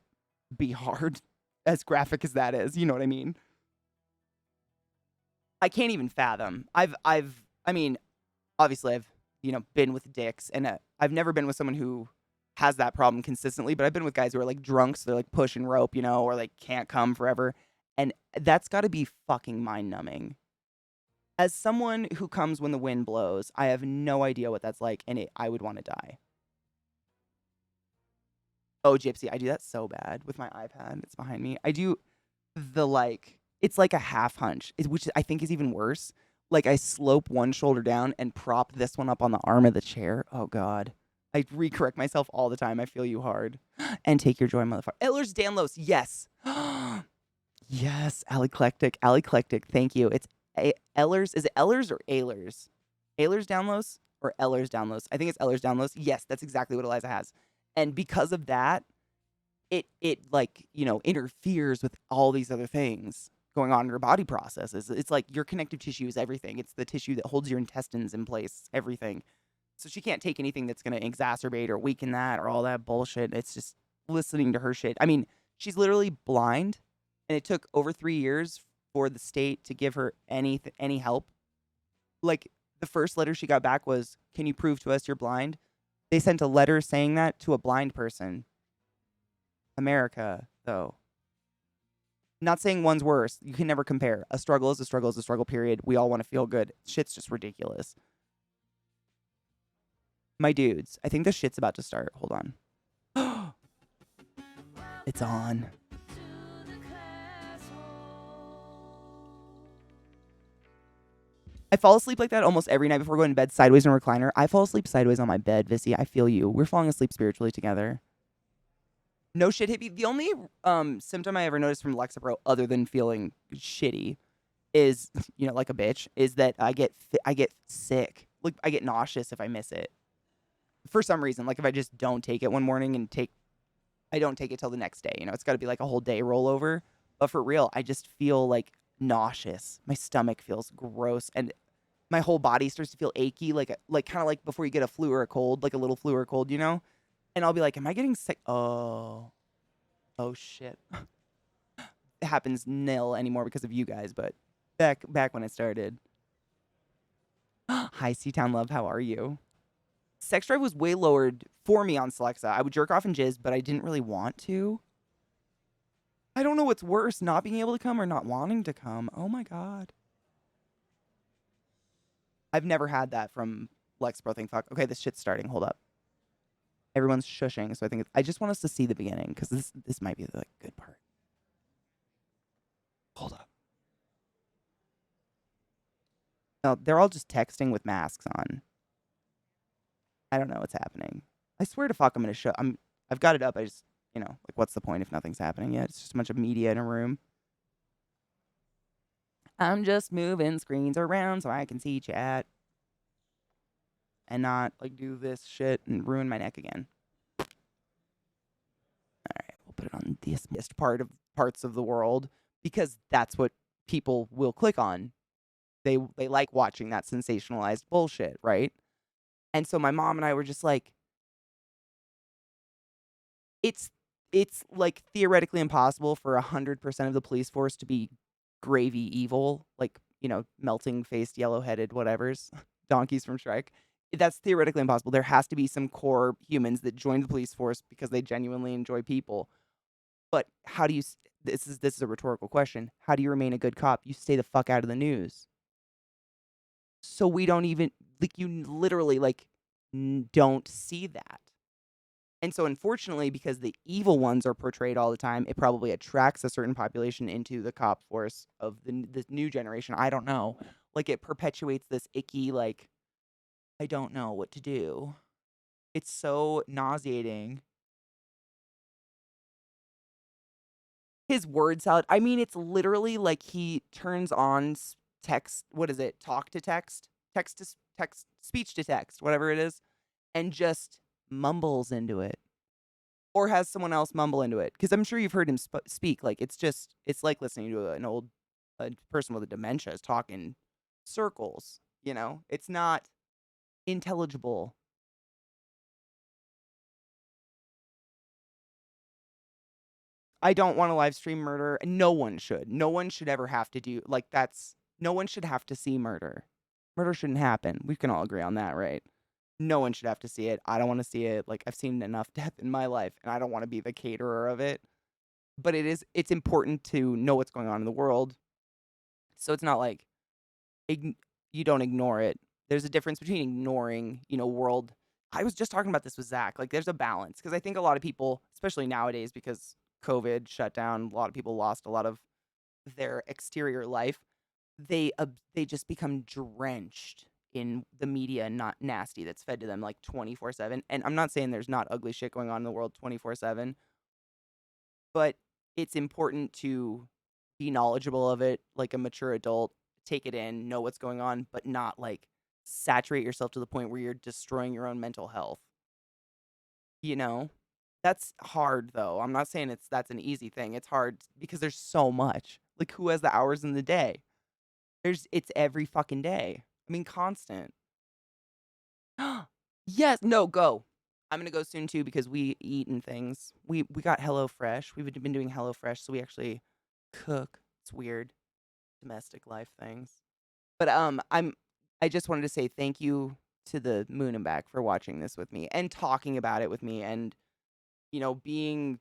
be hard, as graphic as that is. You know what I mean? I can't even fathom. I mean, obviously I've, been with dicks, and I've never been with someone who has that problem consistently, but I've been with guys who are, like, drunk, so they're, like, pushing rope, or, like, can't come forever. And that's got to be fucking mind-numbing. As someone who comes when the wind blows, I have no idea what that's like, and I would want to die. Oh, Gypsy, I do that so bad with my iPad. It's behind me. I do it's like a half hunch, which I think is even worse. Like, I slope one shoulder down and prop this one up on the arm of the chair. Oh, God. I recorrect myself all the time. I feel you hard. And take your joy, motherfucker. Ehlers Danlos, yes. Yes, Aleclectic, thank you. It's Ehlers. Is it Ehlers or Ehlers? Ehlers Downlows or Ehlers Downlows? I think it's Ehlers Downlows. Yes, that's exactly what Eliza has. And because of that, it interferes with all these other things going on in her body processes. It's like your connective tissue is everything. It's the tissue that holds your intestines in place, everything. So she can't take anything that's going to exacerbate or weaken that or all that bullshit. It's just listening to her shit. I mean, she's literally blind, and it took over 3 years for the state to give her any help. Like, the first letter she got back was, "Can you prove to us you're blind?" They sent a letter saying that to a blind person. America, though. Not saying one's worse. You can never compare. A struggle is a struggle is a struggle, period. We all want to feel good. Shit's just ridiculous. My dudes, I think the shit's about to start. Hold on. It's on. I fall asleep like that almost every night before going to bed, sideways in a recliner. I fall asleep sideways on my bed, Vissy. I feel you. We're falling asleep spiritually together. No shit, hippie. The only symptom I ever noticed from Lexapro, other than feeling shitty, is, like a bitch, is that I get sick. Like, I get nauseous if I miss it. For some reason, like, if I just don't take it one morning and I don't take it till the next day. It's got to be like a whole day rollover. But for real, I just feel like nauseous. My stomach feels gross. And my whole body starts to feel achy, like kind of like before you get a flu or a cold, like a little flu or a cold, you know? And I'll be like, am I getting sick? Oh shit. It happens nil anymore because of you guys, but back when it started. Hi, Seatown Love, how are you? Sex drive was way lowered for me on Celexa. I would jerk off and jizz, but I didn't really want to. I don't know what's worse, not being able to come or not wanting to come. Oh my god. I've never had that from Lex Bro Think Fuck. Okay, this shit's starting. Hold up. Everyone's shushing, so I think I just want us to see the beginning because this might be the good part. Hold up. No, they're all just texting with masks on. I don't know what's happening. I swear to fuck, I'm gonna show. I've got it up. I just, like, what's the point if nothing's happening yet? It's just a bunch of media in a room. I'm just moving screens around so I can see chat and not like do this shit and ruin my neck again. All right, we'll put it on this parts of the world because that's what people will click on. They like watching that sensationalized bullshit, right? And so my mom and I were just like, it's like theoretically impossible for 100% of the police force to be gravy evil, like, melting faced, yellow headed, whatever's donkeys from Shrek. That's theoretically impossible. There has to be some core humans that join the police force because they genuinely enjoy people. But how do you? This is a rhetorical question. How do you remain a good cop? You stay the fuck out of the news. So we don't even you literally don't see that. And so unfortunately, because the evil ones are portrayed all the time, it probably attracts a certain population into the cop force of the new generation. I don't know. Like, it perpetuates this icky, I don't know what to do. It's so nauseating. His word salad. I mean, it's literally like he turns on text. What is it? Talk to text, text to text, speech to text, whatever it is, and just mumbles into it. Or has someone else mumble into it. Because I'm sure you've heard him speak. Like, it's like listening to a person with a dementia is talking circles, It's not intelligible. I don't want to live stream murder. No one should. No one should ever have to do, no one should have to see murder. Murder shouldn't happen. We can all agree on that, right? No one should have to see it. I don't want to see it. Like, I've seen enough death in my life, and I don't want to be the caterer of it. But it's important to know what's going on in the world. So it's not like you don't ignore it. There's a difference between ignoring, world. I was just talking about this with Zach. Like, there's a balance because I think a lot of people, especially nowadays, because COVID shut down, a lot of people lost a lot of their exterior life. They just become drenched in the media and not nasty that's fed to them like 24/7. And I'm not saying there's not ugly shit going on in the world 24/7, but it's important to be knowledgeable of it like a mature adult, take it in, know what's going on, but not saturate yourself to the point where you're destroying your own mental health. That's hard though. I'm not saying that's an easy thing. It's hard because there's so much. Like, who has the hours in the day? It's every fucking day. I mean, constant. Yes, no, go. I'm gonna go soon too because we eat and things. We got HelloFresh. We've been doing HelloFresh, so we actually cook. It's weird. Domestic life things. But I just wanted to say thank you to the moon and back for watching this with me and talking about it with me and being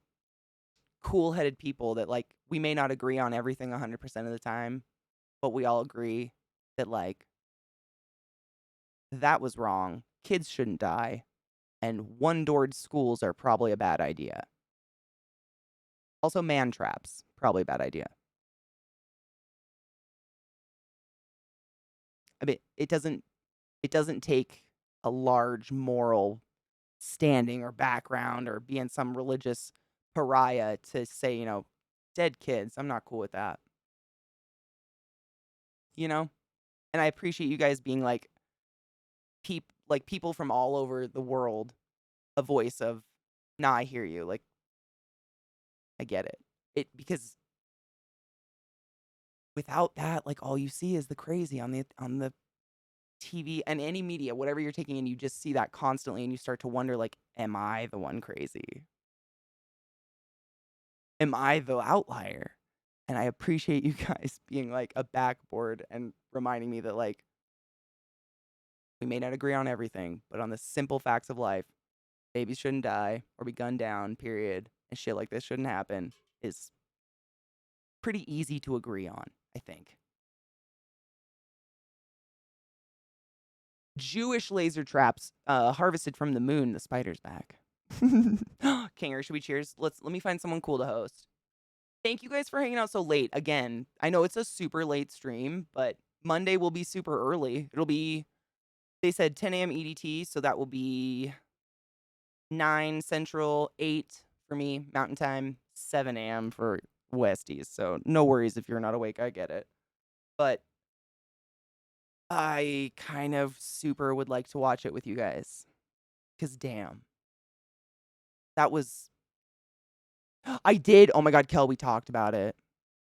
cool-headed people that we may not agree on everything 100% of the time, but we all agree that that was wrong. Kids shouldn't die, and one-doored schools are probably a bad idea. Also, man traps, probably a bad idea. I mean, it doesn't take a large moral standing or background or being some religious pariah to say, dead kids. I'm not cool with that. And I appreciate you guys being people from all over the world, a voice of, nah, I hear you. I get it. Because without that, all you see is the crazy on the TV and any media, whatever you're taking in, you just see that constantly and you start to wonder, like, am I the one crazy? Am I the outlier? And I appreciate you guys being like a backboard and reminding me that, like, we may not agree on everything, but on the simple facts of life, babies shouldn't die or be gunned down, period, and shit like this shouldn't happen is pretty easy to agree on, I think. Jewish laser traps harvested from the moon. The spider's back. Kinger, should we cheers? Let me find someone cool to host. Thank you guys for hanging out so late. Again, I know it's a super late stream, but Monday will be super early. It'll be, they said 10 a.m. EDT, so that will be 9 Central, 8 for me, Mountain Time, 7 a.m. for Westies. So no worries if you're not awake. I get it. But I kind of super would like to watch it with you guys. Because damn. That was... I did. Oh my God, Kel, we talked about it.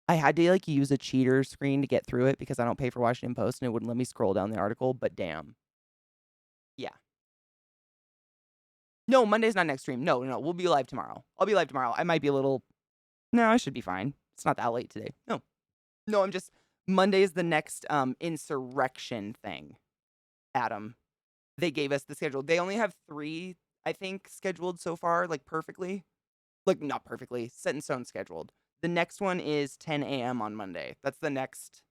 I had to like use a cheater screen to get through it because I don't pay for Washington Post and it wouldn't let me scroll down the article, but damn. Yeah. No, Monday's not next stream. No, we'll be live tomorrow. I'll be live tomorrow. I might be a little... No, I should be fine. It's not that late today. No, I'm just... Monday's the next insurrection thing, Adam. They gave us the schedule. They only have 3, I think, scheduled so far, like perfectly. Like, not perfectly, set in stone scheduled. The next one is 10 a.m. on Monday. That's the next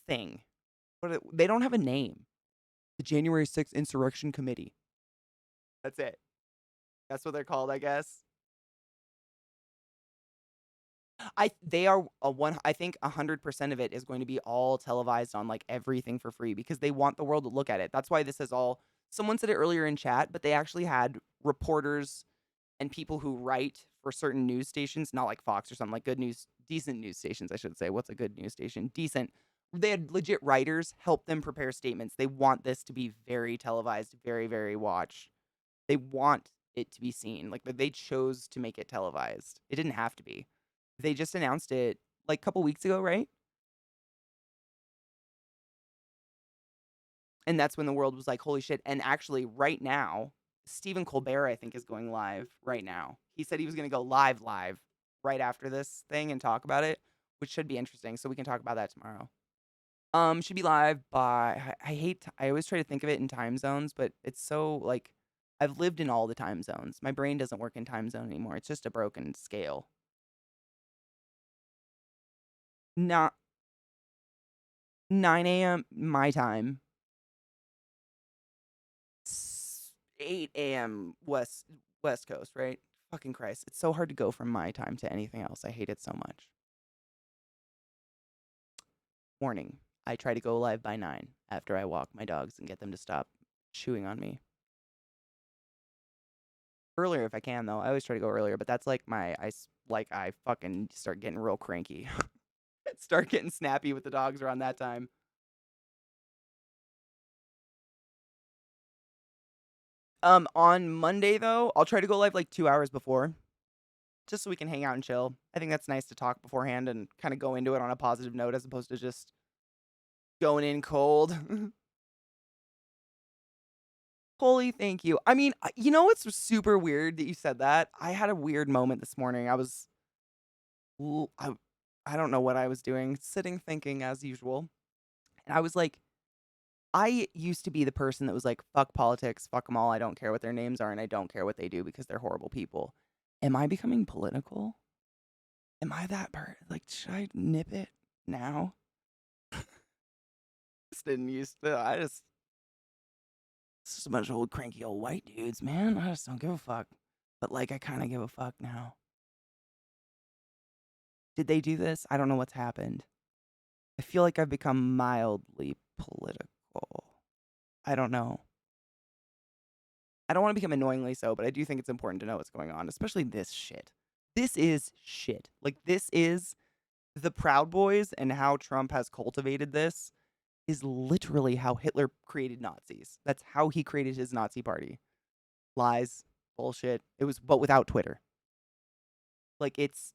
thing. But they don't have a name. The January 6th Insurrection Committee. That's it. That's what they're called, I guess. They are I think 100% of it is going to be all televised on like everything for free because they want the world to look at it. That's why this is all. Someone said it earlier in chat, but they actually had reporters and people who write for certain news stations, not like Fox or something, like decent news stations, I should say. What's a good news station? Decent. They had legit writers help them prepare statements. They want this to be very televised, very, very watched. They want it to be seen. Like they chose to make it televised. It didn't have to be. They just announced it like a couple weeks ago, right? And that's when the world was like, holy shit. And actually, right now, Stephen Colbert, I think, is going live right now. He said he was going to go live right after this thing and talk about it, which should be interesting. So we can talk about that tomorrow. Should be live by, I always try to think of it in time zones, but it's so like, I've lived in all the time zones. My brain doesn't work in time zone anymore. It's just a broken scale. Not 9 a.m. my time. 8 a.m. West Coast, right? Fucking Christ. It's so hard to go from my time to anything else. I hate it so much. Warning. I try to go live by 9 after I walk my dogs and get them to stop chewing on me. Earlier if I can, though. I always try to go earlier, but that's like I fucking start getting real cranky. Start getting snappy with the dogs around that time. On Monday, though, I'll try to go live like 2 hours before, just so we can hang out and chill. I think that's nice to talk beforehand and kind of go into it on a positive note as opposed to just going in cold. Holy thank you. I mean, you know what's super weird that you said that? I had a weird moment this morning. I don't know what I was doing, sitting thinking as usual. And I was like, I used to be the person that was like, fuck politics, fuck them all. I don't care what their names are, and I don't care what they do because they're horrible people. Am I becoming political? Am I that person? Like, should I nip it now? Just didn't used to. It's just a bunch of old cranky old white dudes, man. I just don't give a fuck. But like, I kind of give a fuck now. Did they do this? I don't know what's happened. I feel like I've become mildly political. I don't know. I don't want to become annoyingly so, but I do think it's important to know what's going on, especially this shit. This is shit. Like, this is the Proud Boys, and how Trump has cultivated this is literally how Hitler created Nazis. That's how he created his Nazi party. Lies, bullshit. It was, but without Twitter. Like, it's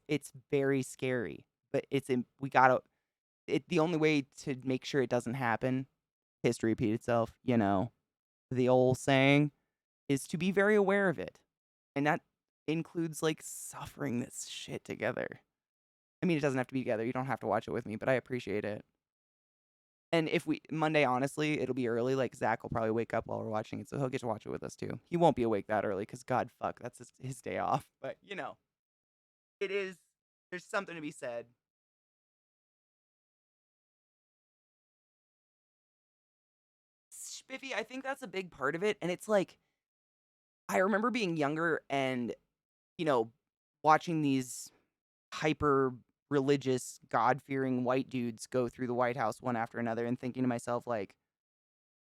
very scary, but the only way to make sure it doesn't happen history repeat itself, the old saying is to be very aware of it. And that includes like suffering this shit together. I mean, it doesn't have to be together. You don't have to watch it with me, but I appreciate it. And if Monday, honestly, it'll be early. Like, Zach will probably wake up while we're watching it, so he'll get to watch it with us, too. He won't be awake that early, because God, fuck, that's his day off. But, it is, there's something to be said. Spiffy, I think that's a big part of it, and it's like, I remember being younger and, watching these hyper religious, God-fearing white dudes go through the White House one after another and thinking to myself, like,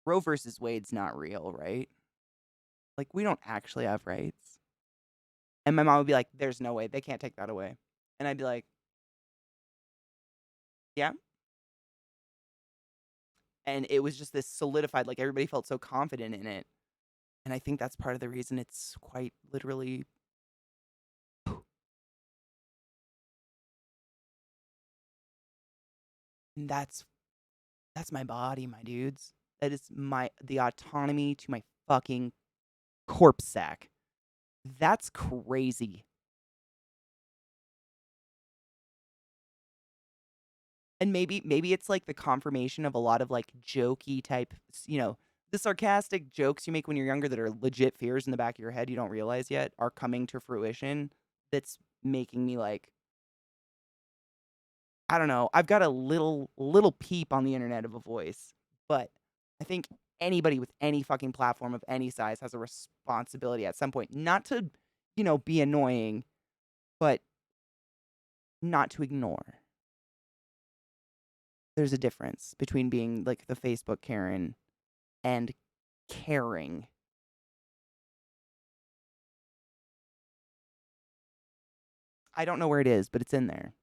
Roe versus Wade's not real, right? Like, we don't actually have rights. And my mom would be like, there's no way. They can't take that away. And I'd be like, yeah. And it was just this solidified, like, everybody felt so confident in it. And I think that's part of the reason it's quite literally. And that's my body, my dudes. That is the autonomy to my fucking corpse sack. That's crazy. And maybe it's like the confirmation of a lot of like jokey type, the sarcastic jokes you make when you're younger that are legit fears in the back of your head you don't realize yet are coming to fruition. That's making me like, I don't know. I've got a little peep on the internet of a voice, but I think anybody with any fucking platform of any size has a responsibility at some point, not to, be annoying, but not to ignore. There's a difference between being like the Facebook Karen and caring. I don't know where it is, but it's in there.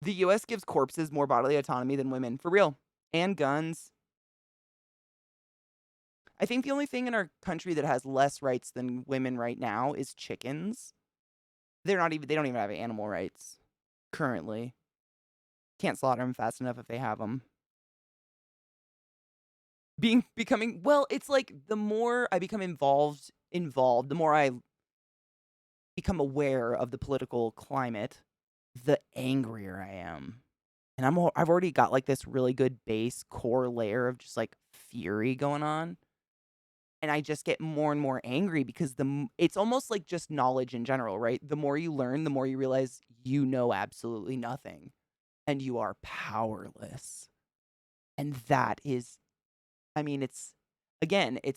The US gives corpses more bodily autonomy than women, for real. And guns. I think the only thing in our country that has less rights than women right now is chickens. They don't even have animal rights currently. Can't slaughter them fast enough if they have them. It's like the more I become involved, the more I become aware of the political climate, the angrier I am. And I've already got like this really good base core layer of just like fury going on. And I just get more and more angry because it's almost like just knowledge in general, right? The more you learn, the more you realize you know absolutely nothing and you are powerless. And that is, I mean, it's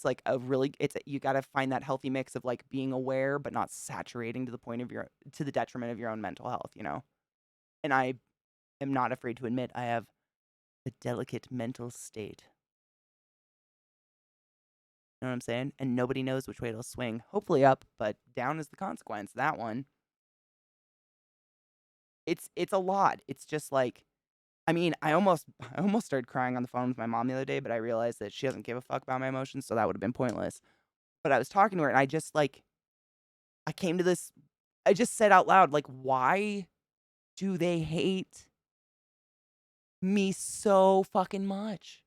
like you got to find that healthy mix of like being aware, but not saturating to the detriment of your own mental health, And I am not afraid to admit I have a delicate mental state. You know what I'm saying? And nobody knows which way it'll swing. Hopefully up, but down is the consequence. That one. It's a lot. It's just like, I mean, I almost started crying on the phone with my mom the other day, but I realized that she doesn't give a fuck about my emotions, so that would have been pointless. But I was talking to her, and I just like, I came to this, I just said out loud, like, why do they hate me so fucking much?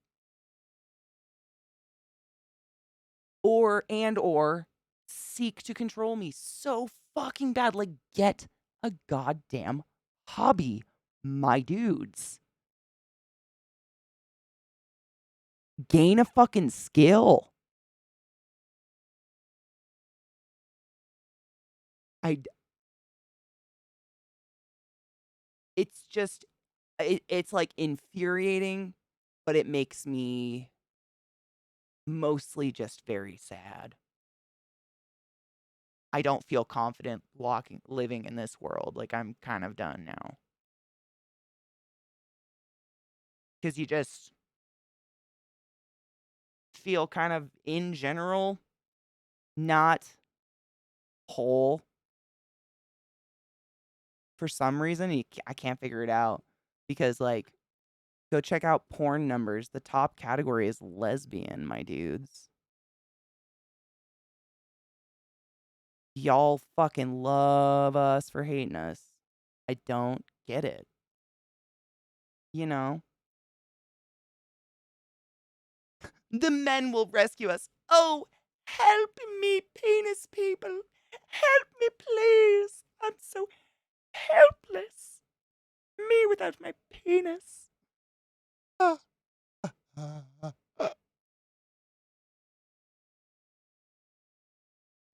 Or seek to control me so fucking bad. Like, get a goddamn hobby, my dudes. Gain a fucking skill. It's just, it's like infuriating, but it makes me mostly just very sad. I don't feel confident living in this world. Like, I'm kind of done now. Because you just feel kind of, in general, not whole. For some reason, I can't figure it out. Because, like, go check out porn numbers. The top category is lesbian, my dudes. Y'all fucking love us for hating us. I don't get it. The men will rescue us. Oh, help me, penis people. Help me, please. I'm so helpless. Me without my penis. Ah. A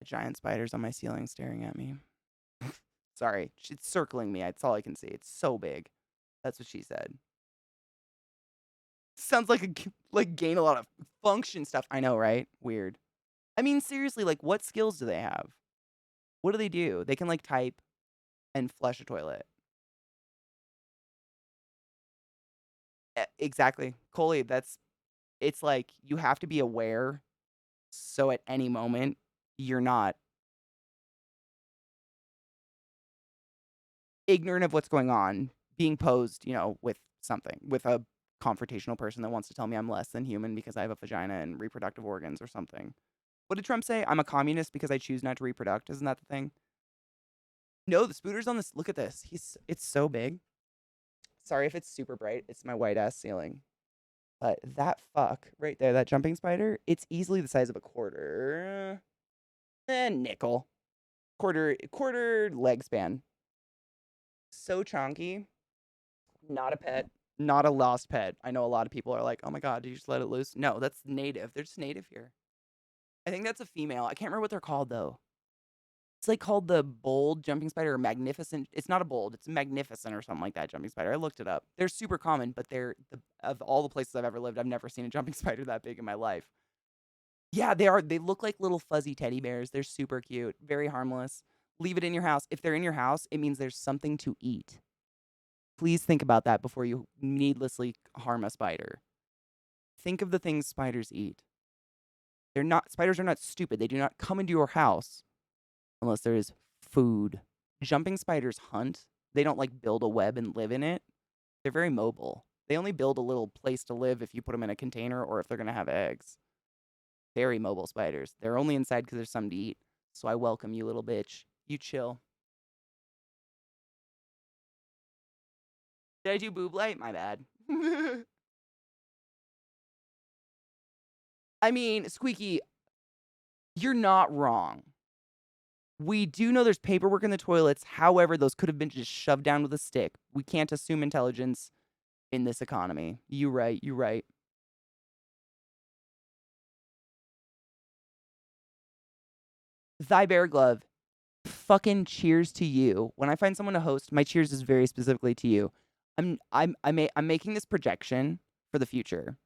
giant spider's on my ceiling staring at me. Sorry, it's circling me. That's all I can see. It's so big. That's what she said. Sounds like gain a lot of function stuff. I know, right? Weird. I mean, seriously, like, what skills do they have? What do they do? They can, like, type and flush a toilet. Exactly. Coley, it's like you have to be aware so at any moment you're not ignorant of what's going on, being posed, with something, with a confrontational person that wants to tell me I'm less than human because I have a vagina and reproductive organs or something. What did Trump say? I'm a communist because I choose not to reproduce. Isn't that the thing? No, the spooter's on this. Look at this. It's so big. Sorry if it's super bright. It's my white ass ceiling. But that fuck right there, that jumping spider, it's easily the size of a quarter. Nickel. Quarter leg span. So chonky. Not a pet. Not a lost pet. I know a lot of people are like, oh my god, did you just let it loose? No, that's native. They're just native here. I think that's a female. I can't remember what they're called though. It's like called the bold jumping spider or magnificent. It's not a bold. It's magnificent or something like that jumping spider. I looked it up. They're super common, but of all the places I've ever lived, I've never seen a jumping spider that big in my life. Yeah, they are. They look like little fuzzy teddy bears. They're super cute. Very harmless. Leave it in your house. If they're in your house, it means there's something to eat. Please think about that before you needlessly harm a spider. Think of the things spiders eat. Spiders are not stupid. They do not come into your house unless there is food. Jumping spiders hunt. They don't like build a web and live in it. They're very mobile. They only build a little place to live if you put them in a container or if they're going to have eggs. Very mobile spiders. They're only inside because there's something to eat. So I welcome you, little bitch. You chill. Did I do boob light? My bad. I mean, Squeaky, you're not wrong. We do know there's paperwork in the toilets. However, those could have been just shoved down with a stick. We can't assume intelligence in this economy. You right. You right. Thy Bear Glove, fucking cheers to you. When I find someone to host, my cheers is very specifically to you. I'm making this projection for the future.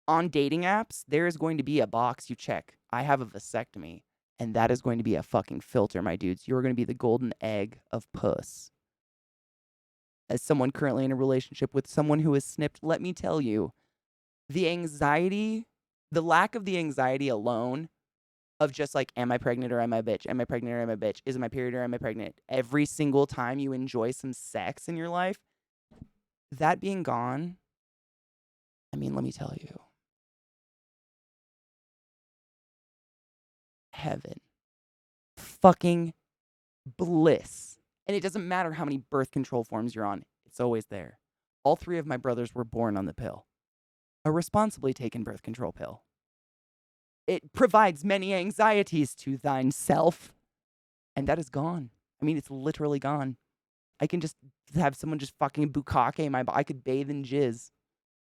On dating apps, there is going to be a box you check. I have a vasectomy, and that is going to be a fucking filter, my dudes. You're going to be the golden egg of puss. As someone currently in a relationship with someone who is snipped, let me tell you, the anxiety, the lack of the anxiety alone of just like, am I pregnant or am I a bitch? Am I pregnant or am I a bitch? Is it my period or am I pregnant? Every single time you enjoy some sex in your life, that being gone, I mean, let me tell you, heaven, fucking bliss. And it doesn't matter how many birth control forms you're on, it's always there. All three of my brothers were born on the pill, a responsibly taken birth control pill. It provides many anxieties to thine self, and that is gone. I mean, it's literally gone. I can just have someone just fucking bukkake my body. I could bathe in jizz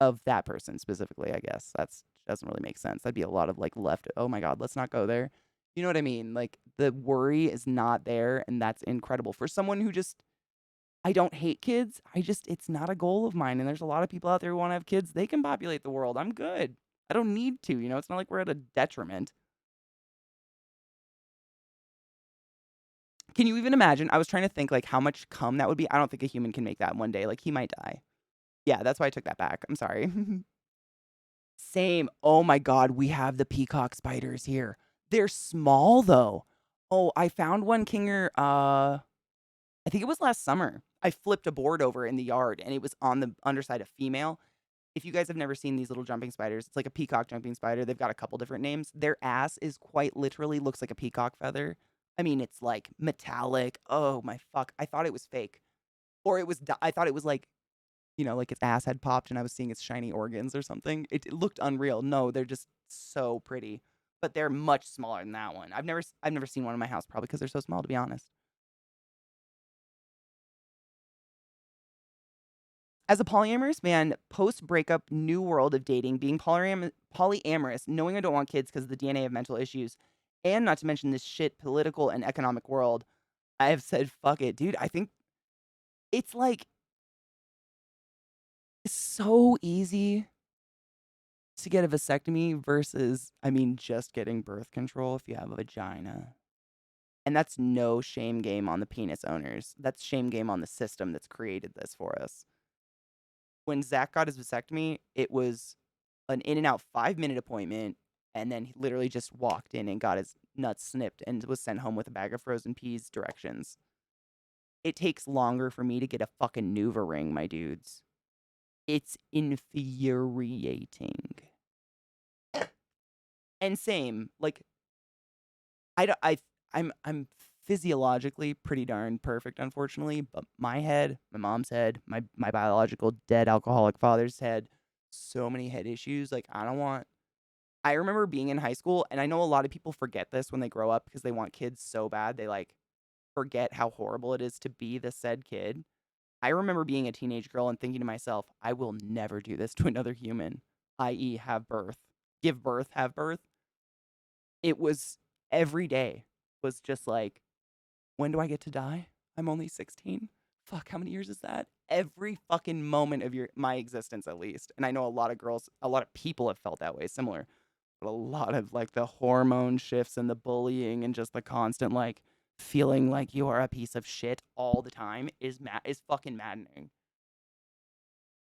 of that person specifically, I guess. That's doesn't really make sense. That'd be a lot of like left. Oh my God, let's not go there. You know what I mean? Like the worry is not there, and that's incredible. For someone who just, I don't hate kids. It's not a goal of mine. And there's a lot of people out there who want to have kids. They can populate the world. I'm good. I don't need to, it's not like we're at a detriment. Can you even imagine? I was trying to think like how much cum that would be. I don't think a human can make that in one day. Like he might die. Yeah, that's why I took that back. I'm sorry. Same. Oh my God, we have the peacock spiders here. They're small though. Oh, I found one, Kinger. I think it was last summer. I flipped a board over in the yard and it was on the underside, a female. If you guys have never seen these little jumping spiders, it's like a peacock jumping spider. They've got a couple different names. Their ass is quite literally looks like a peacock feather. I mean, it's like metallic. Oh my fuck. I thought it was fake. Or I thought it was like you know, like its ass had popped and I was seeing its shiny organs or something. It looked unreal. No, they're just so pretty, but they're much smaller than that one. I've never seen one in my house, probably because they're so small, to be honest. As a polyamorous man, post breakup, new world of dating, being polyamorous, knowing I don't want kids because of the DNA of mental issues, and not to mention this shit political and economic world, I have said, fuck it, dude. I think it's like so easy to get a vasectomy versus, I mean, just getting birth control if you have a vagina. And that's no shame game on the penis owners. That's shame game on the system that's created this for us. When Zach got his vasectomy, it was an in and out 5-minute appointment, and then he literally just walked in and got his nuts snipped and was sent home with a bag of frozen peas directions. It takes longer for me to get a fucking Nuva ring, my dudes. It's infuriating. And same, like I don't, I'm physiologically pretty darn perfect, unfortunately, but my head, my mom's head, my biological dead alcoholic father's head, so many head issues. Like I remember being in high school, and I know a lot of people forget this when they grow up because they want kids so bad, they like forget how horrible it is to be the said kid. I remember being a teenage girl and thinking to myself, I will never do this to another human, i.e., have birth, give birth, have birth. It was every day was just like, when do I get to die? I'm only 16. Fuck, how many years is that? Every fucking moment of my existence, at least. And I know a lot of girls, a lot of people have felt that way, similar. But a lot of like the hormone shifts and the bullying and just the constant like feeling like you are a piece of shit all the time is fucking maddening.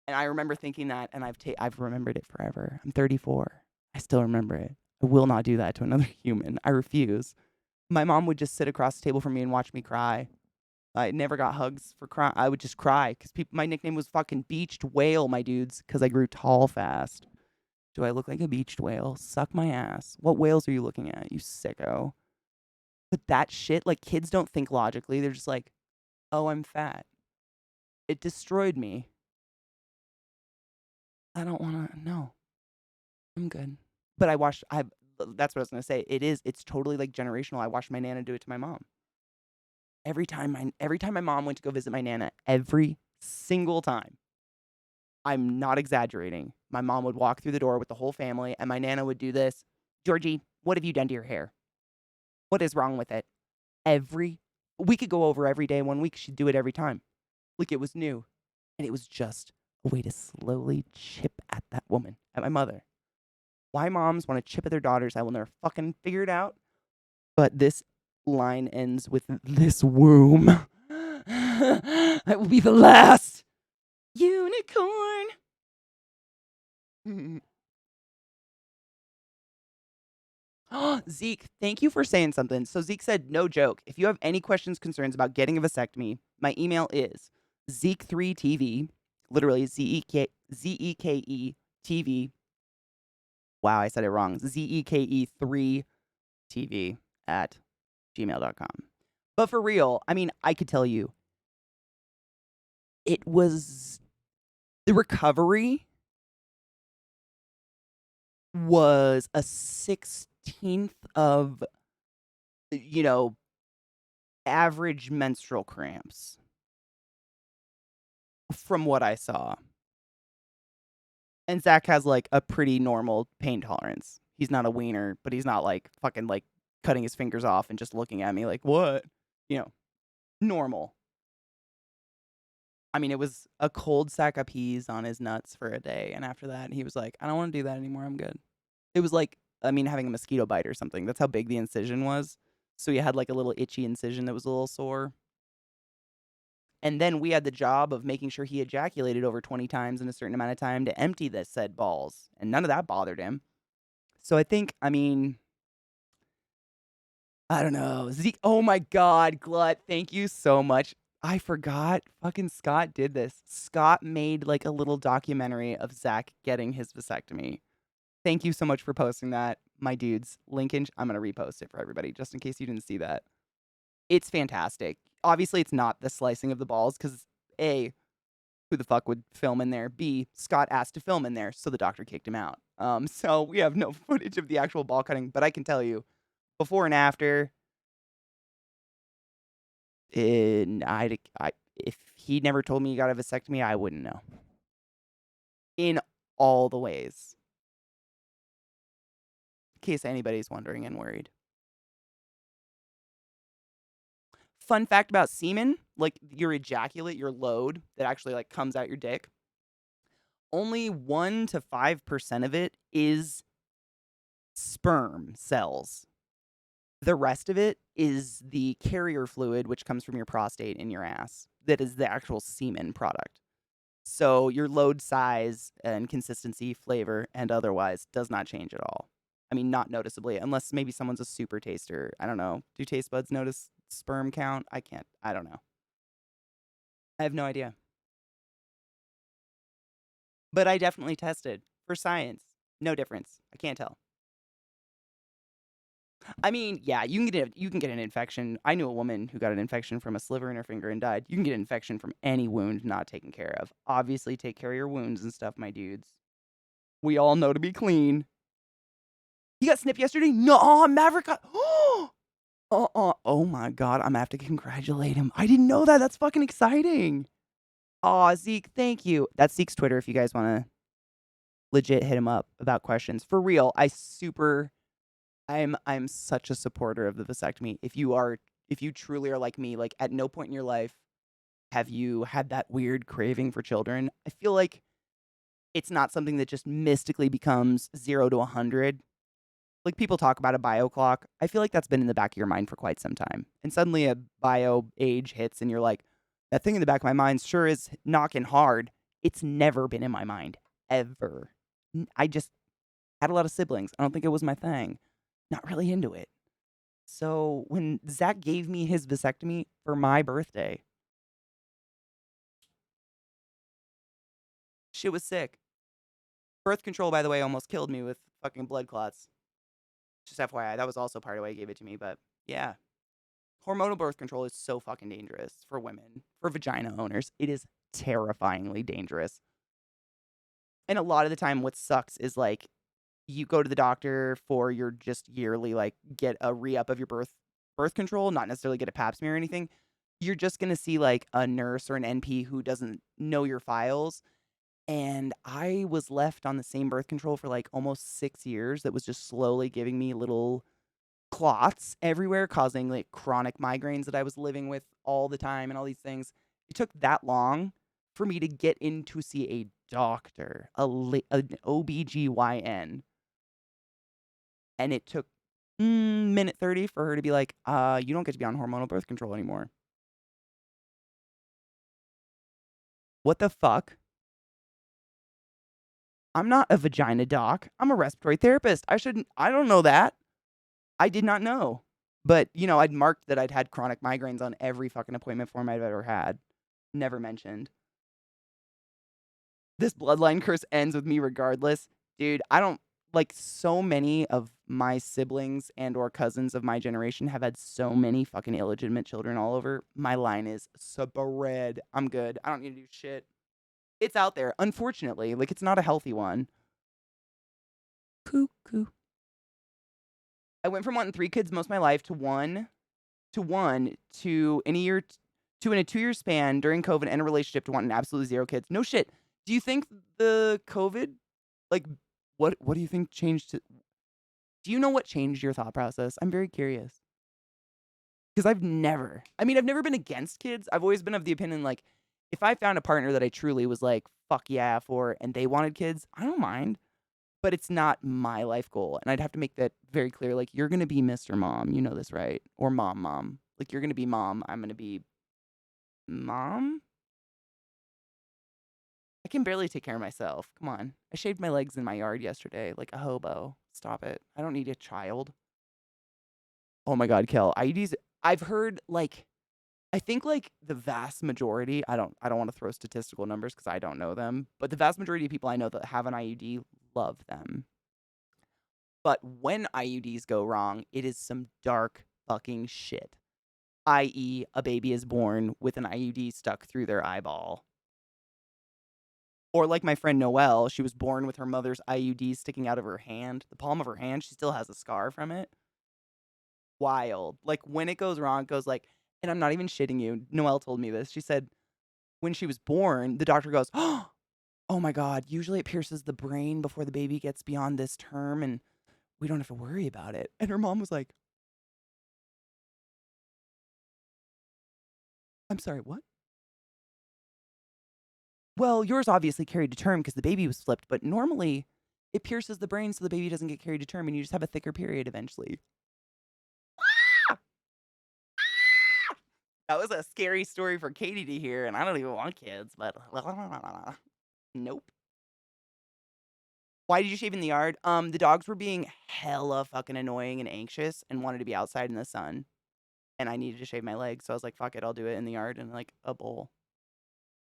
And I remember thinking that, and I've remembered it forever. I'm 34. I still remember it. I will not do that to another human. I refuse. My mom would just sit across the table from me and watch me cry. I never got hugs for crying. I would just cry because my nickname was fucking beached whale, my dudes, because I grew tall fast. Do I look like a beached whale? Suck my ass. What whales are you looking at, you sicko? But that shit, like, kids don't think logically. They're just like, oh, I'm fat. It destroyed me. I don't want to, no. I'm good. But that's what I was going to say. It's totally like generational. I watched my Nana do it to my mom. Every time my mom went to go visit my Nana, every single time, I'm not exaggerating, my mom would walk through the door with the whole family, and my Nana would do this. Georgie, what have you done to your hair? What is wrong with it? We could go over every day 1 week. She'd do it every time. Like it was new. And it was just a way to slowly chip at that woman, at my mother. Why moms want to chip at their daughters, I will never fucking figure it out. But this line ends with this womb. I will be the last unicorn. Zeke, thank you for saying something. So Zeke said, no joke. If you have any questions, concerns about getting a vasectomy, my email is Zeke3TV, literally Zeke TV. Wow, I said it wrong. Zeke3TV at gmail.com. But for real, I mean, I could tell you, it was the recovery was a 16th of, average menstrual cramps from what I saw. And Zach has like a pretty normal pain tolerance. He's not a wiener, but he's not like fucking like cutting his fingers off and just looking at me like, what? Normal. I mean, it was a cold sack of peas on his nuts for a day. And after that, he was like, I don't want to do that anymore. I'm good. It was like, having a mosquito bite or something. That's how big the incision was. So he had like a little itchy incision that was a little sore. And then we had the job of making sure he ejaculated over 20 times in a certain amount of time to empty the said balls. And none of that bothered him. So I think, I don't know. Zeke, oh my God, Glut, thank you so much. I forgot fucking Scott did this. Scott made like a little documentary of Zach getting his vasectomy. Thank you so much for posting that, my dudes. Lincoln, I'm going to repost it for everybody just in case you didn't see that. It's fantastic. Obviously, it's not the slicing of the balls because, A, who the fuck would film in there? B, Scott asked to film in there, so the doctor kicked him out. So we have no footage of the actual ball cutting, but I can tell you, before and after, if he never told me he got a vasectomy, I wouldn't know. In all the ways. In case anybody's wondering and worried. Fun fact about semen, like your ejaculate, your load that actually like comes out your dick, only 1 to 5% of it is sperm cells. The rest of it is the carrier fluid, which comes from your prostate in your ass. That is the actual semen product. So your load size and consistency, flavor, and otherwise does not change at all. I mean, not noticeably, unless maybe someone's a super taster. I don't know. Do taste buds notice sperm count? I don't know. I have no idea. But I definitely tested for science. No difference. I can't tell. I mean, yeah, you can get an infection. I knew a woman who got an infection from a sliver in her finger and died. You can get an infection from any wound not taken care of. Obviously, take care of your wounds and stuff, my dudes. We all know to be clean. He got snipped yesterday? No, Maverick got. Oh my God, I'm gonna have to congratulate him. I didn't know that. That's fucking exciting. Aw, Zeke, thank you. That's Zeke's Twitter if you guys want to legit hit him up about questions. For real, I'm such a supporter of the vasectomy. If you truly are like me, like at no point in your life have you had that weird craving for children. I feel like it's not something that just mystically becomes 0 to 100. Like people talk about a bio clock. I feel like that's been in the back of your mind for quite some time. And suddenly a bio age hits and you're like, that thing in the back of my mind sure is knocking hard. It's never been in my mind, ever. I just had a lot of siblings. I don't think it was my thing. Not really into it. So when Zach gave me his vasectomy for my birthday, shit was sick. Birth control, by the way, almost killed me with fucking blood clots. Just FYI, that was also part of why he gave it to me, but yeah. Hormonal birth control is so fucking dangerous for women, for vagina owners. It is terrifyingly dangerous. And a lot of the time, what sucks is like, you go to the doctor for your just yearly, like, get a re-up of your birth control, not necessarily get a pap smear or anything. You're just gonna see like a nurse or an NP who doesn't know your files. And I was left on the same birth control for like almost 6 years that was just slowly giving me little clots everywhere, causing like chronic migraines that I was living with all the time and all these things. It took that long for me to get in to see a doctor, an OBGYN. And it took minute 30 for her to be like, you don't get to be on hormonal birth control anymore. What the fuck? I'm not a vagina doc. I'm a respiratory therapist. I don't know that. I did not know. But, I'd marked that I'd had chronic migraines on every fucking appointment form I've ever had. Never mentioned. This bloodline curse ends with me regardless. Dude, I don't, like, so many of my siblings and or cousins of my generation have had so many fucking illegitimate children all over. My line is spread. I'm good. I don't need to do shit. It's out there, unfortunately. Like, it's not a healthy one. Cuckoo. I went from wanting 3 kids most of my life to one to in a year to in a 2-year span during COVID and a relationship to wanting absolutely 0 kids. No shit. Do you think the COVID, like, what do you think changed? Do you know what changed your thought process? I'm very curious. Because I've never been against kids. I've always been of the opinion, like, if I found a partner that I truly was like, fuck yeah for, and they wanted kids, I don't mind. But it's not my life goal. And I'd have to make that very clear. Like, you're going to be Mr. Mom. You know this, right? Or Mom. Like, you're going to be mom. I'm going to be mom? I can barely take care of myself. Come on. I shaved my legs in my yard yesterday like a hobo. Stop it. I don't need a child. Oh my God, Kel. IUDs, I've heard, like, I think, like, the vast majority, I don't want to throw statistical numbers because I don't know them, but the vast majority of people I know that have an IUD love them. But when IUDs go wrong, it is some dark fucking shit. I.e., a baby is born with an IUD stuck through their eyeball. Or like my friend Noelle, she was born with her mother's IUD sticking out of her hand, the palm of her hand. She still has a scar from it. Wild. Like when it goes wrong, it goes like, and I'm not even shitting you. Noelle told me this. She said when she was born, the doctor goes, oh my God, usually it pierces the brain before the baby gets beyond this term and we don't have to worry about it. And her mom was like, I'm sorry, what? Well, yours obviously carried to term because the baby was flipped, but normally it pierces the brain so the baby doesn't get carried to term and you just have a thicker period eventually. That was a scary story for Katie to hear, and I don't even want kids, but nope. Why did you shave in the yard? The dogs were being hella fucking annoying and anxious and wanted to be outside in the sun. And I needed to shave my legs, so I was like, fuck it, I'll do it in the yard in like a bowl.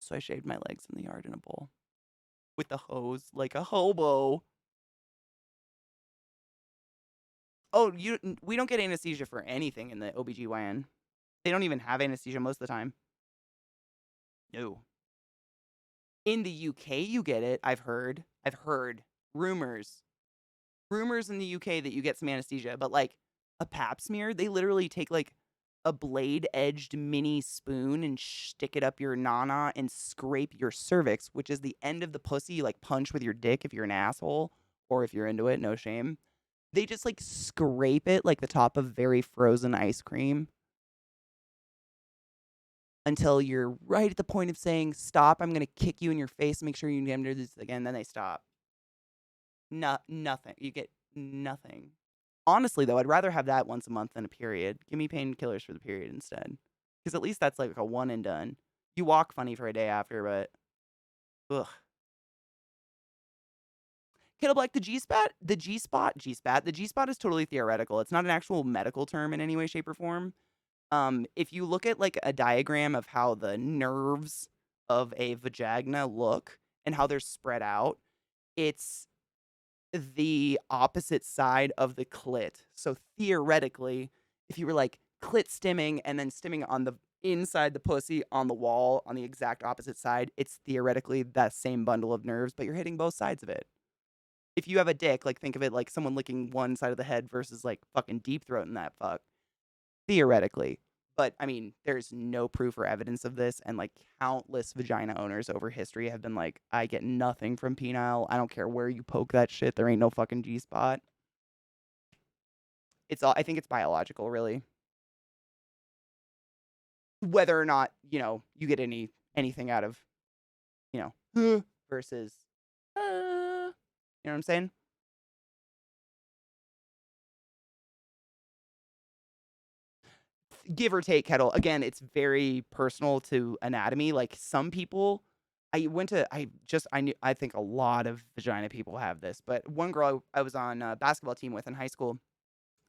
So I shaved my legs in the yard in a bowl. With the hose, like a hobo. Oh, we don't get anesthesia for anything in the OBGYN. They don't even have anesthesia most of the time. No. In the UK, you get it. I've heard rumors in the UK that you get some anesthesia, but like a pap smear, they literally take like a blade-edged mini spoon and stick it up your nana and scrape your cervix, which is the end of the pussy you like punch with your dick if you're an asshole or if you're into it, no shame. They just like scrape it like the top of very frozen ice cream until you're right at the point of saying, stop, I'm going to kick you in your face, make sure you never do this again. Then they stop. Nothing. You get nothing. Honestly, though, I'd rather have that once a month than a period. Give me painkillers for the period instead. Because at least that's like a one and done. You walk funny for a day after, but ugh. Kittle Black, the G-spot is totally theoretical. It's not an actual medical term in any way, shape, or form. If you look at like a diagram of how the nerves of a vagina look and how they're spread out, it's the opposite side of the clit. So theoretically, if you were like clit stimming and then stimming on the inside the pussy on the wall on the exact opposite side, it's theoretically that same bundle of nerves, but you're hitting both sides of it. If you have a dick, like think of it like someone licking one side of the head versus like fucking deep throating that fuck. Theoretically. But I mean, there's no proof or evidence of this, and like countless vagina owners over history have been like, I get nothing from penile. I don't care where you poke that shit. There ain't no fucking G spot. It's all. I think it's biological, really. Whether or not you get anything out of versus you know what I'm saying. Give or take, Kettle. Again, it's very personal to anatomy. Like some people, I think a lot of vagina people have this, but one girl I was on a basketball team with in high school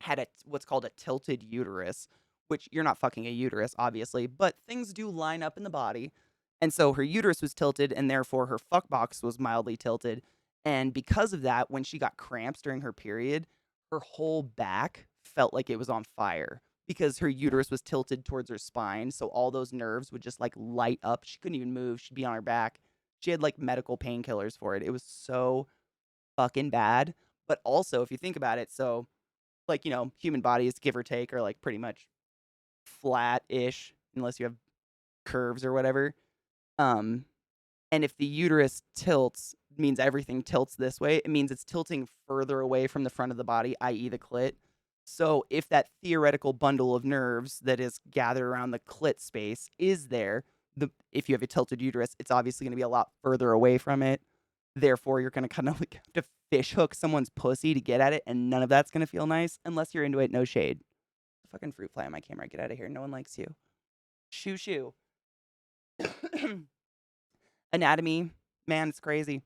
had what's called a tilted uterus, which you're not fucking a uterus, obviously, but things do line up in the body. And so her uterus was tilted, and therefore her fuck box was mildly tilted. And because of that, when she got cramps during her period, her whole back felt like it was on fire because her uterus was tilted towards her spine. So all those nerves would just like light up. She couldn't even move. She'd be on her back. She had like medical painkillers for it. It was so fucking bad. But also, if you think about it, so like, human bodies, give or take, are like pretty much flat-ish unless you have curves or whatever. And if the uterus tilts, means everything tilts this way. It means it's tilting further away from the front of the body, i.e. the clit. So if that theoretical bundle of nerves that is gathered around the clit space is there, if you have a tilted uterus, it's obviously going to be a lot further away from it. Therefore, you're going to kind of like have to fish hook someone's pussy to get at it, and none of that's going to feel nice unless you're into it. No shade. The fucking fruit fly on my camera. Get out of here. No one likes you. Shoo shoo. Anatomy, man, it's crazy.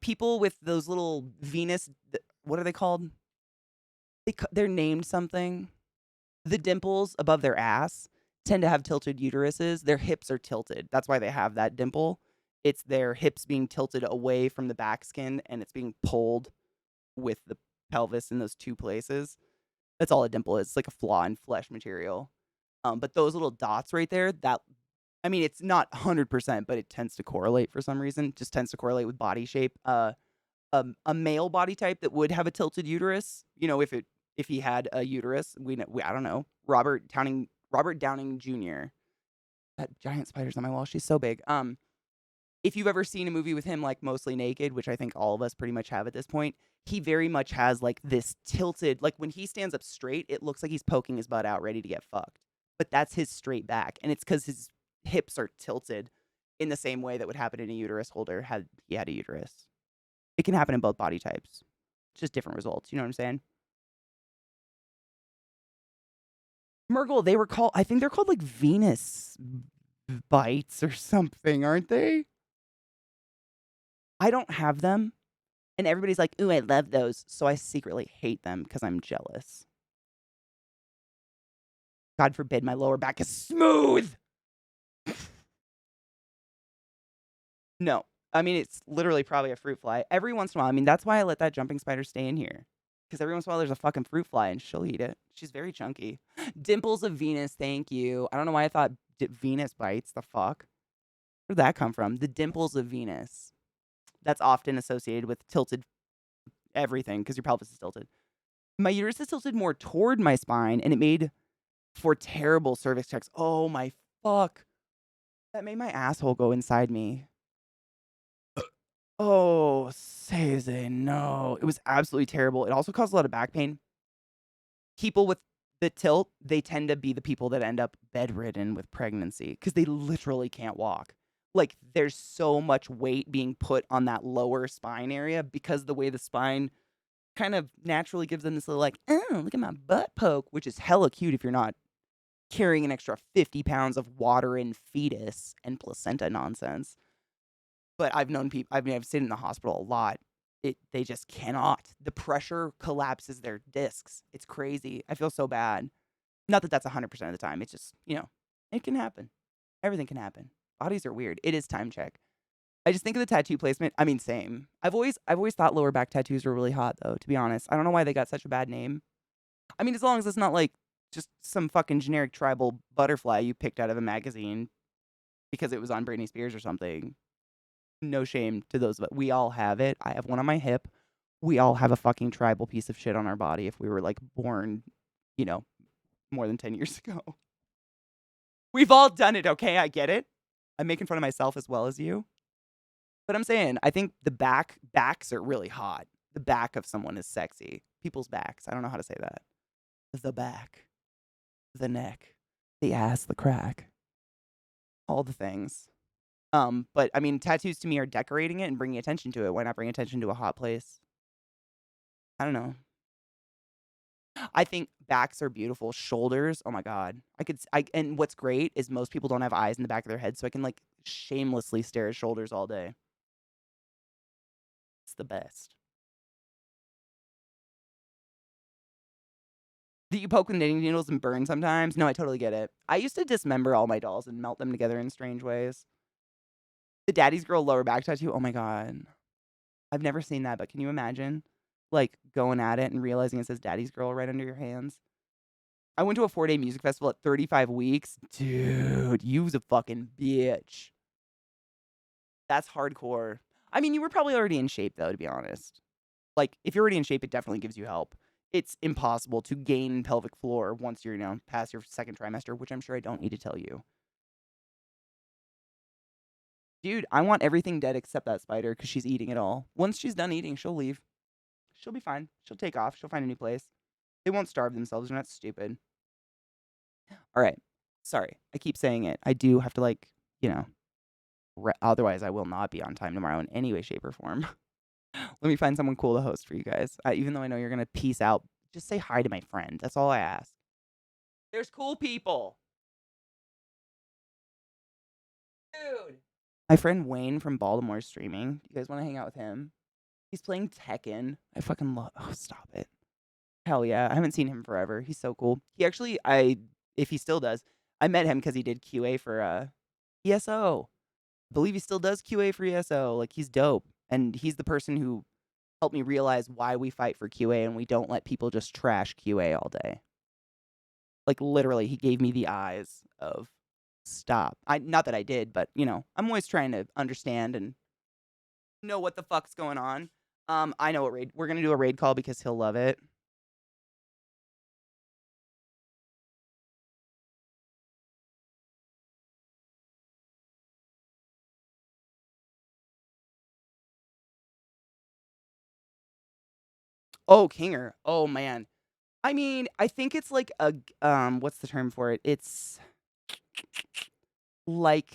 People with those little Venus, what are they called? They're named something. The dimples above their ass tend to have tilted uteruses. Their hips are tilted. That's why they have that dimple. It's their hips being tilted away from the back skin, and it's being pulled with the pelvis in those two places. That's all a dimple is. It's like a flaw in flesh material. But those little dots right there, I mean, it's not 100%, but it tends to correlate for some reason. Just tends to correlate with body shape. A male body type that would have a tilted uterus, if he had a uterus, I don't know. Robert Downing Jr. That giant spider's on my wall. She's so big. If you've ever seen a movie with him like mostly naked, which I think all of us pretty much have at this point, he very much has like this tilted, like when he stands up straight, it looks like he's poking his butt out ready to get fucked. But that's his straight back. And it's because his hips are tilted in the same way that would happen in a uterus holder had he had a uterus. It can happen in both body types. It's just different results. You know what I'm saying? Murgle, I think they're called like Venus bites or something, aren't they? I don't have them. And everybody's like, ooh, I love those. So I secretly hate them because I'm jealous. God forbid my lower back is smooth. No. I mean, it's literally probably a fruit fly. Every once in a while, I mean, that's why I let that jumping spider stay in here. Because every once in a while, there's a fucking fruit fly and she'll eat it. She's very chunky. Dimples of Venus, thank you. I don't know why I thought Venus bites. The fuck? Where'd that come from? The dimples of Venus. That's often associated with tilted everything because your pelvis is tilted. My uterus is tilted more toward my spine and it made for terrible cervix checks. Oh my fuck. That made my asshole go inside me. Oh, Seize, no. It was absolutely terrible. It also caused a lot of back pain. People with the tilt, they tend to be the people that end up bedridden with pregnancy because they literally can't walk. Like, there's so much weight being put on that lower spine area because the way the spine kind of naturally gives them this little, like, oh, look at my butt poke, which is hella cute if you're not carrying an extra 50 pounds of water and fetus and placenta nonsense. But I've known people, I've stayed in the hospital a lot. They just cannot. The pressure collapses their discs. It's crazy. I feel so bad. Not that that's 100% of the time. It's just, it can happen. Everything can happen. Bodies are weird. It is time check. I just think of the tattoo placement. I mean, same. I've always thought lower back tattoos were really hot, though, to be honest. I don't know why they got such a bad name. I mean, as long as it's not like just some fucking generic tribal butterfly you picked out of a magazine because it was on Britney Spears or something. No shame to those of us. We all have it. I have one on my hip. We all have a fucking tribal piece of shit on our body if we were like born, more than 10 years ago. We've all done it, okay? I get it. I'm making fun of myself as well as you. But I'm saying, I think the backs are really hot. The back of someone is sexy. People's backs. I don't know how to say that. The back. The neck. The ass. The crack. All the things. But I mean, tattoos to me are decorating it and bringing attention to it. Why not bring attention to a hot place? I don't know. I think backs are beautiful. Shoulders, oh my god. And what's great is most people don't have eyes in the back of their head, so I can like shamelessly stare at shoulders all day. It's the best. Do you poke with knitting needles and burn sometimes? No, I totally get it. I used to dismember all my dolls and melt them together in strange ways. The Daddy's Girl lower back tattoo, oh my god. I've never seen that, but can you imagine? Like, going at it and realizing it says Daddy's Girl right under your hands? I went to a 4-day music festival at 35 weeks. Dude, you was a fucking bitch. That's hardcore. I mean, you were probably already in shape, though, to be honest. Like, if you're already in shape, it definitely gives you help. It's impossible to gain pelvic floor once you're, past your second trimester, which I'm sure I don't need to tell you. Dude, I want everything dead except that spider because she's eating it all. Once she's done eating, she'll leave. She'll be fine. She'll take off. She'll find a new place. They won't starve themselves. They're not stupid. All right. Sorry. I keep saying it. I do have to, otherwise I will not be on time tomorrow in any way, shape, or form. Let me find someone cool to host for you guys. Even though I know you're going to peace out, just say hi to my friend. That's all I ask. There's cool people. Dude. My friend Wayne from Baltimore is streaming. You guys want to hang out with him? He's playing Tekken. I fucking love... Oh, stop it. Hell yeah. I haven't seen him forever. He's so cool. He actually... If he still does, I met him because he did QA for ESO. I believe he still does QA for ESO. Like, he's dope. And he's the person who helped me realize why we fight for QA and we don't let people just trash QA all day. Like, literally, he gave me the eyes of stop. Not that I did, but I'm always trying to understand and know what the fuck's going on. I know what raid we're gonna do a raid call because he'll love it. Oh, Kinger. Oh man. I mean, I think it's like what's the term for it? It's like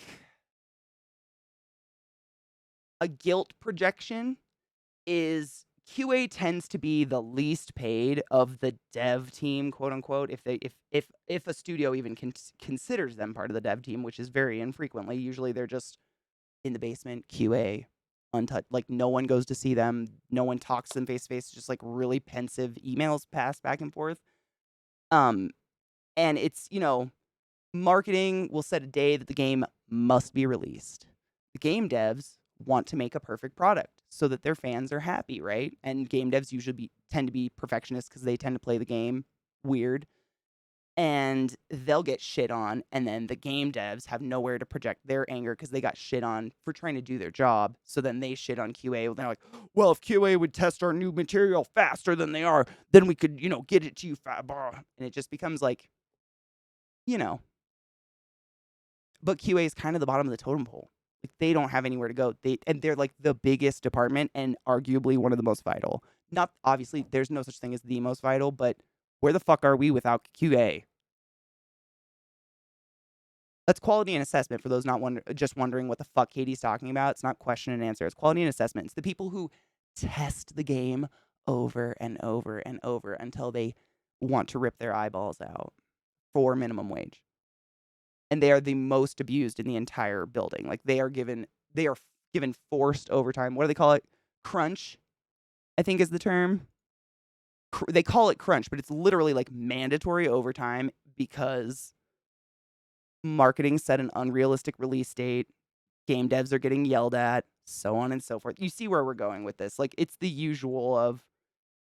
a guilt projection. Is QA tends to be the least paid of the dev team, quote unquote, if a studio even considers them part of the dev team, which is very infrequently. Usually they're just in the basement, QA, untouched. Like no one goes to see them, no one talks to them face to face. Just like really pensive emails passed back and forth. And it's marketing will set a day that the game must be released. The game devs want to make a perfect product so that their fans are happy, right? And game devs usually tend to be perfectionists because they tend to play the game weird. And they'll get shit on, and then the game devs have nowhere to project their anger because they got shit on for trying to do their job. So then they shit on QA. Well, they're like, well, if QA would test our new material faster than they are, then we could, get it to you. And it just becomes like, but QA is kind of the bottom of the totem pole. Like they don't have anywhere to go. They're like the biggest department and arguably one of the most vital. Not obviously, there's no such thing as the most vital, but where the fuck are we without QA? That's quality and assessment for those not just wondering what the fuck Katie's talking about. It's not question and answer. It's quality and assessment. It's the people who test the game over and over and over until they want to rip their eyeballs out for minimum wage. And they are the most abused in the entire building. Like they are given forced overtime. What do they call it? Crunch, I think is the term. They call it crunch, but it's literally like mandatory overtime because marketing set an unrealistic release date. Game devs are getting yelled at, so on and so forth. You see where we're going with this. Like it's the usual of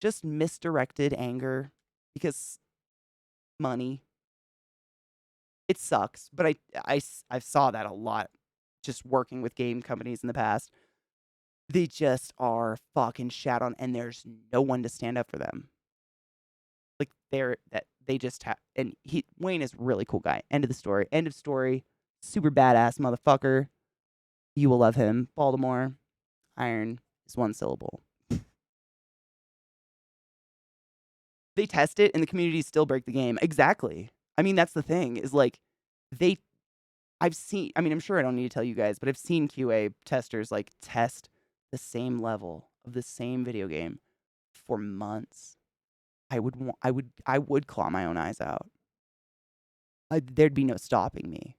just misdirected anger because money. It sucks, but I saw that a lot just working with game companies in the past. They just are fucking shat on, and there's no one to stand up for them. Like they just have, and Wayne is a really cool guy. End of the story. End of story. Super badass motherfucker. You will love him. Baltimore. Iron is one syllable. They test it, and the community still break the game. Exactly. I mean, that's the thing, is like, I'm sure I don't need to tell you guys, but I've seen QA testers like test the same level of the same video game for months. I would claw my own eyes out. There'd be no stopping me.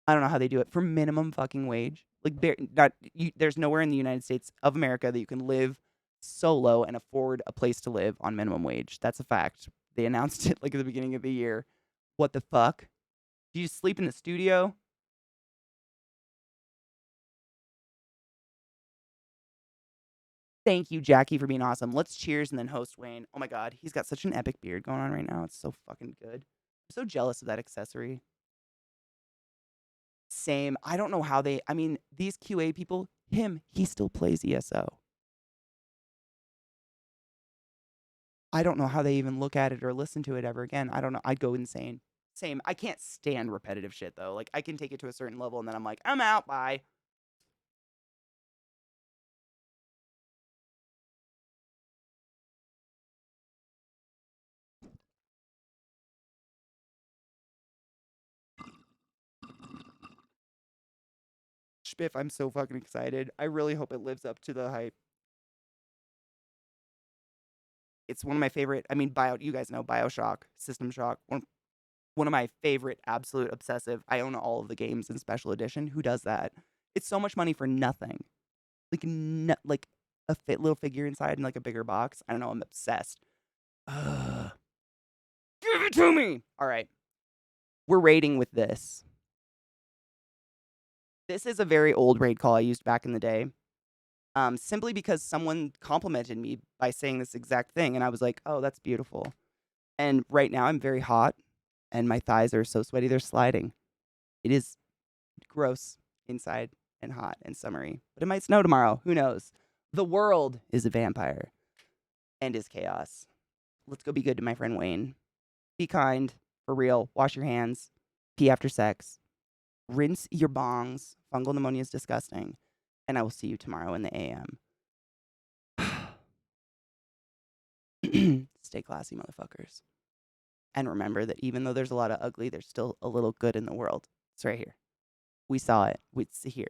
I don't know how they do it for minimum fucking wage. Like there's nowhere in the United States of America that you can live solo and afford a place to live on minimum wage. That's a fact. They announced it like at the beginning of the year. What the fuck? Do you sleep in the studio? Thank you, Jackie, for being awesome. Let's cheers and then host Wayne. Oh my god, he's got such an epic beard going on right now. It's so fucking good. I'm so jealous of that accessory. Same. I don't know how these QA people, he still plays ESO. I don't know how they even look at it or listen to it ever again. I don't know. I'd go insane. Same. I can't stand repetitive shit, though. Like, I can take it to a certain level, and then I'm like, I'm out. Bye. Spiff, I'm so fucking excited. I really hope it lives up to the hype. It's one of my favorite. You guys know BioShock, System Shock. One of my favorite, absolute obsessive. I own all of the games in special edition. Who does that? It's so much money for nothing. Like a little figure inside in like a bigger box. I don't know. I'm obsessed. Give it to me. All right. We're raiding with this. This is a very old raid call I used back in the day. Simply because someone complimented me by saying this exact thing. And I was like, oh, that's beautiful. And right now I'm very hot and my thighs are so sweaty they're sliding. It is gross inside and hot and summery, but it might snow tomorrow. Who knows? The world is a vampire and is chaos. Let's go be good to my friend Wayne. Be kind, for real. Wash your hands. Pee after sex. Rinse your bongs. Fungal pneumonia is disgusting. And I will see you tomorrow in the AM. Stay classy, motherfuckers. And remember that even though there's a lot of ugly, there's still a little good in the world. It's right here. We saw it. It's here.